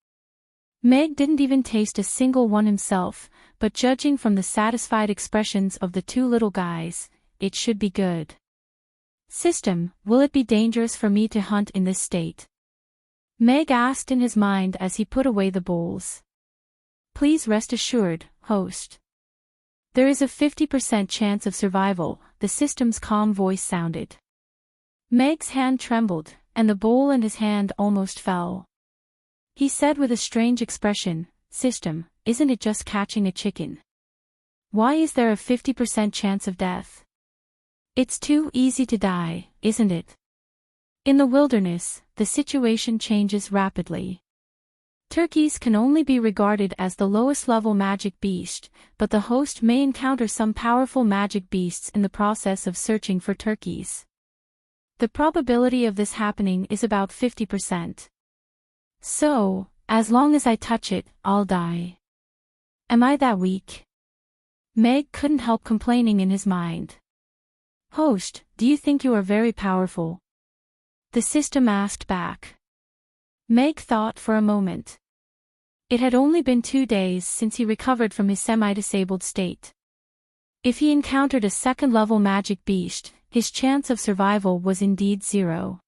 Meg didn't even taste a single one himself, but judging from the satisfied expressions of the two little guys, it should be good. System, will it be dangerous for me to hunt in this state? Meg asked in his mind as he put away the bowls. Please rest assured, host. There is a 50% chance of survival, the system's calm voice sounded. Meg's hand trembled, and the bowl in his hand almost fell. He said with a strange expression, System, isn't it just catching a chicken? Why is there a 50% chance of death? It's too easy to die, isn't it? In the wilderness, the situation changes rapidly. Turkeys can only be regarded as the lowest level magic beast, but the host may encounter some powerful magic beasts in the process of searching for turkeys. The probability of this happening is about 50%. So, as long as I touch it, I'll die. Am I that weak? Meg couldn't help complaining in his mind. Host, do you think you are very powerful? The system asked back. Meg thought for a moment. It had only been 2 days since he recovered from his semi-disabled state. If he encountered a second-level magic beast, his chance of survival was indeed 0.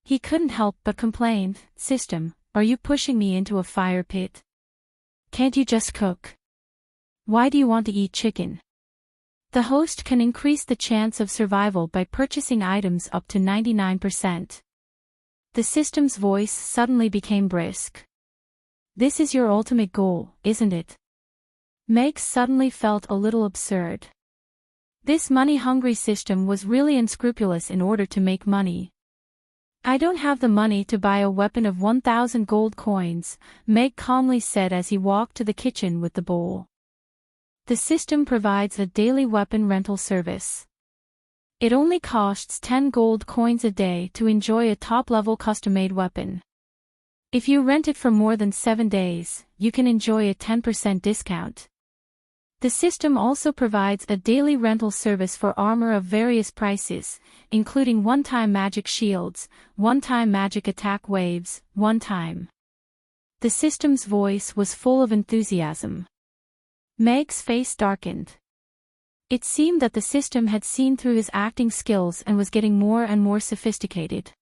He couldn't help but complain, System, are you pushing me into a fire pit? Can't you just cook? Why do you want to eat chicken? The host can increase the chance of survival by purchasing items up to 99%. The system's voice suddenly became brisk. This is your ultimate goal, isn't it? Meg suddenly felt a little absurd. This money-hungry system was really unscrupulous in order to make money. I don't have the money to buy a weapon of 1,000 gold coins, Meg calmly said as he walked to the kitchen with the bowl. The system provides a daily weapon rental service. It only costs 10 gold coins a day to enjoy a top-level custom-made weapon. If you rent it for more than 7 days, you can enjoy a 10% discount. The system also provides a daily rental service for armor of various prices, including one-time magic shields, one-time magic attack waves, one-time. The system's voice was full of enthusiasm. Meg's face darkened. It seemed that the system had seen through his acting skills and was getting more and more sophisticated.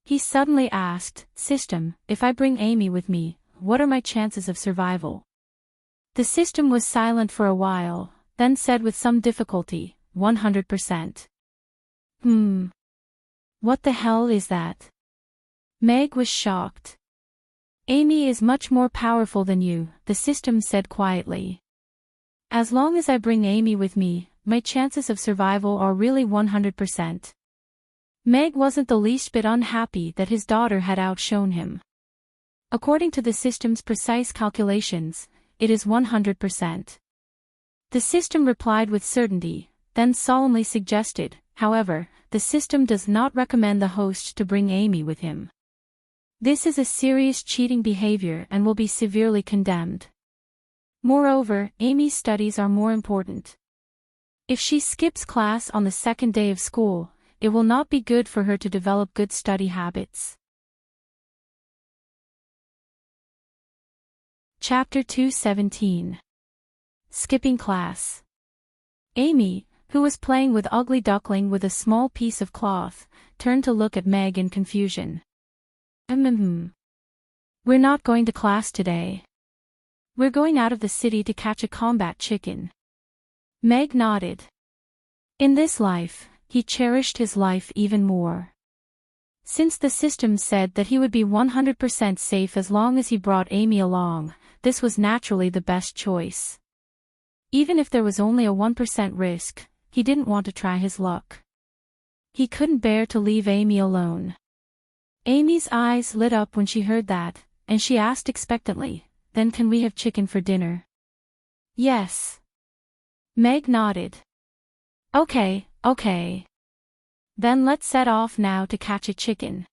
He suddenly asked, System, if I bring Amy with me, what are my chances of survival? The system was silent for a while, then said with some difficulty, 100%. What the hell is that? Meg was shocked. Amy is much more powerful than you, the system said quietly. As long as I bring Amy with me, my chances of survival are really 100%. Meg wasn't the least bit unhappy that his daughter had outshone him. According to the system's precise calculations, it is 100%. The system replied with certainty, then solemnly suggested, however, the system does not recommend the host to bring Amy with him. This is a serious cheating behavior and will be severely condemned. Moreover, Amy's studies are more important. If she skips class on the second day of school, it will not be good for her to develop good study habits. Chapter 2:17. Skipping class. Amy, who was playing with Ugly Duckling with a small piece of cloth, turned to look at Meg in confusion. We're not going to class today. We're going out of the city to catch a combat chicken. Meg nodded. In this life, he cherished his life even more. Since the system said that he would be 100% safe as long as he brought Amy along, this was naturally the best choice. Even if there was only a 1% risk, he didn't want to try his luck. He couldn't bear to leave Amy alone. Amy's eyes lit up when she heard that, and she asked expectantly, "Then can we have chicken for dinner?" "Yes." Meg nodded. Okay. Then let's set off now to catch a chicken."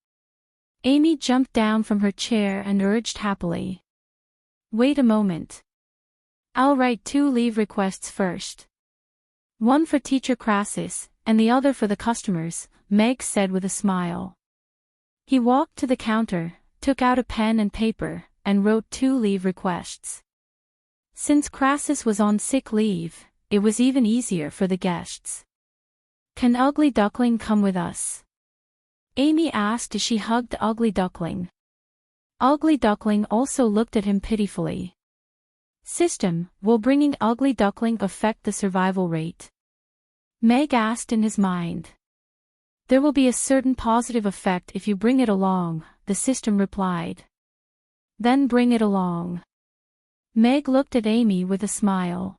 Amy jumped down from her chair and urged happily. "Wait a moment. I'll write 2 leave requests first. One for Teacher Crassus, and the other for the customers," Meg said with a smile. He walked to the counter, took out a pen and paper, and wrote 2 leave requests. Since Crassus was on sick leave, it was even easier for the guests. "Can Ugly Duckling come with us?" Amy asked as she hugged Ugly Duckling. Ugly Duckling also looked at him pitifully. "System, will bringing Ugly Duckling affect the survival rate?" Meg asked in his mind. "There will be a certain positive effect if you bring it along," the system replied. "Then bring it along." Meg looked at Amy with a smile.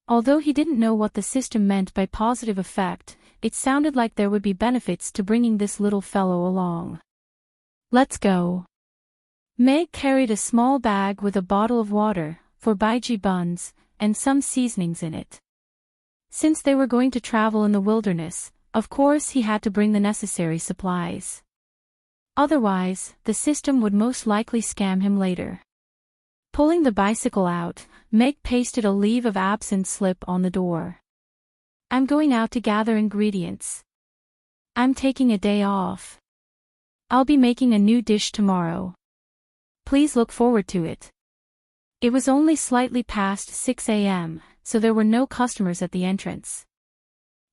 Although he didn't know what the system meant by positive effect, it sounded like there would be benefits to bringing this little fellow along. "Let's go." Meg carried a small bag with a bottle of water, 4 biji buns, and some seasonings in it. Since they were going to travel in the wilderness, of course he had to bring the necessary supplies. Otherwise, the system would most likely scam him later. Pulling the bicycle out, Meg pasted a leave of absence slip on the door. "I'm going out to gather ingredients. I'm taking a day off. I'll be making a new dish tomorrow. Please look forward to it." It was only slightly past 6 a.m., so there were no customers at the entrance.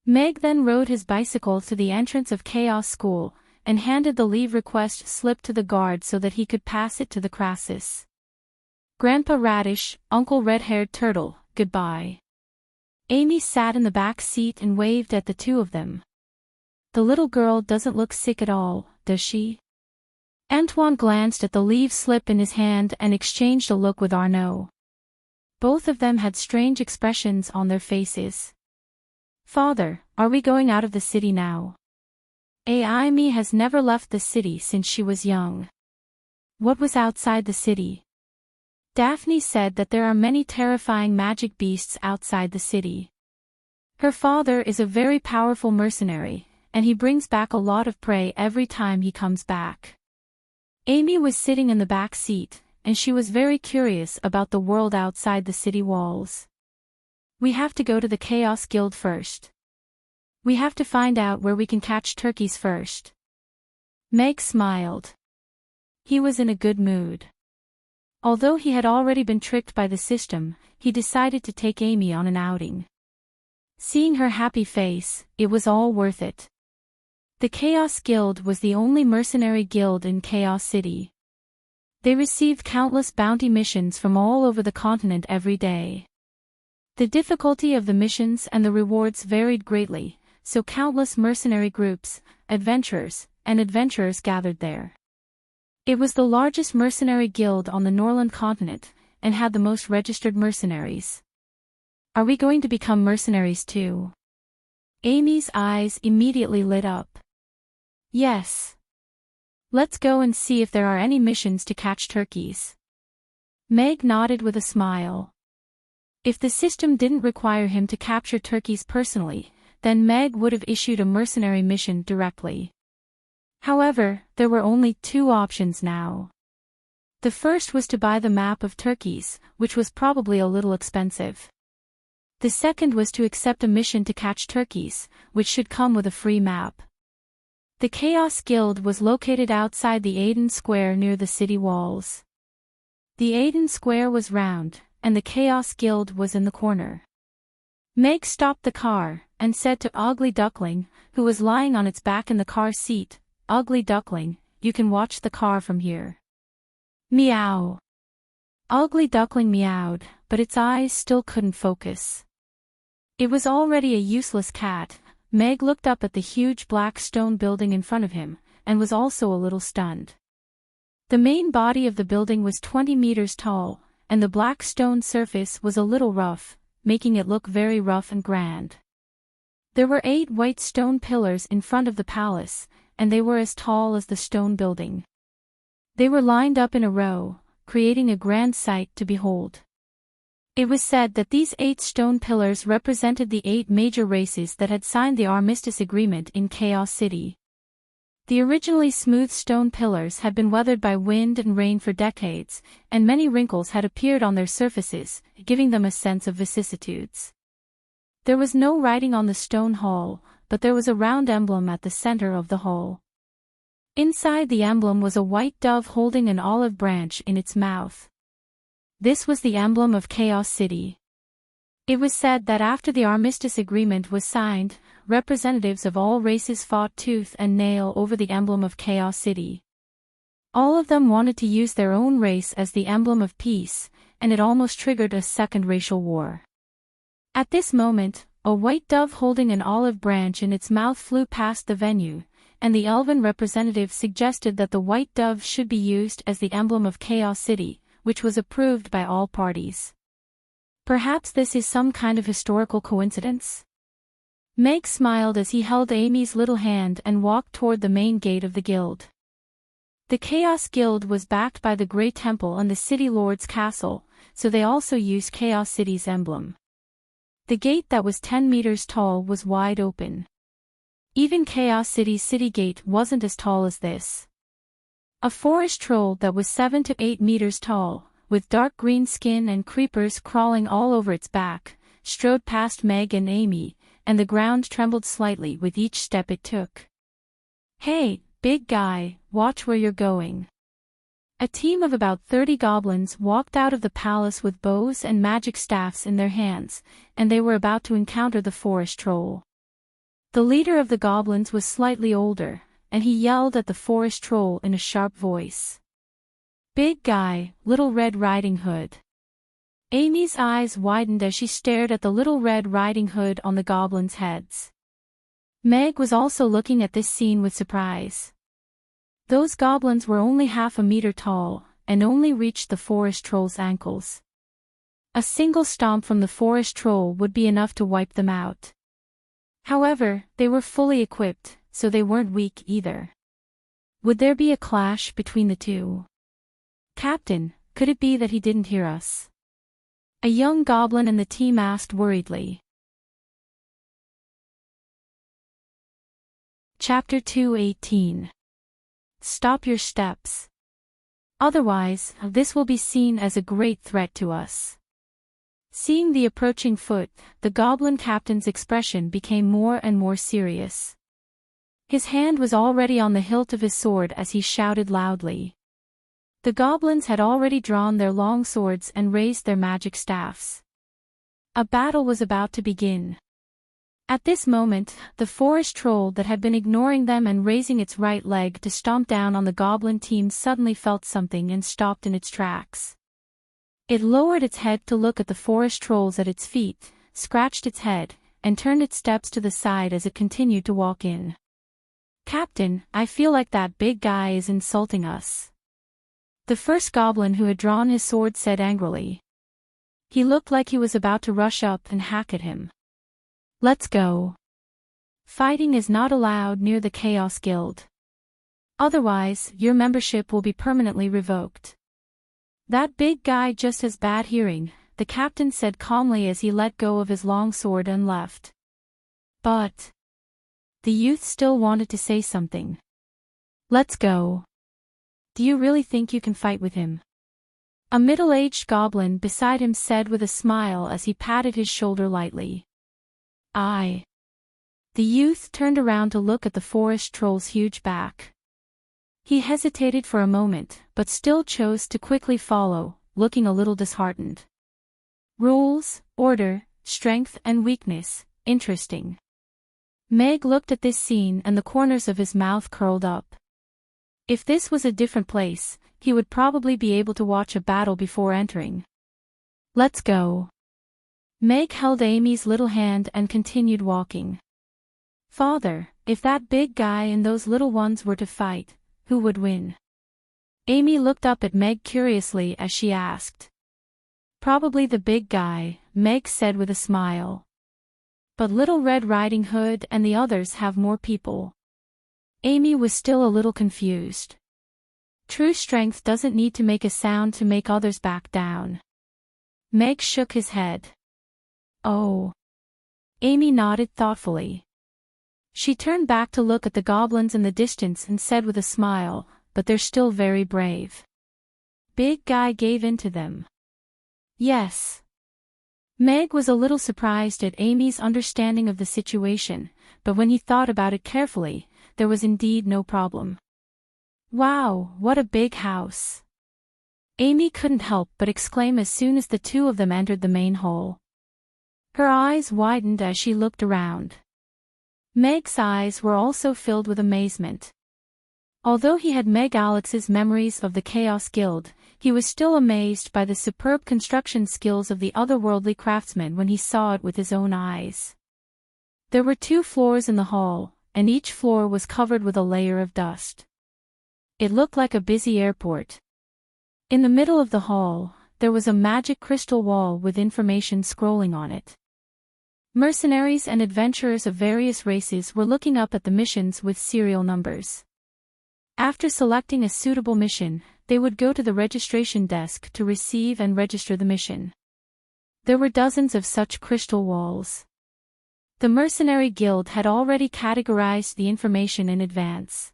Meg then rode his bicycle to the entrance of Chaos School, and handed the leave request slip to the guard so that he could pass it to the Crassus. "Grandpa Radish, Uncle Red-Haired Turtle, goodbye." Amy sat in the back seat and waved at the 2 of them. "The little girl doesn't look sick at all, does she?" Antoine glanced at the leave slip in his hand and exchanged a look with Arnaud. Both of them had strange expressions on their faces. "Father, are we going out of the city now?" Amy has never left the city since she was young. "What was outside the city?" Daphne said that there are many terrifying magic beasts outside the city. Her father is a very powerful mercenary, and he brings back a lot of prey every time he comes back. Amy was sitting in the back seat, and she was very curious about the world outside the city walls. "We have to go to the Chaos Guild first. We have to find out where we can catch turkeys first." Meg smiled. He was in a good mood. Although he had already been tricked by the system, he decided to take Amy on an outing. Seeing her happy face, it was all worth it. The Chaos Guild was the only mercenary guild in Chaos City. They received countless bounty missions from all over the continent every day. The difficulty of the missions and the rewards varied greatly, so countless mercenary groups, adventurers gathered there. It was the largest mercenary guild on the Norland continent, and had the most registered mercenaries. Are we going to become mercenaries too? Amy's eyes immediately lit up. Yes. Let's go and see if there are any missions to catch turkeys. Meg nodded with a smile. If the system didn't require him to capture turkeys personally, then Meg would have issued a mercenary mission directly. However, there were only two options now. The first was to buy the map of turkeys, which was probably a little expensive. The second was to accept a mission to catch turkeys, which should come with a free map. The Chaos Guild was located outside the Aiden Square near the city walls. The Aiden Square was round, and the Chaos Guild was in the corner. Meg stopped the car, and said to Ugly Duckling, who was lying on its back in the car seat, "Ugly Duckling, you can watch the car from here." Meow. Ugly Duckling meowed, but its eyes still couldn't focus. It was already a useless cat. Meg looked up at the huge black stone building in front of him, and was also a little stunned. The main body of the building was 20 meters tall, and the black stone surface was a little rough, making it look very rough and grand. There were 8 white stone pillars in front of the palace, and they were as tall as the stone building. They were lined up in a row, creating a grand sight to behold. It was said that these 8 stone pillars represented the 8 major races that had signed the Armistice Agreement in Chaos City. The originally smooth stone pillars had been weathered by wind and rain for decades, and many wrinkles had appeared on their surfaces, giving them a sense of vicissitudes. There was no writing on the stone hall, but there was a round emblem at the center of the hall. Inside the emblem was a white dove holding an olive branch in its mouth. This was the emblem of Chaos City. It was said that after the Armistice Agreement was signed, representatives of all races fought tooth and nail over the emblem of Chaos City. All of them wanted to use their own race as the emblem of peace, and it almost triggered a second racial war. At this moment, a white dove holding an olive branch in its mouth flew past the venue, and the elven representative suggested that the white dove should be used as the emblem of Chaos City, which was approved by all parties. Perhaps this is some kind of historical coincidence? Meg smiled as he held Amy's little hand and walked toward the main gate of the guild. The Chaos Guild was backed by the Grey Temple and the City Lord's castle, so they also used Chaos City's emblem. The gate that was 10 meters tall was wide open. Even Chaos City's city gate wasn't as tall as this. A forest troll that was 7 to 8 meters tall, with dark green skin and creepers crawling all over its back, strode past Meg and Amy, and the ground trembled slightly with each step it took. "Hey, big guy, watch where you're going." A team of about 30 goblins walked out of the palace with bows and magic staffs in their hands, and they were about to encounter the forest troll. The leader of the goblins was slightly older, and he yelled at the forest troll in a sharp voice. "Big guy, Little Red Riding Hood." Amy's eyes widened as she stared at the Little Red Riding Hood on the goblins' heads. Meg was also looking at this scene with surprise. Those goblins were only half a meter tall, and only reached the forest troll's ankles. A single stomp from the forest troll would be enough to wipe them out. However, they were fully equipped, so they weren't weak either. Would there be a clash between the two? "Captain, could it be that he didn't hear us?" a young goblin in the team asked worriedly. Chapter 2:18. Stop your steps. Otherwise, this will be seen as a great threat to us. Seeing the approaching foot, the goblin captain's expression became more and more serious. His hand was already on the hilt of his sword as he shouted loudly. The goblins had already drawn their long swords and raised their magic staffs. A battle was about to begin. At this moment, the forest troll that had been ignoring them and raising its right leg to stomp down on the goblin team suddenly felt something and stopped in its tracks. It lowered its head to look at the forest trolls at its feet, scratched its head, and turned its steps to the side as it continued to walk in. "Captain, I feel like that big guy is insulting us." The first goblin who had drawn his sword said angrily. He looked like he was about to rush up and hack at him. Let's go. Fighting is not allowed near the Chaos Guild. Otherwise, your membership will be permanently revoked. That big guy just has bad hearing, the captain said calmly as he let go of his long sword and left. But the youth still wanted to say something. Let's go. Do you really think you can fight with him? A middle-aged goblin beside him said with a smile as he patted his shoulder lightly. The youth turned around to look at the forest troll's huge back. He hesitated for a moment, but still chose to quickly follow, looking a little disheartened. Rules, order, strength and weakness, interesting. Meg looked at this scene and the corners of his mouth curled up. If this was a different place, he would probably be able to watch a battle before entering. Let's go. Meg held Amy's little hand and continued walking. Father, if that big guy and those little ones were to fight, who would win? Amy looked up at Meg curiously as she asked. Probably the big guy, Meg said with a smile. But Little Red Riding Hood and the others have more people. Amy was still a little confused. True strength doesn't need to make a sound to make others back down. Meg shook his head. Oh. Amy nodded thoughtfully. She turned back to look at the goblins in the distance and said with a smile, but they're still very brave. Big guy gave in to them. Yes. Meg was a little surprised at Amy's understanding of the situation, but when he thought about it carefully, there was indeed no problem. Wow, what a big house. Amy couldn't help but exclaim as soon as the two of them entered the main hall. Her eyes widened as she looked around. Meg's eyes were also filled with amazement. Although he had Meg Alex's memories of the Chaos Guild, he was still amazed by the superb construction skills of the otherworldly craftsman when he saw it with his own eyes. There were 2 floors in the hall, and each floor was covered with a layer of dust. It looked like a busy airport. In the middle of the hall, there was a magic crystal wall with information scrolling on it. Mercenaries and adventurers of various races were looking up at the missions with serial numbers. After selecting a suitable mission, they would go to the registration desk to receive and register the mission. There were dozens of such crystal walls. The Mercenary Guild had already categorized the information in advance.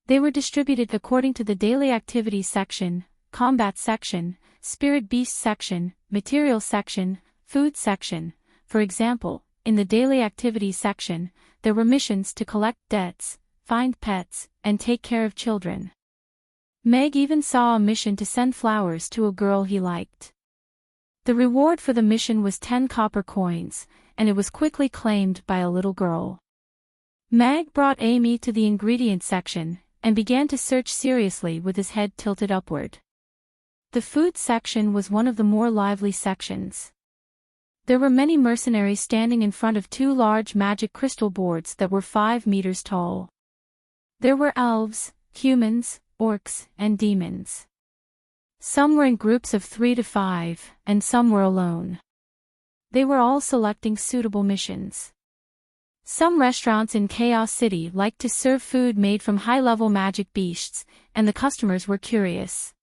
They were distributed according to the Daily Activities section, Combat section, Spirit Beast section, Material section, Food section. For example, in the Daily Activities section, there were missions to collect debts, find pets, and take care of children. Meg even saw a mission to send flowers to a girl he liked. The reward for the mission was 10 copper coins, and it was quickly claimed by a little girl. Meg brought Amy to the ingredients section, and began to search seriously with his head tilted upward. The food section was one of the more lively sections. There were many mercenaries standing in front of 2 large magic crystal boards that were 5 meters tall. There were elves, humans, orcs, and demons. Some were in groups of 3 to 5, and some were alone. They were all selecting suitable missions. Some restaurants in Chaos City liked to serve food made from high-level magic beasts, and the customers were curious.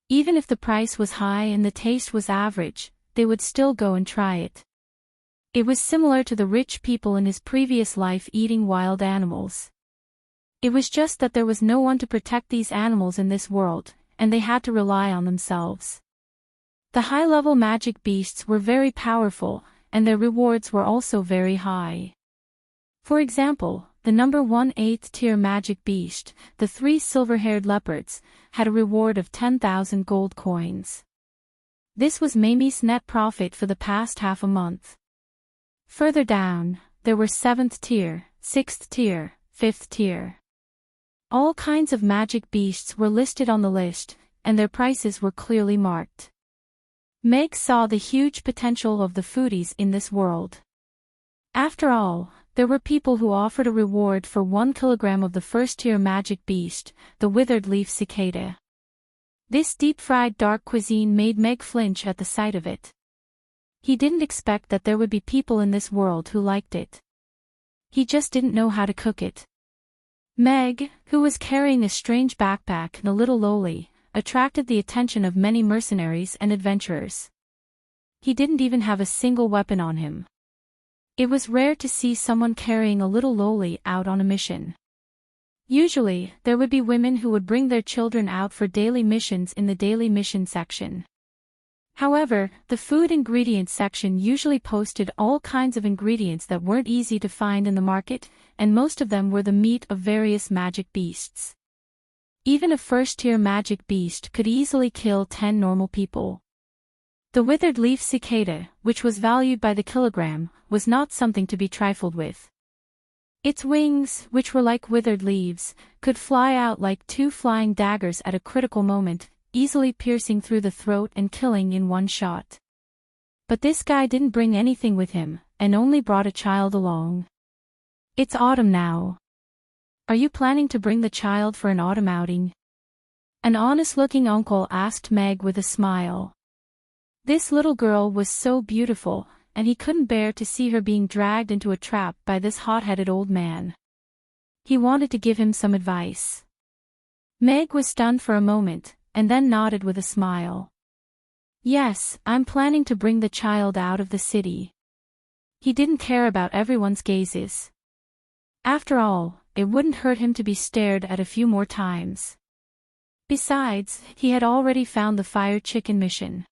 Even if the price was high and the taste was average, they would still go and try it. It was similar to the rich people in his previous life eating wild animals. It was just that there was no one to protect these animals in this world, and they had to rely on themselves. The high-level magic beasts were very powerful, and their rewards were also very high. For example, the number 1 8th tier magic beast, the 3 silver-haired leopards, had a reward of 10,000 gold coins. This was Mamie's net profit for the past half a month. Further down, there were 7th tier, 6th tier, 5th tier. All kinds of magic beasts were listed on the list, and their prices were clearly marked. Meg saw the huge potential of the foodies in this world. After all, there were people who offered a reward for 1 kilogram of the 1st tier magic beast, the withered leaf cicada. This deep-fried dark cuisine made Meg flinch at the sight of it. He didn't expect that there would be people in this world who liked it. He just didn't know how to cook it. Meg, who was carrying a strange backpack and a little lowly, attracted the attention of many mercenaries and adventurers. He didn't even have a single weapon on him. It was rare to see someone carrying a little lowly out on a mission. Usually, there would be women who would bring their children out for daily missions in the daily mission section. However, the food ingredients section usually posted all kinds of ingredients that weren't easy to find in the market, and most of them were the meat of various magic beasts. Even a first-tier magic beast could easily kill 10 normal people. The withered leaf cicada, which was valued by the kilogram, was not something to be trifled with. Its wings, which were like withered leaves, could fly out like 2 flying daggers at a critical moment, easily piercing through the throat and killing in one shot. But this guy didn't bring anything with him, and only brought a child along. It's autumn now. Are you planning to bring the child for an autumn outing? An honest-looking uncle asked Meg with a smile. This little girl was so beautiful, and he couldn't bear to see her being dragged into a trap by this hot-headed old man. He wanted to give him some advice. Meg was stunned for a moment, and then nodded with a smile. Yes, I'm planning to bring the child out of the city. He didn't care about everyone's gazes. After all, it wouldn't hurt him to be stared at a few more times. Besides, he had already found the fire chicken mission.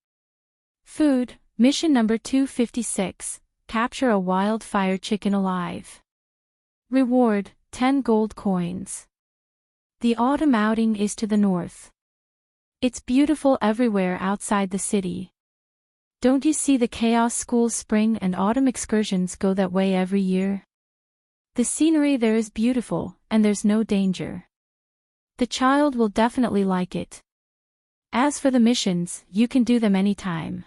Food. Mission number 256, capture a wild fire chicken alive. Reward, 10 gold coins. The autumn outing is to the north. It's beautiful everywhere outside the city. Don't you see the Chaos School's spring and autumn excursions go that way every year? The scenery there is beautiful, and there's no danger. The child will definitely like it. As for the missions, you can do them anytime.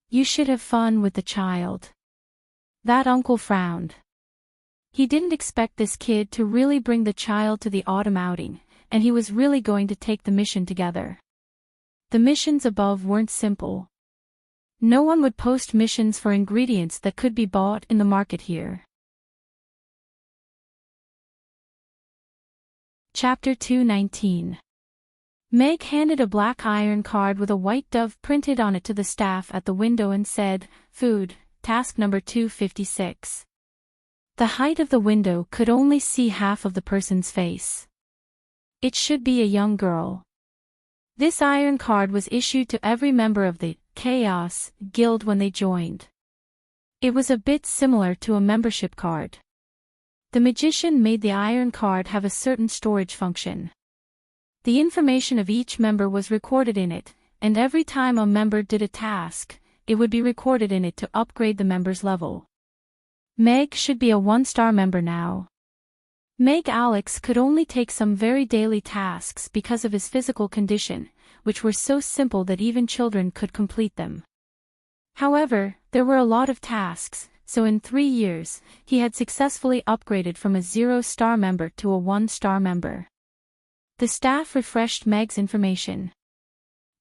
You should have fun with the child. That uncle frowned. He didn't expect this kid to really bring the child to the autumn outing, and he was really going to take the mission together. The missions above weren't simple. No one would post missions for ingredients that could be bought in the market here. Chapter 219. Meg handed a black iron card with a white dove printed on it to the staff at the window and said, Food, task number 256. The height of the window could only see half of the person's face. It should be a young girl. This iron card was issued to every member of the Chaos Guild when they joined. It was a bit similar to a membership card. The magician made the iron card have a certain storage function. The information of each member was recorded in it, and every time a member did a task, it would be recorded in it to upgrade the member's level. Meg should be a 1-star member now. Meg Alex could only take some very daily tasks because of his physical condition, which were so simple that even children could complete them. However, there were a lot of tasks, so in 3 years, he had successfully upgraded from a 0-star member to a 1-star member. The staff refreshed Meg's information.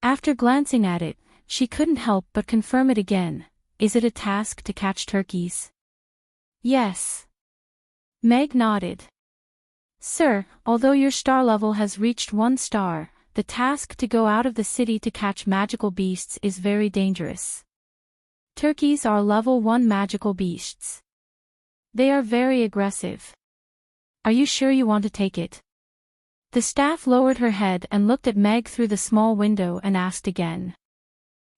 After glancing at it, she couldn't help but confirm it again. Is it a task to catch turkeys? Yes. Meg nodded. Sir, although your star level has reached 1 star, the task to go out of the city to catch magical beasts is very dangerous. Turkeys are level 1 magical beasts. They are very aggressive. Are you sure you want to take it? The staff lowered her head and looked at Meg through the small window and asked again.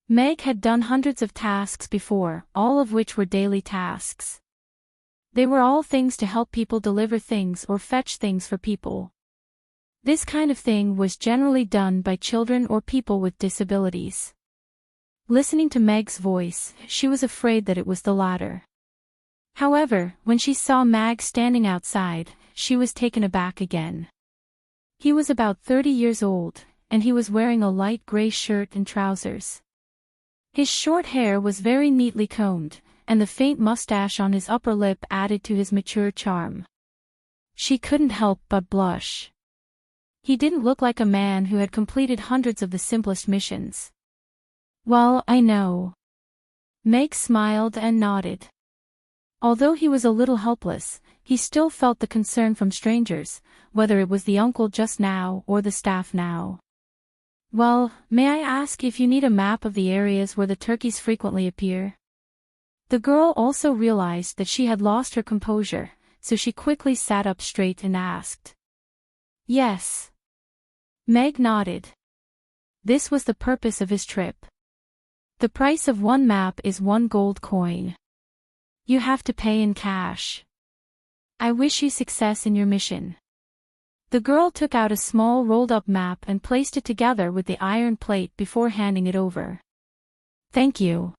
Meg had done hundreds of tasks before, all of which were daily tasks. They were all things to help people deliver things or fetch things for people. This kind of thing was generally done by children or people with disabilities. Listening to Meg's voice, she was afraid that it was the latter. However, when she saw Meg standing outside, she was taken aback again. He was about 30 years old, and he was wearing a light gray shirt and trousers. His short hair was very neatly combed, and the faint mustache on his upper lip added to his mature charm. She couldn't help but blush. He didn't look like a man who had completed hundreds of the simplest missions. Well, I know. Meg smiled and nodded. Although he was a little helpless, he still felt the concern from strangers, whether it was the uncle just now or the staff now. Well, may I ask if you need a map of the areas where the turkeys frequently appear? The girl also realized that she had lost her composure, so she quickly sat up straight and asked. Yes. Meg nodded. This was the purpose of his trip. The price of one map is 1 gold coin. You have to pay in cash. I wish you success in your mission. The girl took out a small rolled-up map and placed it together with the iron plate before handing it over. Thank you.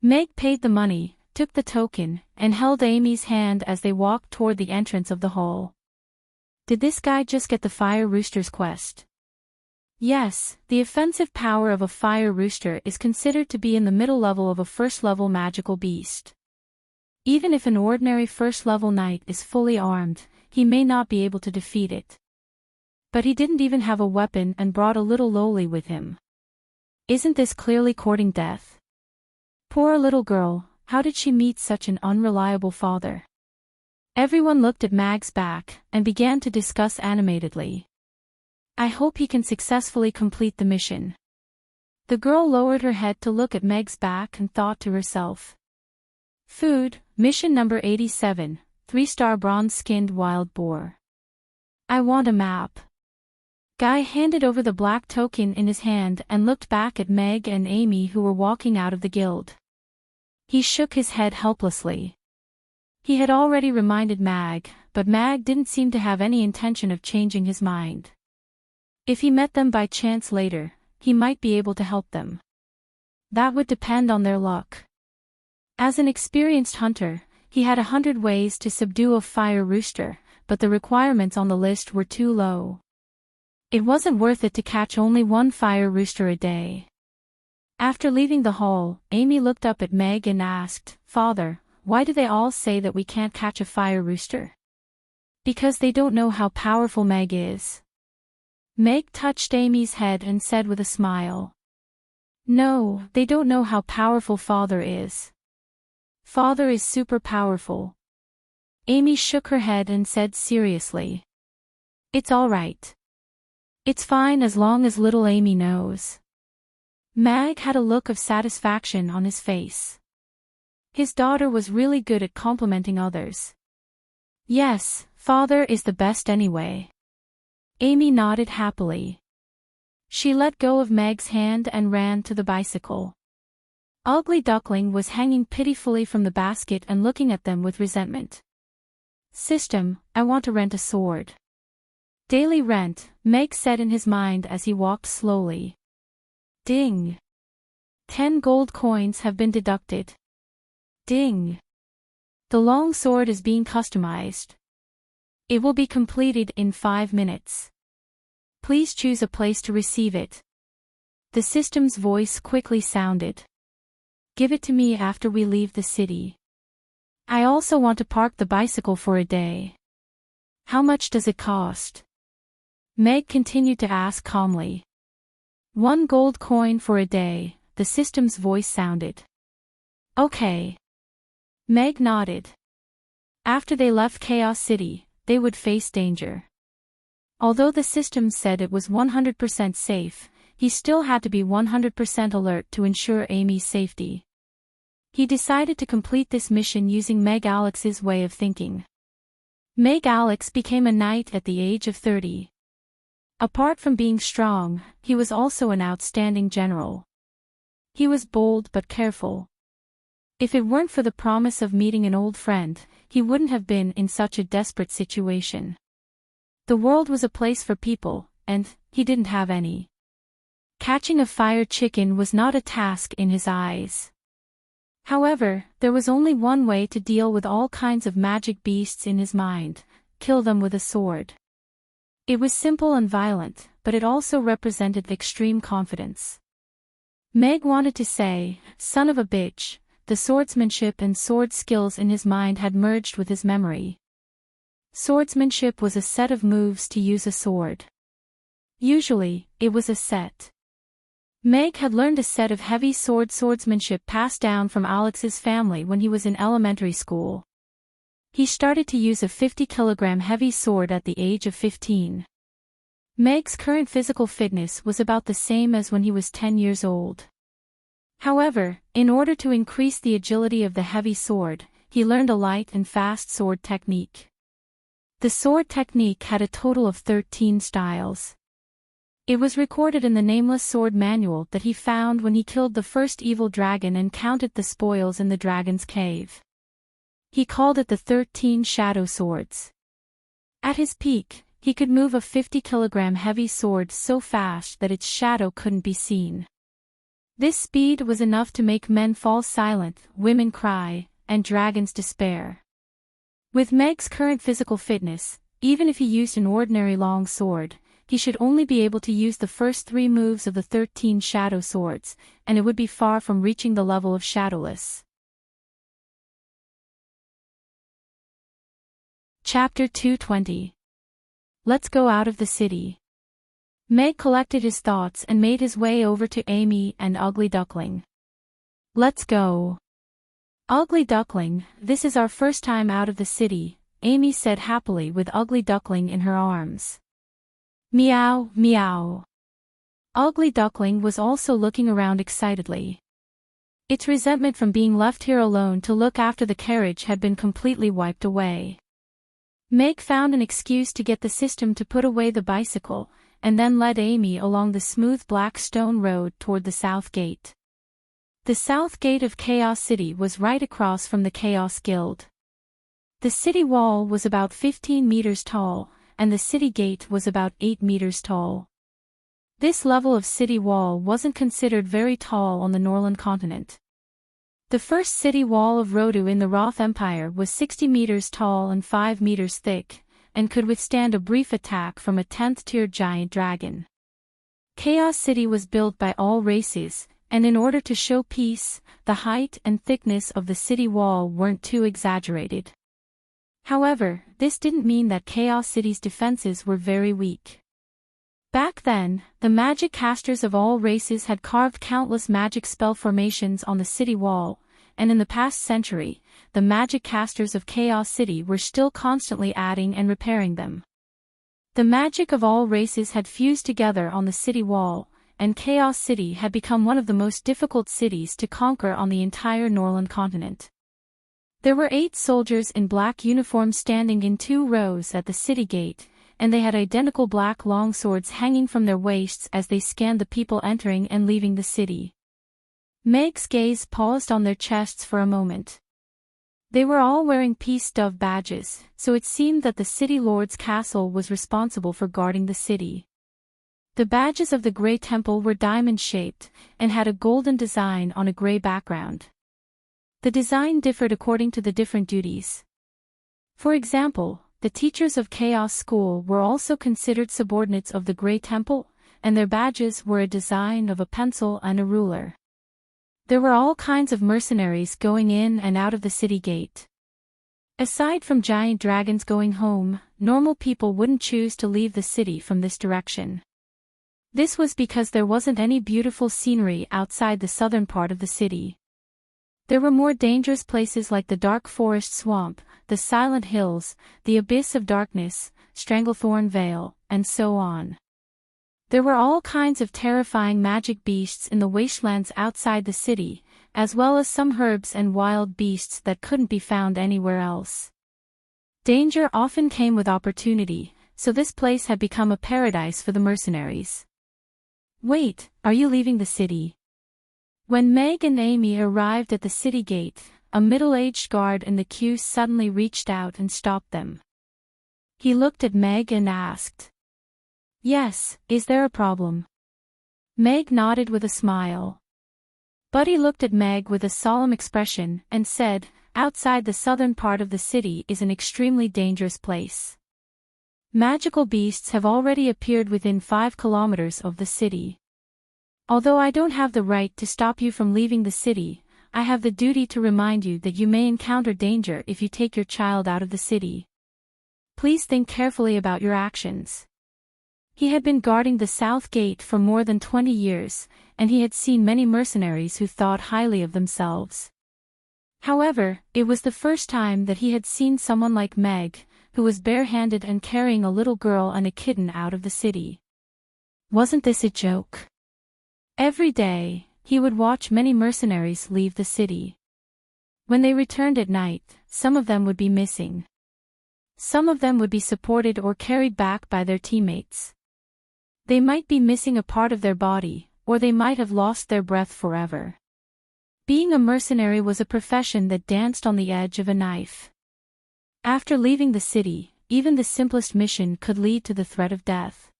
Meg paid the money, took the token, and held Amy's hand as they walked toward the entrance of the hall. Did this guy just get the fire rooster's quest? Yes, the offensive power of a fire rooster is considered to be in the middle level of a first-level magical beast. Even if an ordinary first-level knight is fully armed, he may not be able to defeat it. But he didn't even have a weapon and brought a little lowly with him. Isn't this clearly courting death? Poor little girl, how did she meet such an unreliable father? Everyone looked at Mag's back and began to discuss animatedly. I hope he can successfully complete the mission. The girl lowered her head to look at Meg's back and thought to herself. Food, mission number 87. 3-star bronze-skinned wild boar. I want a map. Guy handed over the black token in his hand and looked back at Meg and Amy who were walking out of the guild. He shook his head helplessly. He had already reminded Mag, but Mag didn't seem to have any intention of changing his mind. If he met them by chance later, he might be able to help them. That would depend on their luck. As an experienced hunter, he had 100 ways to subdue a fire rooster, but the requirements on the list were too low. It wasn't worth it to catch only 1 fire rooster a day. After leaving the hall, Amy looked up at Meg and asked, Father, why do they all say that we can't catch a fire rooster? Because they don't know how powerful Meg is. Meg touched Amy's head and said with a smile. No, they don't know how powerful Father is. Father is super powerful. Amy shook her head and said seriously. It's all right. It's fine as long as little Amy knows. Mag had a look of satisfaction on his face. His daughter was really good at complimenting others. Yes, Father is the best anyway. Amy nodded happily. She let go of Meg's hand and ran to the bicycle. Ugly Duckling was hanging pitifully from the basket and looking at them with resentment. System, I want to rent a sword. Daily rent, Meg said in his mind as he walked slowly. Ding. 10 gold coins have been deducted. Ding. The long sword is being customized. It will be completed in 5 minutes. Please choose a place to receive it. The system's voice quickly sounded. Give it to me after we leave the city. I also want to park the bicycle for a day. How much does it cost? Meg continued to ask calmly. 1 gold coin for a day, the system's voice sounded. Okay. Meg nodded. After they left Chaos City, they would face danger. Although the system said it was 100% safe, he still had to be 100% alert to ensure Amy's safety. He decided to complete this mission using Meg Alex's way of thinking. Meg Alex became a knight at the age of 30. Apart from being strong, he was also an outstanding general. He was bold but careful. If it weren't for the promise of meeting an old friend, he wouldn't have been in such a desperate situation. The world was a place for people, and he didn't have any. Catching a fire chicken was not a task in his eyes. However, there was only one way to deal with all kinds of magic beasts in his mind: kill them with a sword. It was simple and violent, but it also represented extreme confidence. Meg wanted to say, son of a bitch. The swordsmanship and sword skills in his mind had merged with his memory. Swordsmanship was a set of moves to use a sword. Usually, it was a set. Meg had learned a set of heavy swordsmanship passed down from Alex's family when he was in elementary school. He started to use a 50-kilogram heavy sword at the age of 15. Meg's current physical fitness was about the same as when he was 10 years old. However, in order to increase the agility of the heavy sword, he learned a light and fast sword technique. The sword technique had a total of 13 styles. It was recorded in the Nameless Sword Manual that he found when he killed the first evil dragon and counted the spoils in the dragon's cave. He called it the 13 Shadow Swords. At his peak, he could move a 50-kilogram heavy sword so fast that its shadow couldn't be seen. This speed was enough to make men fall silent, women cry, and dragons despair. With Meg's current physical fitness, even if he used an ordinary long sword, he should only be able to use the first 3 moves of the 13 Shadow Swords, and it would be far from reaching the level of Shadowless. Chapter 220. Let's go out of the city. Meg collected his thoughts and made his way over to Amy and Ugly Duckling. Let's go. Ugly Duckling, this is our first time out of the city, Amy said happily with Ugly Duckling in her arms. Meow, meow. Ugly Duckling was also looking around excitedly. Its resentment from being left here alone to look after the carriage had been completely wiped away. Meg found an excuse to get the system to put away the bicycle, and then led Amy along the smooth black stone road toward the south gate. The south gate of Chaos City was right across from the Chaos Guild. The city wall was about 15 meters tall, and the city gate was about 8 meters tall. This level of city wall wasn't considered very tall on the Norland continent. The first city wall of Rodu in the Roth Empire was 60 meters tall and 5 meters thick, and could withstand a brief attack from a 10th-tier giant dragon. Chaos City was built by all races, and in order to show peace, the height and thickness of the city wall weren't too exaggerated. However, this didn't mean that Chaos City's defenses were very weak. Back then, the magic casters of all races had carved countless magic spell formations on the city wall, and in the past century, the magic casters of Chaos City were still constantly adding and repairing them. The magic of all races had fused together on the city wall, and Chaos City had become one of the most difficult cities to conquer on the entire Norland continent. There were 8 soldiers in black uniforms standing in 2 rows at the city gate, and they had identical black longswords hanging from their waists as they scanned the people entering and leaving the city. Meg's gaze paused on their chests for a moment. They were all wearing peace dove badges, so it seemed that the city lord's castle was responsible for guarding the city. The badges of the Grey Temple were diamond-shaped, and had a golden design on a grey background. The design differed according to the different duties. For example, the teachers of Chaos School were also considered subordinates of the Grey Temple, and their badges were a design of a pencil and a ruler. There were all kinds of mercenaries going in and out of the city gate. Aside from giant dragons going home, normal people wouldn't choose to leave the city from this direction. This was because there wasn't any beautiful scenery outside the southern part of the city. There were more dangerous places like the Dark Forest Swamp, the Silent Hills, the Abyss of Darkness, Stranglethorn Vale, and so on. There were all kinds of terrifying magic beasts in the wastelands outside the city, as well as some herbs and wild beasts that couldn't be found anywhere else. Danger often came with opportunity, so this place had become a paradise for the mercenaries. Wait, are you leaving the city? When Meg and Amy arrived at the city gate, a middle-aged guard in the queue suddenly reached out and stopped them. He looked at Meg and asked, "Yes, is there a problem?" Meg nodded with a smile. Buddy looked at Meg with a solemn expression and said, "Outside the southern part of the city is an extremely dangerous place. Magical beasts have already appeared within 5 kilometers of the city. Although I don't have the right to stop you from leaving the city, I have the duty to remind you that you may encounter danger if you take your child out of the city. Please think carefully about your actions." He had been guarding the south gate for more than 20 years, and he had seen many mercenaries who thought highly of themselves. However, it was the first time that he had seen someone like Meg, who was barehanded and carrying a little girl and a kitten out of the city. Wasn't this a joke? Every day, he would watch many mercenaries leave the city. When they returned at night, some of them would be missing. Some of them would be supported or carried back by their teammates. They might be missing a part of their body, or they might have lost their breath forever. Being a mercenary was a profession that danced on the edge of a knife. After leaving the city, even the simplest mission could lead to the threat of death.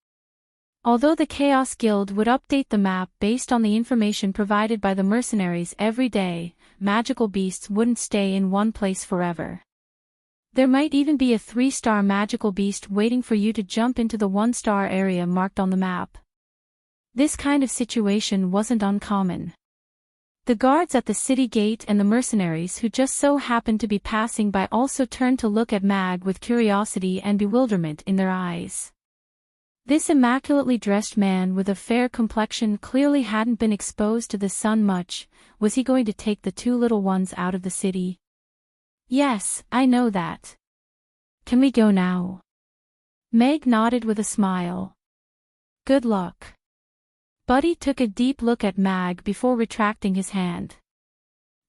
Although the Chaos Guild would update the map based on the information provided by the mercenaries every day, magical beasts wouldn't stay in one place forever. There might even be a 3-star magical beast waiting for you to jump into the 1-star area marked on the map. This kind of situation wasn't uncommon. The guards at the city gate and the mercenaries who just so happened to be passing by also turned to look at Mag with curiosity and bewilderment in their eyes. This immaculately dressed man with a fair complexion clearly hadn't been exposed to the sun much. Was he going to take the 2 little ones out of the city? Yes, I know that. Can we go now? Meg nodded with a smile. Good luck. Buddy took a deep look at Mag before retracting his hand.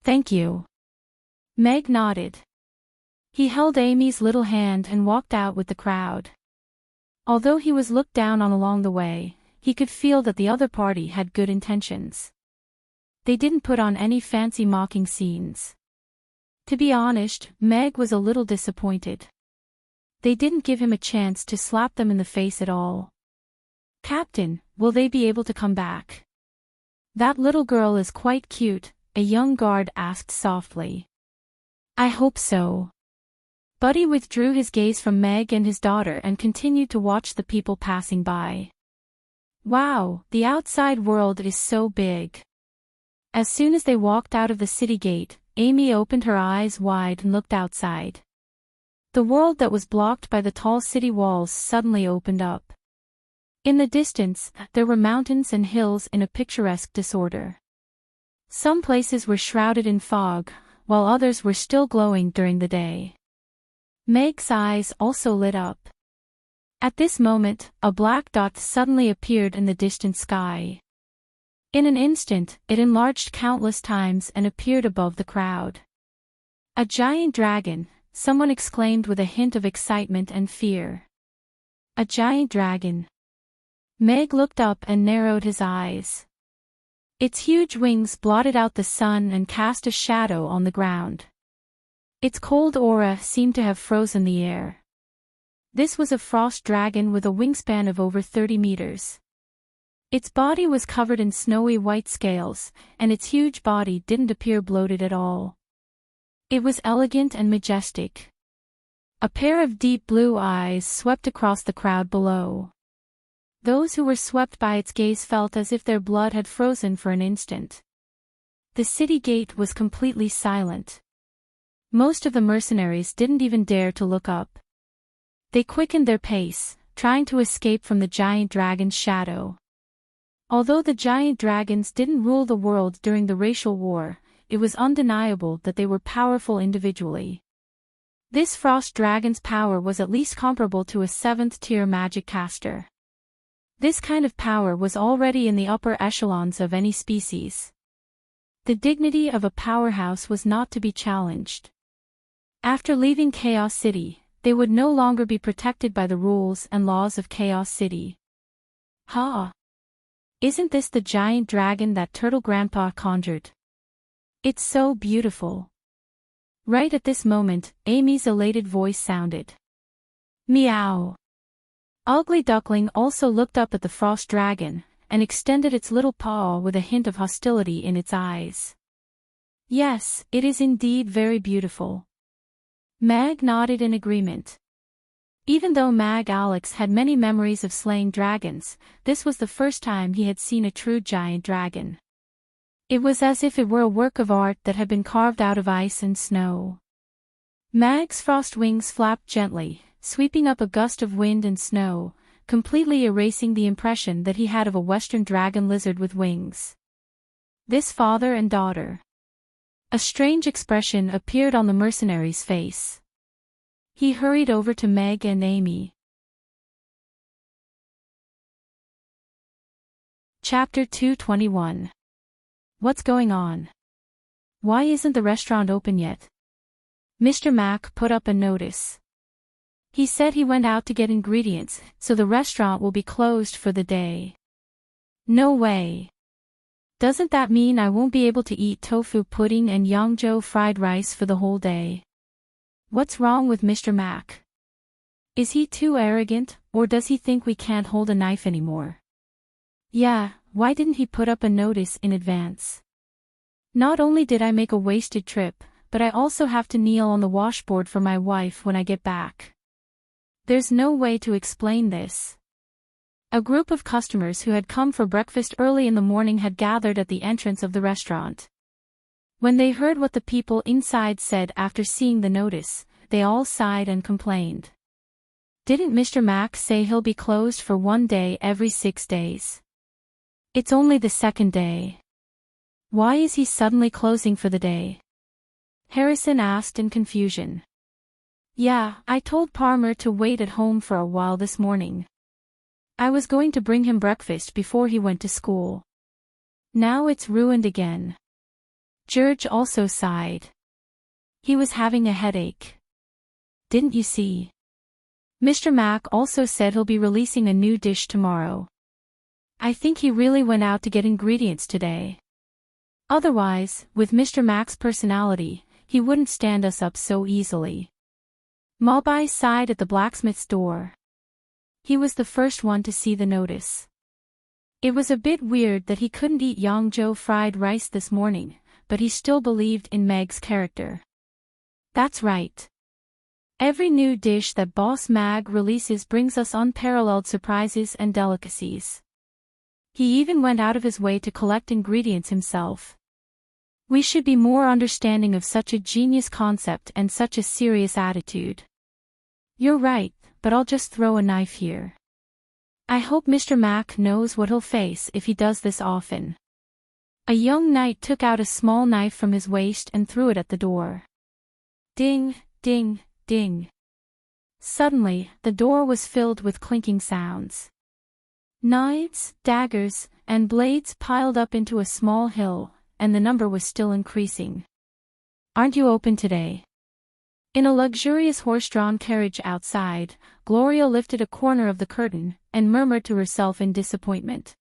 Thank you. Meg nodded. He held Amy's little hand and walked out with the crowd. Although he was looked down on along the way, he could feel that the other party had good intentions. They didn't put on any fancy mocking scenes. To be honest, Meg was a little disappointed. They didn't give him a chance to slap them in the face at all. Captain, will they be able to come back? That little girl is quite cute, a young guard asked softly. I hope so. Buddy withdrew his gaze from Meg and his daughter and continued to watch the people passing by. Wow, the outside world is so big. As soon as they walked out of the city gate, Amy opened her eyes wide and looked outside. The world that was blocked by the tall city walls suddenly opened up. In the distance, there were mountains and hills in a picturesque disorder. Some places were shrouded in fog, while others were still glowing during the day. Meg's eyes also lit up. At this moment, a black dot suddenly appeared in the distant sky. In an instant, it enlarged countless times and appeared above the crowd. A giant dragon, someone exclaimed with a hint of excitement and fear. A giant dragon. Meg looked up and narrowed his eyes. Its huge wings blotted out the sun and cast a shadow on the ground. Its cold aura seemed to have frozen the air. This was a frost dragon with a wingspan of over 30 meters. Its body was covered in snowy white scales, and its huge body didn't appear bloated at all. It was elegant and majestic. A pair of deep blue eyes swept across the crowd below. Those who were swept by its gaze felt as if their blood had frozen for an instant. The city gate was completely silent. Most of the mercenaries didn't even dare to look up. They quickened their pace, trying to escape from the giant dragon's shadow. Although the giant dragons didn't rule the world during the racial war, it was undeniable that they were powerful individually. This frost dragon's power was at least comparable to a 7th-tier magic caster. This kind of power was already in the upper echelons of any species. The dignity of a powerhouse was not to be challenged. After leaving Chaos City, they would no longer be protected by the rules and laws of Chaos City. Ha! Isn't this the giant dragon that Turtle Grandpa conjured? It's so beautiful. Right at this moment, Amy's elated voice sounded. Meow! Ugly Duckling also looked up at the frost dragon, and extended its little paw with a hint of hostility in its eyes. Yes, it is indeed very beautiful. Mag nodded in agreement. Even though Mag Alex had many memories of slaying dragons, this was the first time he had seen a true giant dragon. It was as if it were a work of art that had been carved out of ice and snow. Mag's frost wings flapped gently, sweeping up a gust of wind and snow, completely erasing the impression that he had of a Western dragon lizard with wings. This father and daughter. A strange expression appeared on the mercenary's face. He hurried over to Meg and Amy. Chapter 221. What's going on? Why isn't the restaurant open yet? Mr. Mac put up a notice. He said he went out to get ingredients, so the restaurant will be closed for the day. No way. Doesn't that mean I won't be able to eat tofu pudding and Yangzhou fried rice for the whole day? What's wrong with Mr. Mac? Is he too arrogant, or does he think we can't hold a knife anymore? Yeah, why didn't he put up a notice in advance? Not only did I make a wasted trip, but I also have to kneel on the washboard for my wife when I get back. There's no way to explain this. A group of customers who had come for breakfast early in the morning had gathered at the entrance of the restaurant. When they heard what the people inside said after seeing the notice, they all sighed and complained. Didn't Mr. Mac say he'll be closed for one day every 6 days? It's only the second day. Why is he suddenly closing for the day? Harrison asked in confusion. Yeah, I told Palmer to wait at home for a while this morning. I was going to bring him breakfast before he went to school. Now it's ruined again. George also sighed. He was having a headache. Didn't you see? Mr. Mac also said he'll be releasing a new dish tomorrow. I think he really went out to get ingredients today. Otherwise, with Mr. Mac's personality, he wouldn't stand us up so easily. Malbai sighed at the blacksmith's door. He was the first one to see the notice. It was a bit weird that he couldn't eat Yangzhou fried rice this morning, but he still believed in Meg's character. That's right. Every new dish that Boss Mag releases brings us unparalleled surprises and delicacies. He even went out of his way to collect ingredients himself. We should be more understanding of such a genius concept and such a serious attitude. You're right, but I'll just throw a knife here. I hope Mr. Mac knows what he'll face if he does this often. A young knight took out a small knife from his waist and threw it at the door. Ding, ding, ding. Suddenly, the door was filled with clinking sounds. Knives, daggers, and blades piled up into a small hill, and the number was still increasing. Aren't you open today? In a luxurious horse-drawn carriage outside, Gloria lifted a corner of the curtain, and murmured to herself in disappointment.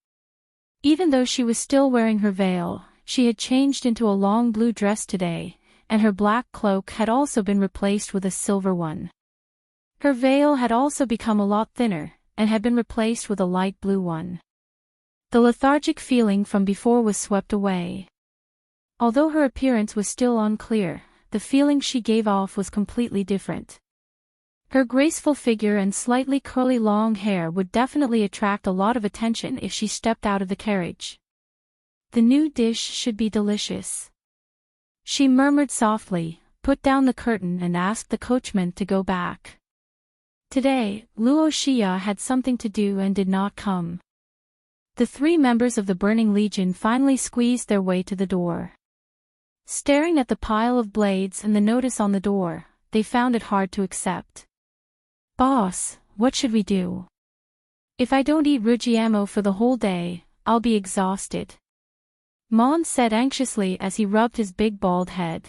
Even though she was still wearing her veil, she had changed into a long blue dress today, and her black cloak had also been replaced with a silver one. Her veil had also become a lot thinner, and had been replaced with a light blue one. The lethargic feeling from before was swept away. Although her appearance was still unclear, the feeling she gave off was completely different. Her graceful figure and slightly curly long hair would definitely attract a lot of attention if she stepped out of the carriage. The new dish should be delicious. She murmured softly, put down the curtain and asked the coachman to go back. Today, Luo Xia had something to do and did not come. The 3 members of the Burning Legion finally squeezed their way to the door. Staring at the pile of blades and the notice on the door, they found it hard to accept. Boss, what should we do? If I don't eat Rujiamo for the whole day, I'll be exhausted. Mon said anxiously as he rubbed his big bald head.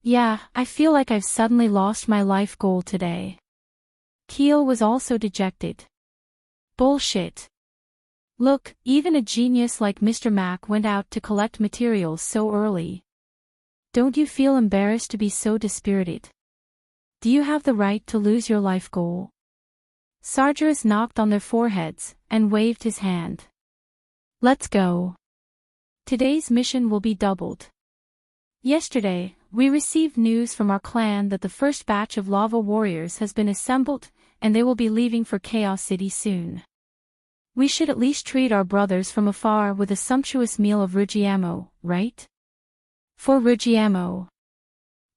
Yeah, I feel like I've suddenly lost my life goal today. Keel was also dejected. Bullshit. Look, even a genius like Mr. Mac went out to collect materials so early. Don't you feel embarrassed to be so dispirited? Do you have the right to lose your life goal? Sargeras knocked on their foreheads, and waved his hand. Let's go. Today's mission will be doubled. Yesterday, we received news from our clan that the first batch of lava warriors has been assembled, and they will be leaving for Chaos City soon. We should at least treat our brothers from afar with a sumptuous meal of Rujiamo, right? For Rujiamo.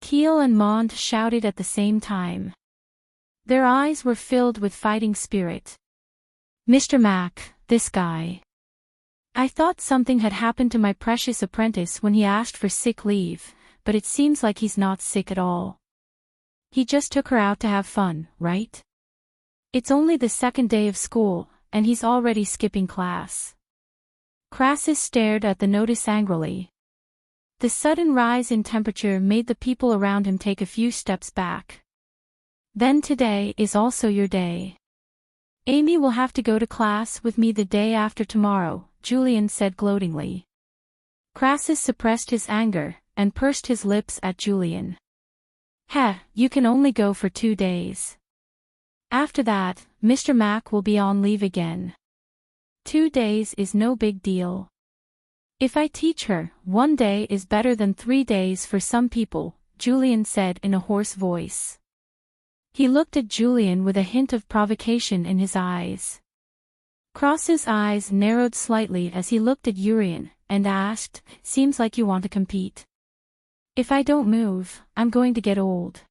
Keel and Mond shouted at the same time. Their eyes were filled with fighting spirit. Mr. Mac, this guy. I thought something had happened to my precious apprentice when he asked for sick leave, but it seems like he's not sick at all. He just took her out to have fun, right? It's only the second day of school, and he's already skipping class. Crassus stared at the notice angrily. The sudden rise in temperature made the people around him take a few steps back. Then today is also your day. Amy will have to go to class with me the day after tomorrow, Julian said gloatingly. Crassus suppressed his anger, and pursed his lips at Julian. Heh, you can only go for 2 days. After that, Mr. Mac will be on leave again. 2 days is no big deal. If I teach her, 1 day is better than 3 days for some people, Julian said in a hoarse voice. He looked at Julian with a hint of provocation in his eyes. Crassus's eyes narrowed slightly as he looked at Urian, and asked, "Seems like you want to compete." "If I don't move, I'm going to get old."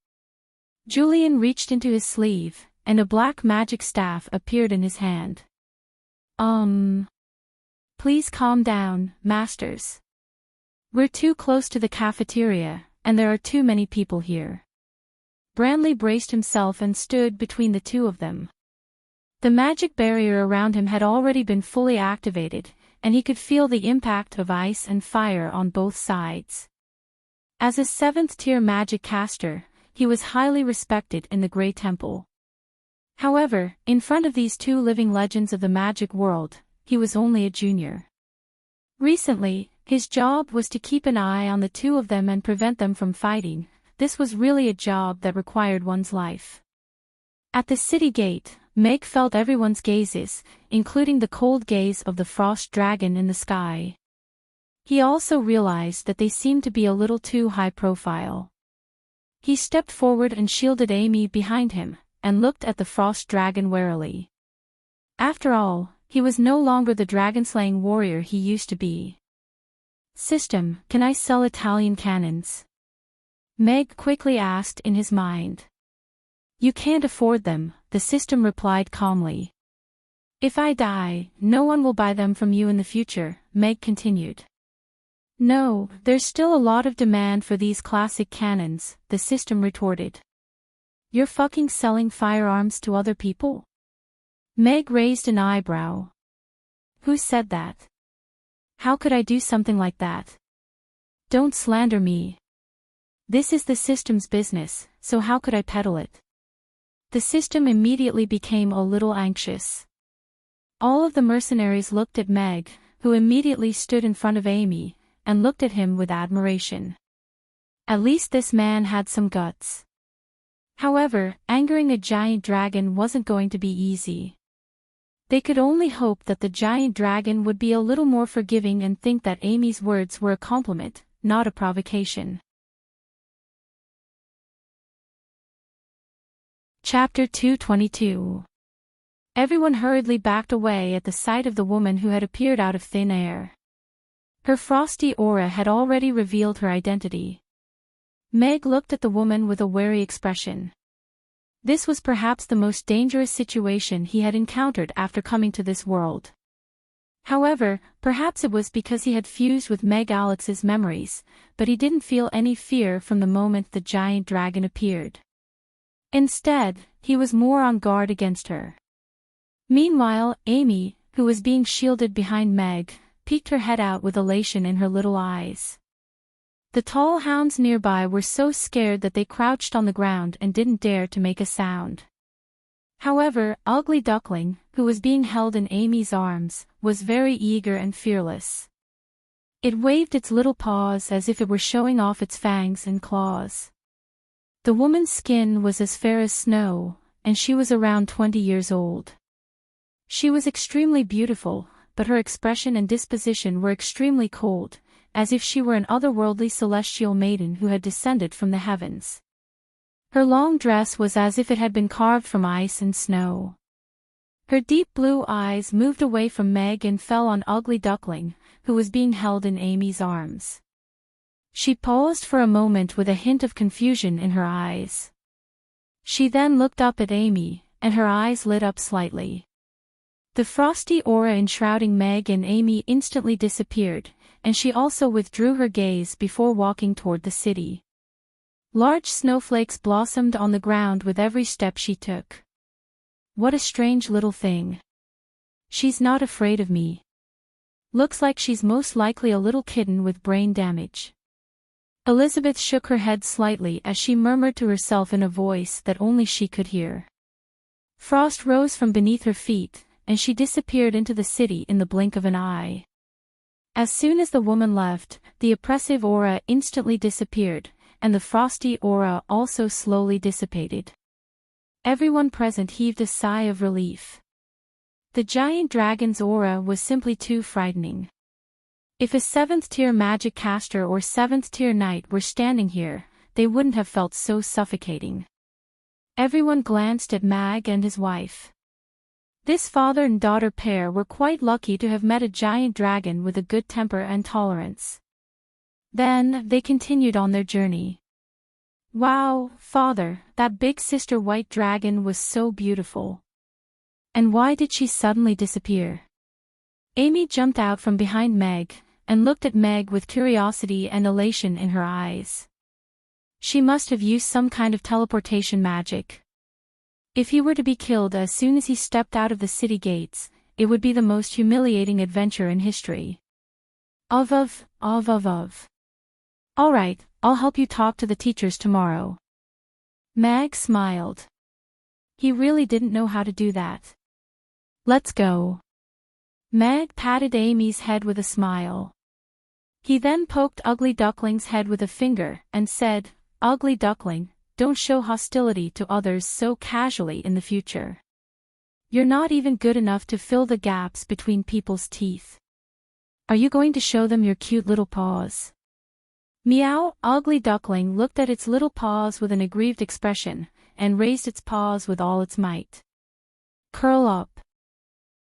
Julian reached into his sleeve, and a black magic staff appeared in his hand. Please calm down, masters. We're too close to the cafeteria, and there are too many people here. Branley braced himself and stood between the two of them. The magic barrier around him had already been fully activated, and he could feel the impact of ice and fire on both sides. As a 7th-tier magic caster, he was highly respected in the Grey Temple. However, in front of these two living legends of the magic world, he was only a junior. Recently, his job was to keep an eye on the two of them and prevent them from fighting. This was really a job that required one's life. At the city gate, Meg felt everyone's gazes, including the cold gaze of the frost dragon in the sky. He also realized that they seemed to be a little too high profile. He stepped forward and shielded Amy behind him, and looked at the frost dragon warily. After all, he was no longer the dragon-slaying warrior he used to be. "System, can I sell Italian cannons?" Meg quickly asked in his mind. "You can't afford them," the system replied calmly. "If I die, no one will buy them from you in the future," Meg continued. "No, there's still a lot of demand for these classic cannons," the system retorted. "You're fucking selling firearms to other people?" Meg raised an eyebrow. "Who said that? How could I do something like that? Don't slander me. This is the system's business, so how could I peddle it?" The system immediately became a little anxious. All of the mercenaries looked at Meg, who immediately stood in front of Amy, and looked at him with admiration. At least this man had some guts. However, angering a giant dragon wasn't going to be easy. They could only hope that the giant dragon would be a little more forgiving and think that Amy's words were a compliment, not a provocation. Chapter 222. Everyone hurriedly backed away at the sight of the woman who had appeared out of thin air. Her frosty aura had already revealed her identity. Meg looked at the woman with a wary expression. This was perhaps the most dangerous situation he had encountered after coming to this world. However, perhaps it was because he had fused with Meg Alex's memories, but he didn't feel any fear from the moment the giant dragon appeared. Instead, he was more on guard against her. Meanwhile, Amy, who was being shielded behind Meg, peeked her head out with elation in her little eyes. The tall hounds nearby were so scared that they crouched on the ground and didn't dare to make a sound. However, Ugly Duckling, who was being held in Amy's arms, was very eager and fearless. It waved its little paws as if it were showing off its fangs and claws. The woman's skin was as fair as snow, and she was around 20 years old. She was extremely beautiful, but her expression and disposition were extremely cold, as if she were an otherworldly celestial maiden who had descended from the heavens. Her long dress was as if it had been carved from ice and snow. Her deep blue eyes moved away from Meg and fell on Ugly Duckling, who was being held in Amy's arms. She paused for a moment with a hint of confusion in her eyes. She then looked up at Amy, and her eyes lit up slightly. The frosty aura enshrouding Meg and Amy instantly disappeared, and she also withdrew her gaze before walking toward the city. Large snowflakes blossomed on the ground with every step she took. What a strange little thing. She's not afraid of me. Looks like she's most likely a little kitten with brain damage. Elizabeth shook her head slightly as she murmured to herself in a voice that only she could hear. Frost rose from beneath her feet, and she disappeared into the city in the blink of an eye. As soon as the woman left, the oppressive aura instantly disappeared, and the frosty aura also slowly dissipated. Everyone present heaved a sigh of relief. The giant dragon's aura was simply too frightening. If a 7th-tier magic caster or 7th-tier knight were standing here, they wouldn't have felt so suffocating. Everyone glanced at Mag and his wife. This father and daughter pair were quite lucky to have met a giant dragon with a good temper and tolerance. Then, they continued on their journey. Wow, father, that big sister white dragon was so beautiful. And why did she suddenly disappear? Amy jumped out from behind Meg, and looked at Meg with curiosity and elation in her eyes. She must have used some kind of teleportation magic. If he were to be killed as soon as he stepped out of the city gates, it would be the most humiliating adventure in history. All right, I'll help you talk to the teachers tomorrow. Mag smiled. He really didn't know how to do that. Let's go. Mag patted Amy's head with a smile. He then poked Ugly Duckling's head with a finger and said, Ugly Duckling, don't show hostility to others so casually in the future. You're not even good enough to fill the gaps between people's teeth. Are you going to show them your cute little paws? Meow. Ugly Duckling looked at its little paws with an aggrieved expression, and raised its paws with all its might. Curl up.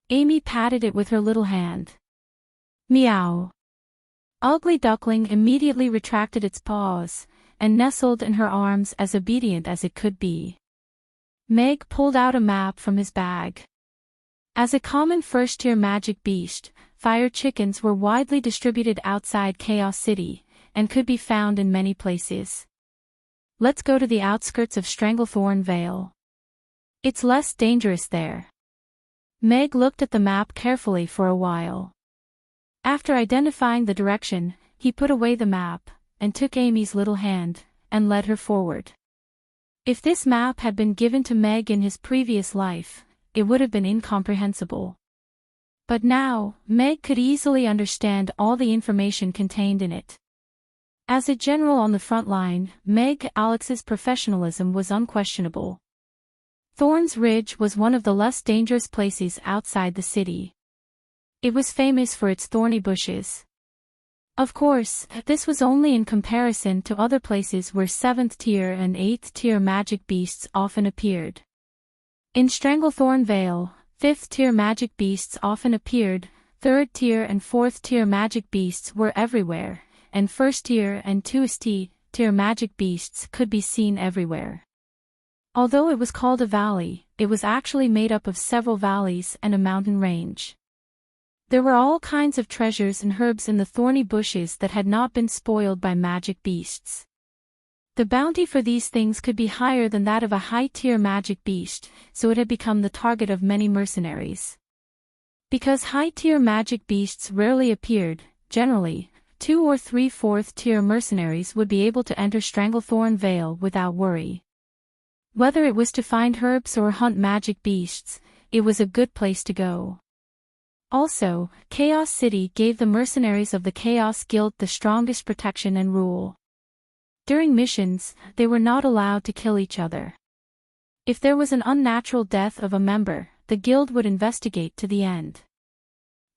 Amy patted it with her little hand. Meow. Ugly Duckling immediately retracted its paws, and nestled in her arms as obedient as it could be. Meg pulled out a map from his bag. As a common first-tier magic beast, fire chickens were widely distributed outside Chaos City, and could be found in many places. Let's go to the outskirts of Stranglethorn Vale. It's less dangerous there. Meg looked at the map carefully for a while. After identifying the direction, he put away the map, and took Amy's little hand, and led her forward. If this map had been given to Meg in his previous life, it would have been incomprehensible. But now, Meg could easily understand all the information contained in it. As a general on the front line, Alex's professionalism was unquestionable. Thorn's Ridge was one of the less dangerous places outside the city. It was famous for its thorny bushes. Of course, this was only in comparison to other places where 7th-tier and 8th-tier magic beasts often appeared. In Stranglethorn Vale, 5th-tier magic beasts often appeared, 3rd-tier and 4th-tier magic beasts were everywhere, and 1st-tier and 2st-tier magic beasts could be seen everywhere. Although it was called a valley, it was actually made up of several valleys and a mountain range. There were all kinds of treasures and herbs in the thorny bushes that had not been spoiled by magic beasts. The bounty for these things could be higher than that of a high-tier magic beast, so it had become the target of many mercenaries. Because high-tier magic beasts rarely appeared, generally, 2 or 3 4th-tier mercenaries would be able to enter Stranglethorn Vale without worry. Whether it was to find herbs or hunt magic beasts, it was a good place to go. Also, Chaos City gave the mercenaries of the Chaos Guild the strongest protection and rule. During missions, they were not allowed to kill each other. If there was an unnatural death of a member, the guild would investigate to the end.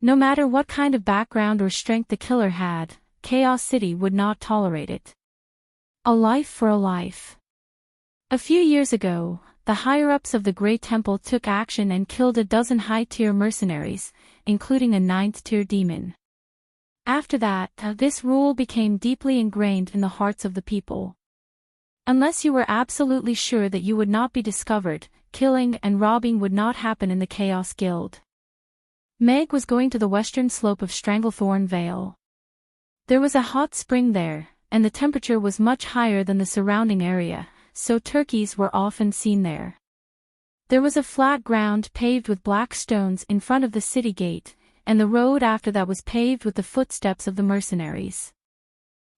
No matter what kind of background or strength the killer had, Chaos City would not tolerate it. A life for a life. A few years ago, the higher-ups of the Grey Temple took action and killed a dozen high-tier mercenaries, including a 9th-tier demon. After that, this rule became deeply ingrained in the hearts of the people. Unless you were absolutely sure that you would not be discovered, killing and robbing would not happen in the Chaos Guild. Meg was going to the western slope of Stranglethorn Vale. There was a hot spring there, and the temperature was much higher than the surrounding area, so turkeys were often seen there. There was a flat ground paved with black stones in front of the city gate, and the road after that was paved with the footsteps of the mercenaries.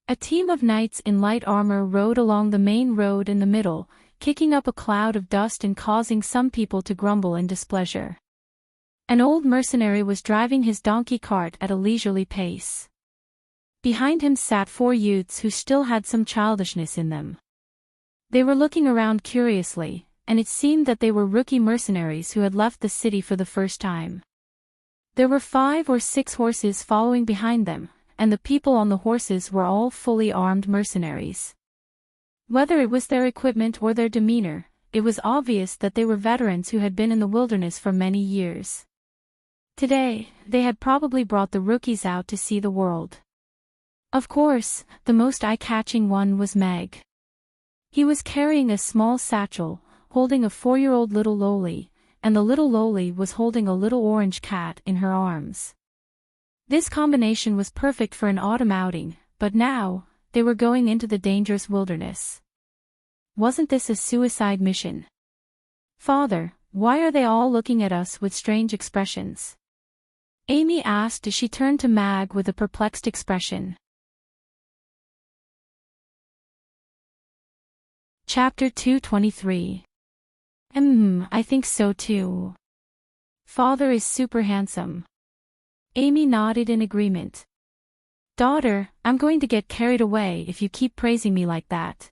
A team of knights in light armor rode along the main road in the middle, kicking up a cloud of dust and causing some people to grumble in displeasure. An old mercenary was driving his donkey cart at a leisurely pace. Behind him sat 4 youths who still had some childishness in them. They were looking around curiously, and it seemed that they were rookie mercenaries who had left the city for the first time. There were 5 or 6 horses following behind them, and the people on the horses were all fully armed mercenaries. Whether it was their equipment or their demeanor, it was obvious that they were veterans who had been in the wilderness for many years. Today, they had probably brought the rookies out to see the world. Of course, the most eye-catching one was Meg. He was carrying a small satchel, holding a 4-year-old little Loli, and the little Loli was holding a little orange cat in her arms. This combination was perfect for an autumn outing, but now, they were going into the dangerous wilderness. Wasn't this a suicide mission? Father, why are they all looking at us with strange expressions? Amy asked as she turned to Mag with a perplexed expression. Chapter 223. I think so too. Father is super handsome. Amy nodded in agreement. Daughter, I'm going to get carried away if you keep praising me like that.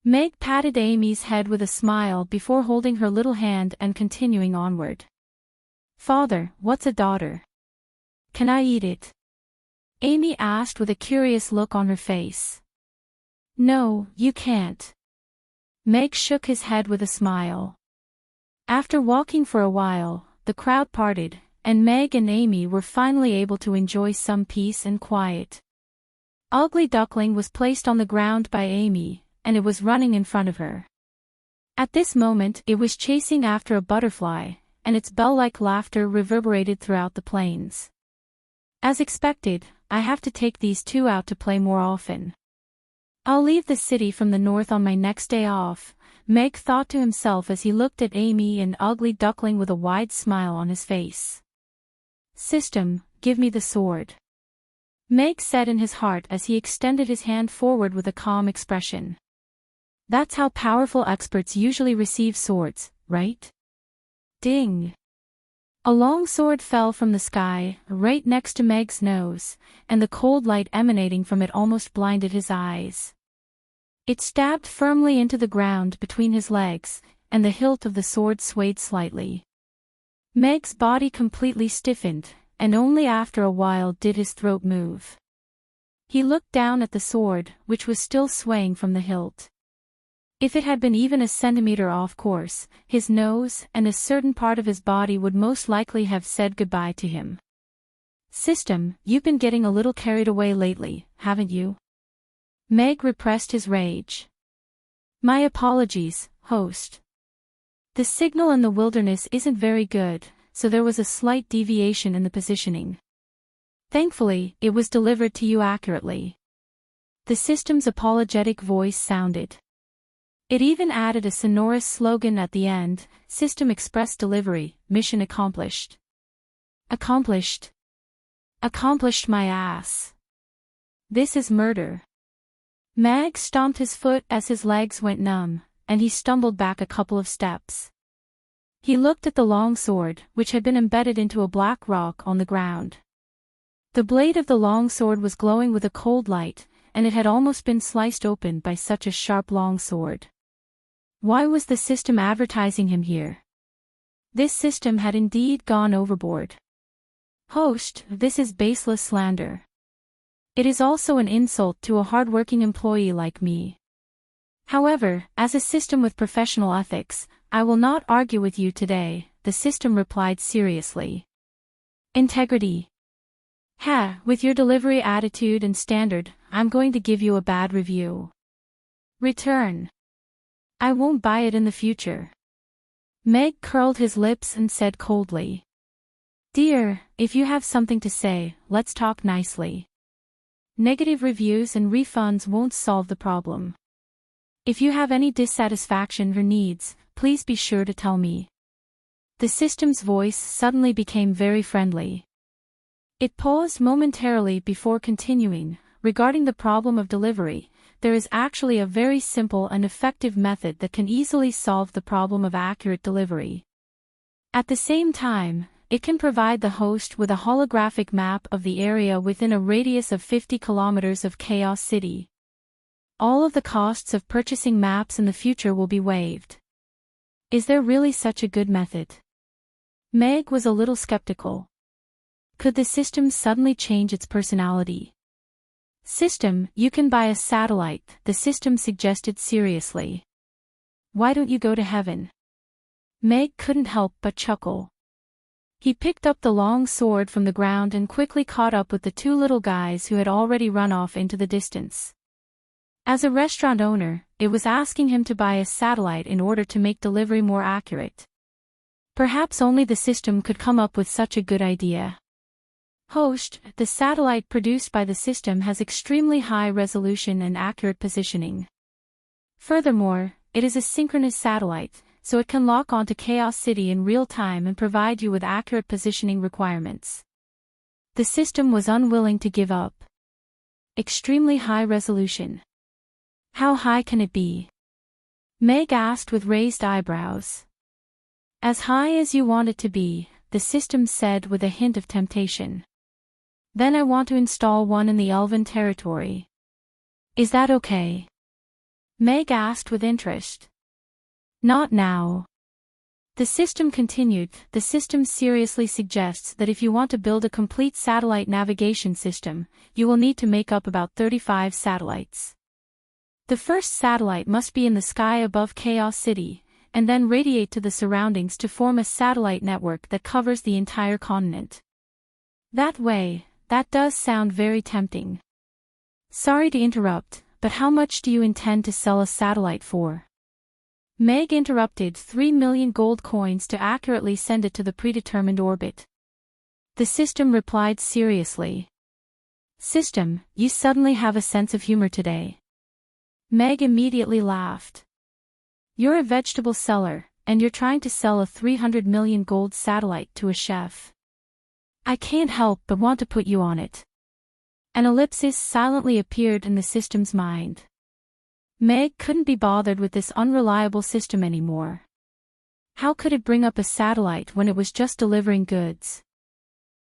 Meg patted Amy's head with a smile before holding her little hand and continuing onward. Father, what's a daughter? Can I eat it? Amy asked with a curious look on her face. No, you can't. Meg shook his head with a smile. After walking for a while, the crowd parted, and Meg and Amy were finally able to enjoy some peace and quiet. Ugly Duckling was placed on the ground by Amy, and it was running in front of her. At this moment it was chasing after a butterfly, and its bell-like laughter reverberated throughout the plains. As expected, I have to take these 2 out to play more often. I'll leave the city from the north on my next day off, Meg thought to himself as he looked at Amy and Ugly Duckling with a wide smile on his face. System, give me the sword. Meg said in his heart as he extended his hand forward with a calm expression. That's how powerful experts usually receive swords, right? Ding! A long sword fell from the sky, right next to Meg's nose, and the cold light emanating from it almost blinded his eyes. It stabbed firmly into the ground between his legs, and the hilt of the sword swayed slightly. Meg's body completely stiffened, and only after a while did his throat move. He looked down at the sword, which was still swaying from the hilt. If it had been even a centimeter off course, his nose and a certain part of his body would most likely have said goodbye to him. System, you've been getting a little carried away lately, haven't you? Meg repressed his rage. My apologies, host. The signal in the wilderness isn't very good, so there was a slight deviation in the positioning. Thankfully, it was delivered to you accurately. The system's apologetic voice sounded. It even added a sonorous slogan at the end, System Express Delivery, Mission Accomplished. Accomplished? Accomplished my ass. This is murder. Mag stomped his foot as his legs went numb, and he stumbled back a couple of steps. He looked at the long sword, which had been embedded into a black rock on the ground. The blade of the long sword was glowing with a cold light, and it had almost been sliced open by such a sharp long sword. Why was the system advertising him here? This system had indeed gone overboard. Host, this is baseless slander. It is also an insult to a hard-working employee like me. However, as a system with professional ethics, I will not argue with you today, the system replied seriously. Integrity. With your delivery attitude and standard, I'm going to give you a bad review. Return. I won't buy it in the future. Meg curled his lips and said coldly. Dear, if you have something to say, let's talk nicely. Negative reviews and refunds won't solve the problem. If you have any dissatisfaction or needs, please be sure to tell me. The system's voice suddenly became very friendly. It paused momentarily before continuing. Regarding the problem of delivery, there is actually a very simple and effective method that can easily solve the problem of accurate delivery. At the same time, it can provide the host with a holographic map of the area within a radius of 50 kilometers of Chaos City. All of the costs of purchasing maps in the future will be waived. Is there really such a good method? Meg was a little skeptical. Could the system suddenly change its personality? System, you can buy a satellite, the system suggested seriously. Why don't you go to heaven? Meg couldn't help but chuckle. He picked up the long sword from the ground and quickly caught up with the two little guys who had already run off into the distance. As a restaurant owner, it was asking him to buy a satellite in order to make delivery more accurate. Perhaps only the system could come up with such a good idea. Host, the satellite produced by the system has extremely high resolution and accurate positioning. Furthermore, it is a synchronous satellite, so it can lock onto Chaos City in real time and provide you with accurate positioning requirements. The system was unwilling to give up. Extremely high resolution. How high can it be? Meg asked with raised eyebrows. As high as you want it to be, the system said with a hint of temptation. Then I want to install one in the Elven territory. Is that okay? Meg asked with interest. Not now. The system continued. The system seriously suggests that if you want to build a complete satellite navigation system, you will need to make up about 35 satellites. The first satellite must be in the sky above Chaos City, and then radiate to the surroundings to form a satellite network that covers the entire continent. That way, that does sound very tempting. Sorry to interrupt, but how much do you intend to sell a satellite for? Meg interrupted. 3 million gold coins to accurately send it to the predetermined orbit. The system replied seriously. System, you suddenly have a sense of humor today. Meg immediately laughed. You're a vegetable seller, and you're trying to sell a 300 million gold satellite to a chef. I can't help but want to put you on it. An ellipsis silently appeared in the system's mind. Meg couldn't be bothered with this unreliable system anymore. How could it bring up a satellite when it was just delivering goods?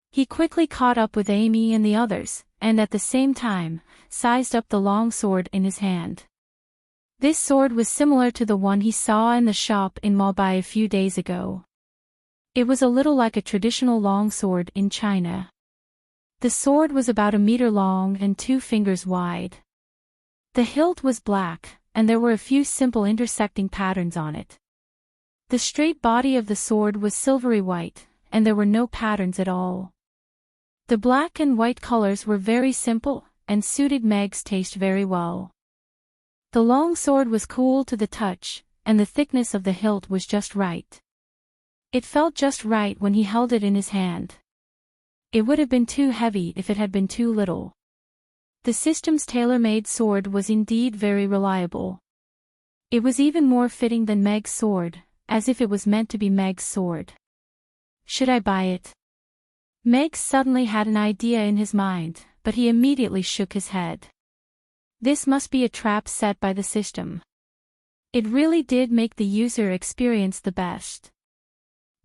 He quickly caught up with Amy and the others, and at the same time, sized up the long sword in his hand. This sword was similar to the one he saw in the shop in Mumbai a few days ago. It was a little like a traditional long sword in China. The sword was about 1 meter long and 2 fingers wide. The hilt was black, and there were a few simple intersecting patterns on it. The straight body of the sword was silvery white, and there were no patterns at all. The black and white colors were very simple, and suited Meg's taste very well. The long sword was cool to the touch, and the thickness of the hilt was just right. It felt just right when he held it in his hand. It would have been too heavy if it had been too little. The system's tailor-made sword was indeed very reliable. It was even more fitting than Meg's sword, as if it was meant to be Meg's sword. Should I buy it? Meg suddenly had an idea in his mind, but he immediately shook his head. This must be a trap set by the system. It really did make the user experience the best.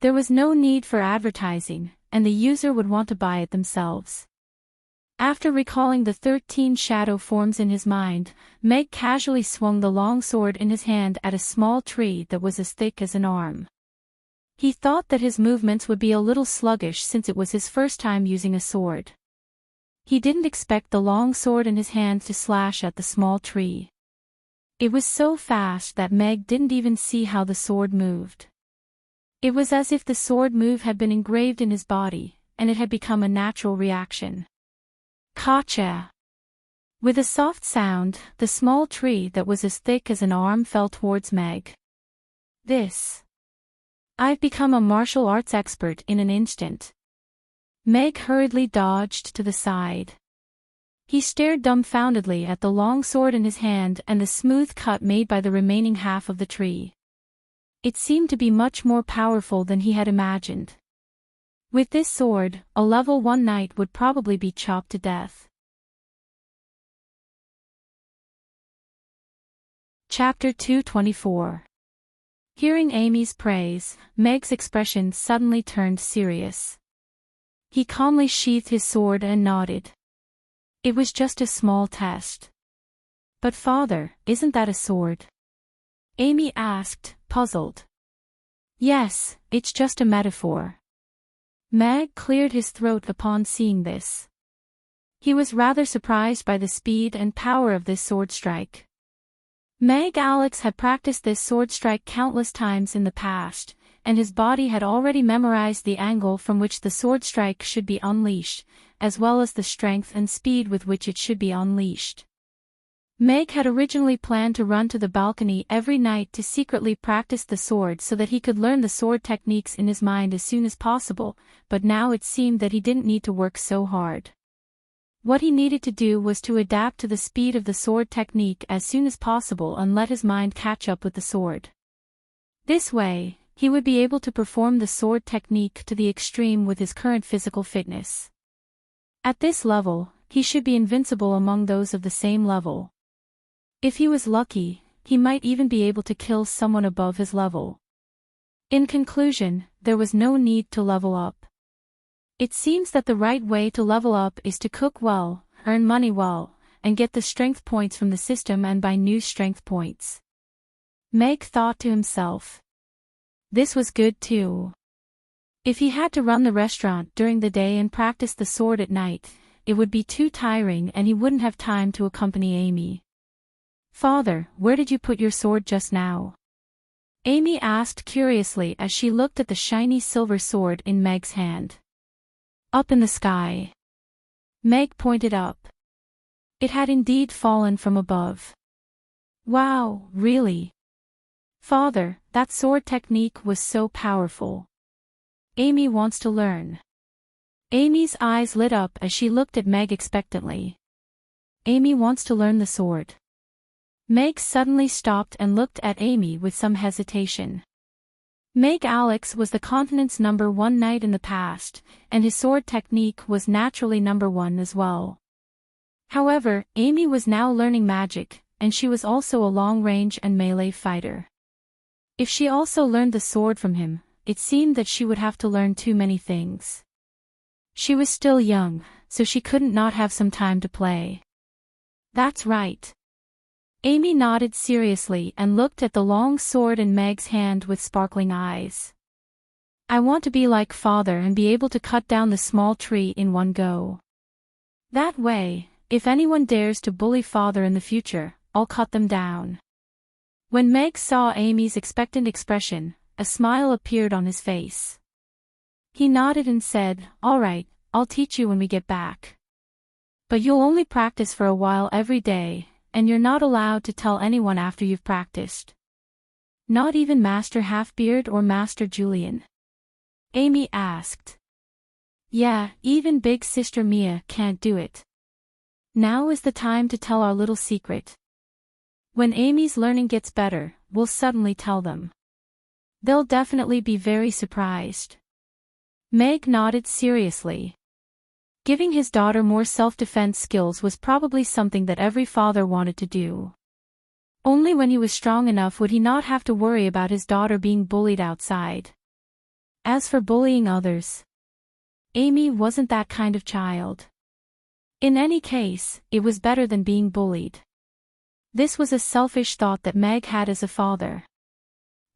There was no need for advertising, and the user would want to buy it themselves. After recalling the 13 shadow forms in his mind, Meg casually swung the long sword in his hand at a small tree that was as thick as an arm. He thought that his movements would be a little sluggish since it was his first time using a sword. He didn't expect the long sword in his hand to slash at the small tree. It was so fast that Meg didn't even see how the sword moved. It was as if the sword move had been engraved in his body, and it had become a natural reaction. Gotcha! With a soft sound, the small tree that was as thick as an arm fell towards Meg. I've become a martial arts expert in an instant. Meg hurriedly dodged to the side. He stared dumbfoundedly at the long sword in his hand and the smooth cut made by the remaining half of the tree. It seemed to be much more powerful than he had imagined. With this sword, a level 1 knight would probably be chopped to death. Chapter 224. Hearing Amy's praise, Meg's expression suddenly turned serious. He calmly sheathed his sword and nodded. It was just a small test. But father, isn't that a sword? Amy asked, puzzled. Yes, it's just a metaphor. Meg cleared his throat upon seeing this. He was rather surprised by the speed and power of this sword strike. Alex had practiced this sword strike countless times in the past, and his body had already memorized the angle from which the sword strike should be unleashed, as well as the strength and speed with which it should be unleashed. Meg had originally planned to run to the balcony every night to secretly practice the sword so that he could learn the sword techniques in his mind as soon as possible, but now it seemed that he didn't need to work so hard. What he needed to do was to adapt to the speed of the sword technique as soon as possible and let his mind catch up with the sword. This way, he would be able to perform the sword technique to the extreme with his current physical fitness. At this level, he should be invincible among those of the same level. If he was lucky, he might even be able to kill someone above his level. In conclusion, there was no need to level up. It seems that the right way to level up is to cook well, earn money well, and get the strength points from the system and buy new strength points. Meg thought to himself. This was good too. If he had to run the restaurant during the day and practice the sword at night, it would be too tiring and he wouldn't have time to accompany Amy. Father, where did you put your sword just now? Amy asked curiously as she looked at the shiny silver sword in Meg's hand. Up in the sky. Meg pointed up. It had indeed fallen from above. Wow, really? Father, that sword technique was so powerful. Amy wants to learn. Amy's eyes lit up as she looked at Meg expectantly. Amy wants to learn the sword. Meg suddenly stopped and looked at Amy with some hesitation. Alex was the continent's #1 knight in the past, and his sword technique was naturally #1 as well. However, Amy was now learning magic, and she was also a long-range and melee fighter. If she also learned the sword from him, it seemed that she would have to learn too many things. She was still young, so she couldn't not have some time to play. That's right. Amy nodded seriously and looked at the long sword in Meg's hand with sparkling eyes. I want to be like father and be able to cut down the small tree in one go. That way, if anyone dares to bully father in the future, I'll cut them down. When Meg saw Amy's expectant expression, a smile appeared on his face. He nodded and said, All right, I'll teach you when we get back. But you'll only practice for a while every day, and you're not allowed to tell anyone after you've practiced. Not even Master Halfbeard or Master Julian? Amy asked. Yeah, even Big Sister Mia can't do it. Now is the time to tell our little secret. When Amy's learning gets better, we'll suddenly tell them. They'll definitely be very surprised. Meg nodded seriously. Giving his daughter more self-defense skills was probably something that every father wanted to do. Only when he was strong enough would he not have to worry about his daughter being bullied outside. As for bullying others, Amy wasn't that kind of child. In any case, it was better than being bullied. This was a selfish thought that Meg had as a father.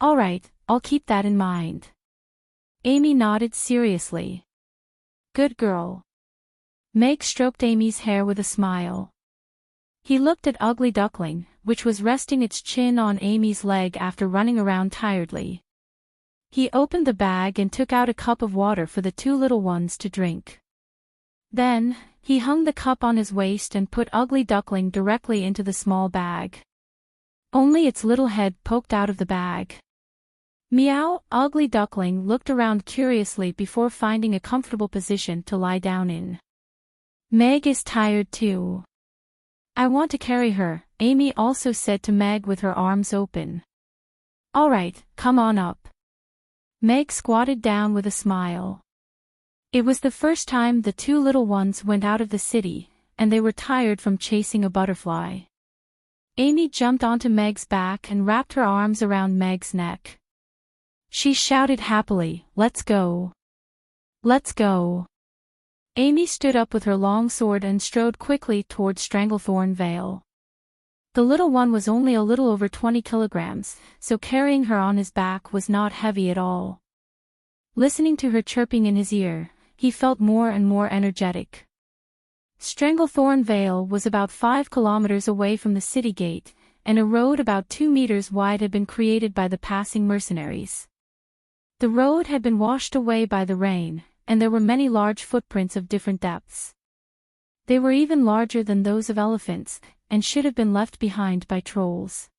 All right, I'll keep that in mind. Amy nodded seriously. Good girl. Meg stroked Amy's hair with a smile. He looked at Ugly Duckling, which was resting its chin on Amy's leg after running around tiredly. He opened the bag and took out a cup of water for the two little ones to drink. Then, he hung the cup on his waist and put Ugly Duckling directly into the small bag. Only its little head poked out of the bag. Meow, Ugly Duckling looked around curiously before finding a comfortable position to lie down in. Meg is tired too. I want to carry her, Amy also said to Meg with her arms open. Alright, come on up. Meg squatted down with a smile. It was the first time the two little ones went out of the city, and they were tired from chasing a butterfly. Amy jumped onto Meg's back and wrapped her arms around Meg's neck. She shouted happily, "Let's go! Let's go!" Amy stood up with her long sword and strode quickly toward Stranglethorn Vale. The little one was only a little over 20 kilograms, so carrying her on his back was not heavy at all. Listening to her chirping in his ear, he felt more and more energetic. Stranglethorn Vale was about 5 kilometers away from the city gate, and a road about 2 meters wide had been created by the passing mercenaries. The road had been washed away by the rain, and there were many large footprints of different depths. They were even larger than those of elephants, and should have been left behind by trolls.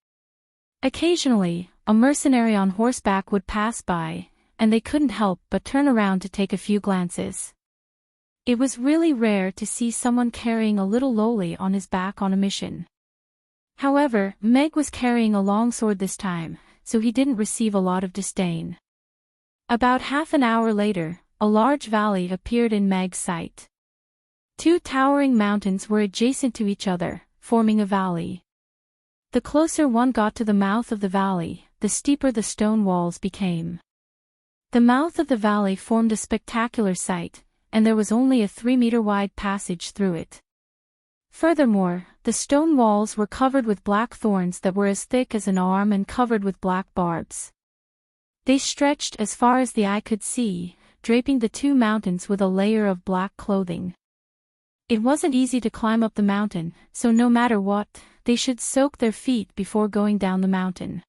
Occasionally, a mercenary on horseback would pass by, and they couldn't help but turn around to take a few glances. It was really rare to see someone carrying a little lowly on his back on a mission. However, Meg was carrying a long sword this time, so he didn't receive a lot of disdain. About half an hour later, a large valley appeared in Meg's sight. Two towering mountains were adjacent to each other, forming a valley. The closer one got to the mouth of the valley, the steeper the stone walls became. The mouth of the valley formed a spectacular sight, and there was only a 3-meter-wide passage through it. Furthermore, the stone walls were covered with black thorns that were as thick as an arm and covered with black barbs. They stretched as far as the eye could see, draping the two mountains with a layer of black clothing. It wasn't easy to climb up the mountain, so no matter what, they should soak their feet before going down the mountain.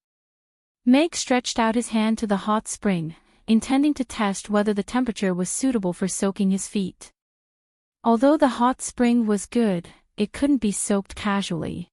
Meg stretched out his hand to the hot spring, intending to test whether the temperature was suitable for soaking his feet. Although the hot spring was good, it couldn't be soaked casually.